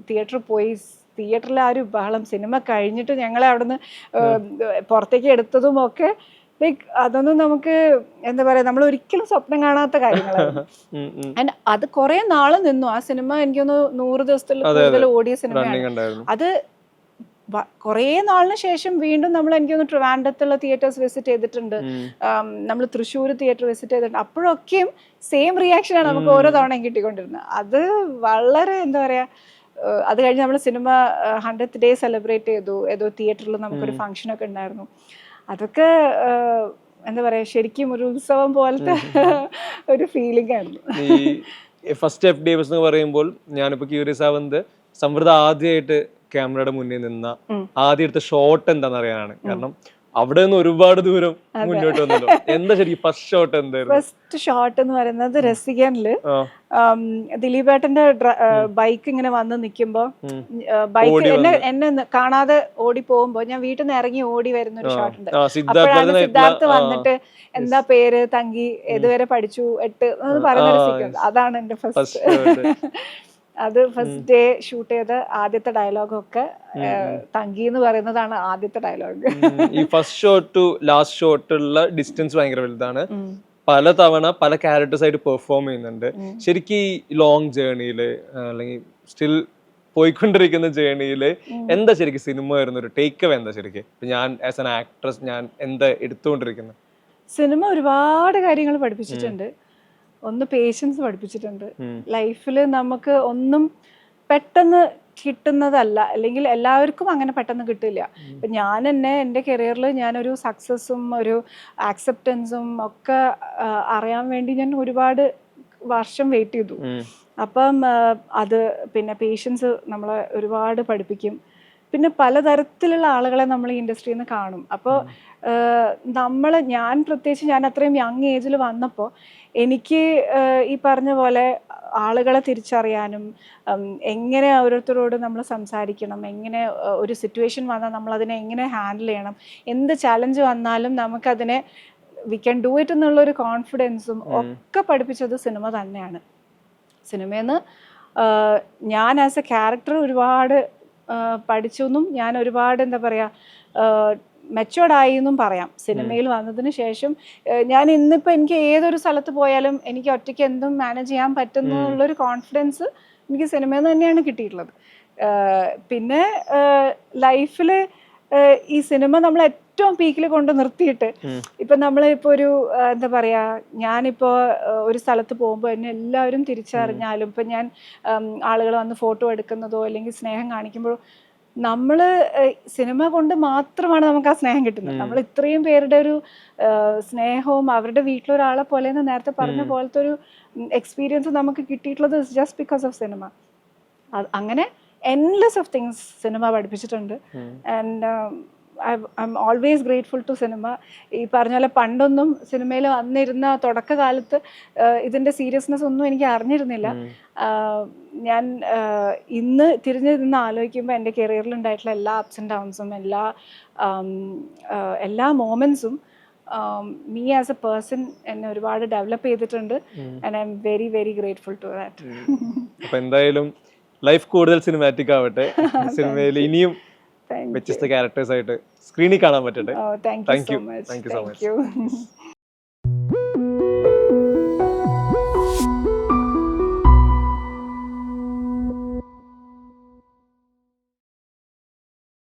തിയേറ്ററിൽ പോയി, തിയേറ്ററിൽ ആ ഒരു ബഹളം, സിനിമ കഴിഞ്ഞിട്ട് ഞങ്ങളെ അവിടുന്ന് പുറത്തേക്ക് എടുത്തതും ഒക്കെ ലൈക്ക് അതൊന്നും നമുക്ക് എന്താ പറയാ, നമ്മൾ ഒരിക്കലും സ്വപ്നം കാണാത്ത കാര്യങ്ങളായിരുന്നു. ആൻഡ് അത് കുറെ നാള് നിന്നു ആ സിനിമ. എനിക്കൊന്ന് 100 ദിവസത്തിൽ കൂടുതൽ ഓടിയ സിനിമയാണ് അത്. കുറേ നാളിന് ശേഷം വീണ്ടും നമ്മൾ എനിക്കൊന്ന് ട്രിവാൻഡ്രത്തുള്ള തിയേറ്റേഴ്സ് വിസിറ്റ് ചെയ്തിട്ടുണ്ട്, നമ്മൾ തൃശ്ശൂർ തിയേറ്റർ വിസിറ്റ് ചെയ്തിട്ടുണ്ട്. അപ്പോഴൊക്കെയും സെയിം റിയാക്ഷനാണ് നമുക്ക് ഓരോ തവണയും കിട്ടിക്കൊണ്ടിരുന്നത്. അത് വളരെ എന്താ പറയാ, അത് കഴിഞ്ഞ് നമ്മൾ സിനിമ 100th ഡേ സെലിബ്രേറ്റ് ചെയ്തു, ഏതോ തിയേറ്ററിൽ നമുക്കൊരു ഫംഗ്ഷനൊക്കെ ഉണ്ടായിരുന്നു. അതൊക്കെ എന്താ പറയാ, ശരിക്കും ഒരു ഉത്സവം പോലത്തെ ഒരു ഫീലിംഗ് ആയിരുന്നു. ഫസ്റ്റ് FDAS എന്ന് പറയുമ്പോൾ ഞാനിപ്പോ ക്യൂരിയസ് ആവുന്നത്, സമൃദ്ധ ആദ്യമായിട്ട് ക്യാമറയുടെ മുന്നിൽ നിന്ന ആദ്യം എടുത്ത ഷോട്ട് എന്താണെന്ന് അറിയാനാണ്. കാരണം അവിടെ നിന്ന് ഒരുപാട് ദൂരം മുന്നോട്ട് വന്നല്ലോ. എന്താ ശരിക്കും ഫസ്റ്റ് ഷോട്ട് എന്തായിരുന്നു? ഫസ്റ്റ് ഷോട്ട് എന്ന് പറയുന്നത് രസികനില് ദിലീപേട്ടന്റെ ബൈക്ക് ഇങ്ങനെ വന്ന് നിൽക്കുമ്പോ ബൈക്ക് എന്നെ കാണാതെ ഓടി പോകുമ്പോ ഞാൻ വീട്ടിൽ നിന്ന് ഇറങ്ങി ഓടി വരുന്ന ഒരു ഷോട്ട് ഉണ്ട്. അപ്പോഴാണ് സിദ്ധാർത്ഥ് വന്നിട്ട് എന്താ പേര്, തങ്കി, ഏതുവരെ പഠിച്ചു, 8 എന്ന് പറയുന്ന ഒരു സീക്വൻസ്. അതാണ് എന്റെ ഫസ്റ്റ്. അത് ഫസ്റ്റ് ഡേ ഷൂട്ട് ചെയ്ത ആദ്യത്തെ ഡയലോഗൊക്കെ തങ്കി എന്ന് പറയുന്നതാണ് ആദ്യത്തെ ഡയലോഗ്. ഈ ഫസ്റ്റ് ഷോട്ട് ടു ലാസ്റ്റ് ഷോട്ടുള്ള ഡിസ്റ്റൻസ് ഭയങ്കര വലുതാണ്. പല തവണ പല ക്യാരക്ടേഴ്സ് ആയിട്ട് പെർഫോം ചെയ്യുന്നുണ്ട്. ശരിക്കും ഈ ലോങ് ജേർണിയില് അല്ലെങ്കിൽ സ്റ്റിൽ പോയിക്കൊണ്ടിരിക്കുന്ന ജേർണിയില് എന്താ ശരിക്കും സിനിമ വരുന്ന ഒരു ടേക്ക് അവേ എന്താ ശരിക്കും? ഞാൻ ആസ് ആൻ ആക്ട്രസ് ഞാൻ എന്താ എടുത്തുകൊണ്ടിരിക്കുന്നത്? സിനിമ ഒരുപാട് കാര്യങ്ങൾ പഠിപ്പിച്ചിട്ടുണ്ട്. ഒന്ന് പേഷ്യൻസ് പഠിപ്പിച്ചിട്ടുണ്ട്. ലൈഫിൽ നമുക്ക് ഒന്നും പെട്ടെന്ന് കിട്ടുന്നതല്ല, അല്ലെങ്കിൽ എല്ലാവർക്കും അങ്ങനെ പെട്ടെന്ന് കിട്ടില്ല. ഇപ്പം ഞാൻ തന്നെ എൻ്റെ കരിയറിൽ ഞാനൊരു സക്സസ്സും ഒരു ആക്സെപ്റ്റൻസും ഒക്കെ അറിയാൻ വേണ്ടി ഞാൻ ഒരുപാട് വർഷം വെയിറ്റ് ചെയ്തു. അപ്പം അത് പിന്നെ പേഷ്യൻസ് നമ്മളെ ഒരുപാട് പഠിപ്പിക്കും. പിന്നെ പലതരത്തിലുള്ള ആളുകളെ നമ്മൾ ഈ ഇൻഡസ്ട്രിയിൽ നിന്ന് കാണും. അപ്പോൾ ഞാൻ പ്രത്യേകിച്ച് ഞാൻ അത്രയും യങ് ഏജിൽ വന്നപ്പോൾ എനിക്ക് ഈ പറഞ്ഞ പോലെ ആളുകളെ തിരിച്ചറിയാനും എങ്ങനെ ഓരോരുത്തരോട് നമ്മൾ സംസാരിക്കണം, എങ്ങനെ ഒരു സിറ്റുവേഷൻ വന്നാൽ നമ്മളതിനെ എങ്ങനെ ഹാൻഡിൽ ചെയ്യണം, എന്ത് ചലഞ്ച് വന്നാലും നമുക്കതിനെ വി ക്യാൻ ഡു ഇറ്റ് എന്നുള്ളൊരു കോൺഫിഡൻസും ഒക്കെ പഠിപ്പിച്ചത് സിനിമ തന്നെയാണ്. സിനിമയിൽ നിന്ന് ഞാൻ ആസ് എ ക്യാരക്ടർ ഒരുപാട് പഠിച്ചെന്നും ഞാൻ ഒരുപാട് എന്താ പറയുക മെച്ചുവേർഡായി എന്നും പറയാം. സിനിമയിൽ വന്നതിന് ശേഷം ഞാൻ ഇന്നിപ്പോൾ എനിക്ക് ഏതൊരു സ്ഥലത്ത് പോയാലും എനിക്ക് ഒറ്റയ്ക്ക് എന്തും മാനേജ് ചെയ്യാൻ പറ്റുന്നുള്ളൊരു കോൺഫിഡൻസ് എനിക്ക് സിനിമയിൽ നിന്ന് തന്നെയാണ് കിട്ടിയിട്ടുള്ളത്. പിന്നെ ലൈഫിൽ ഈ സിനിമ നമ്മൾ ഏറ്റവും പീക്കിൽ കൊണ്ട് നിർത്തിയിട്ട് ഇപ്പം നമ്മളിപ്പോൾ ഒരു എന്താ പറയുക, ഞാനിപ്പോൾ ഒരു സ്ഥലത്ത് പോകുമ്പോൾ എന്നെ എല്ലാവരും തിരിച്ചറിഞ്ഞാലും ഇപ്പം ഞാൻ ആളുകൾ വന്ന് ഫോട്ടോ എടുക്കുന്നതോ അല്ലെങ്കിൽ സ്നേഹം കാണിക്കുമ്പോഴോ നമ്മൾ സിനിമ കൊണ്ട് മാത്രമാണ് നമുക്ക് ആ സ്നേഹം കിട്ടുന്നത്. നമ്മൾ ഇത്രയും പേരുടെ ഒരു സ്നേഹവും അവരുടെ വീട്ടിലൊരാളെ പോലെ നേരത്തെ പറഞ്ഞ പോലത്തെ ഒരു എക്സ്പീരിയൻസ് നമുക്ക് കിട്ടിയിട്ടുള്ളത് ജസ്റ്റ് ബിക്കോസ് ഓഫ് സിനിമ. അങ്ങനെ എൻലെസ് ഓഫ് തിങ്സ് സിനിമ പഠിപ്പിച്ചിട്ടുണ്ട്. And I'm always grateful to cinema. ഈ പറഞ്ഞ പോലെ പണ്ടൊന്നും സിനിമയിൽ വന്നിരുന്ന തുടക്കകാലത്ത് ഇതിൻ്റെ സീരിയസ്നെസ് ഒന്നും എനിക്ക് അറിഞ്ഞിരുന്നില്ല. ഞാൻ ഇന്ന് തിരിഞ്ഞു നിന്ന് ആലോചിക്കുമ്പോൾ എൻ്റെ കരിയറിൽ ഉണ്ടായിട്ടുള്ള എല്ലാ അപ്സ് ആൻഡ് ഡൗൺസും എല്ലാ മൊമെൻറ്റ്സും മീ ആസ് എ പേഴ്സൺ എന്നെ ഒരുപാട് ഡെവലപ്പ് ചെയ്തിട്ടുണ്ട്. And I'm very very grateful to that. അപ്പോൾ എന്തായാലും ലൈഫ് കൂടുതൽ സിനിമാറ്റിക് ആവട്ടെ, സിനിമയിൽ ഇനിയും വ്യത്യസ്ത ക്യാരക്ടേഴ്സ് ആയിട്ട് സ്ക്രീനിൽ കാണാൻ പറ്റട്ടെ. Thank you so much.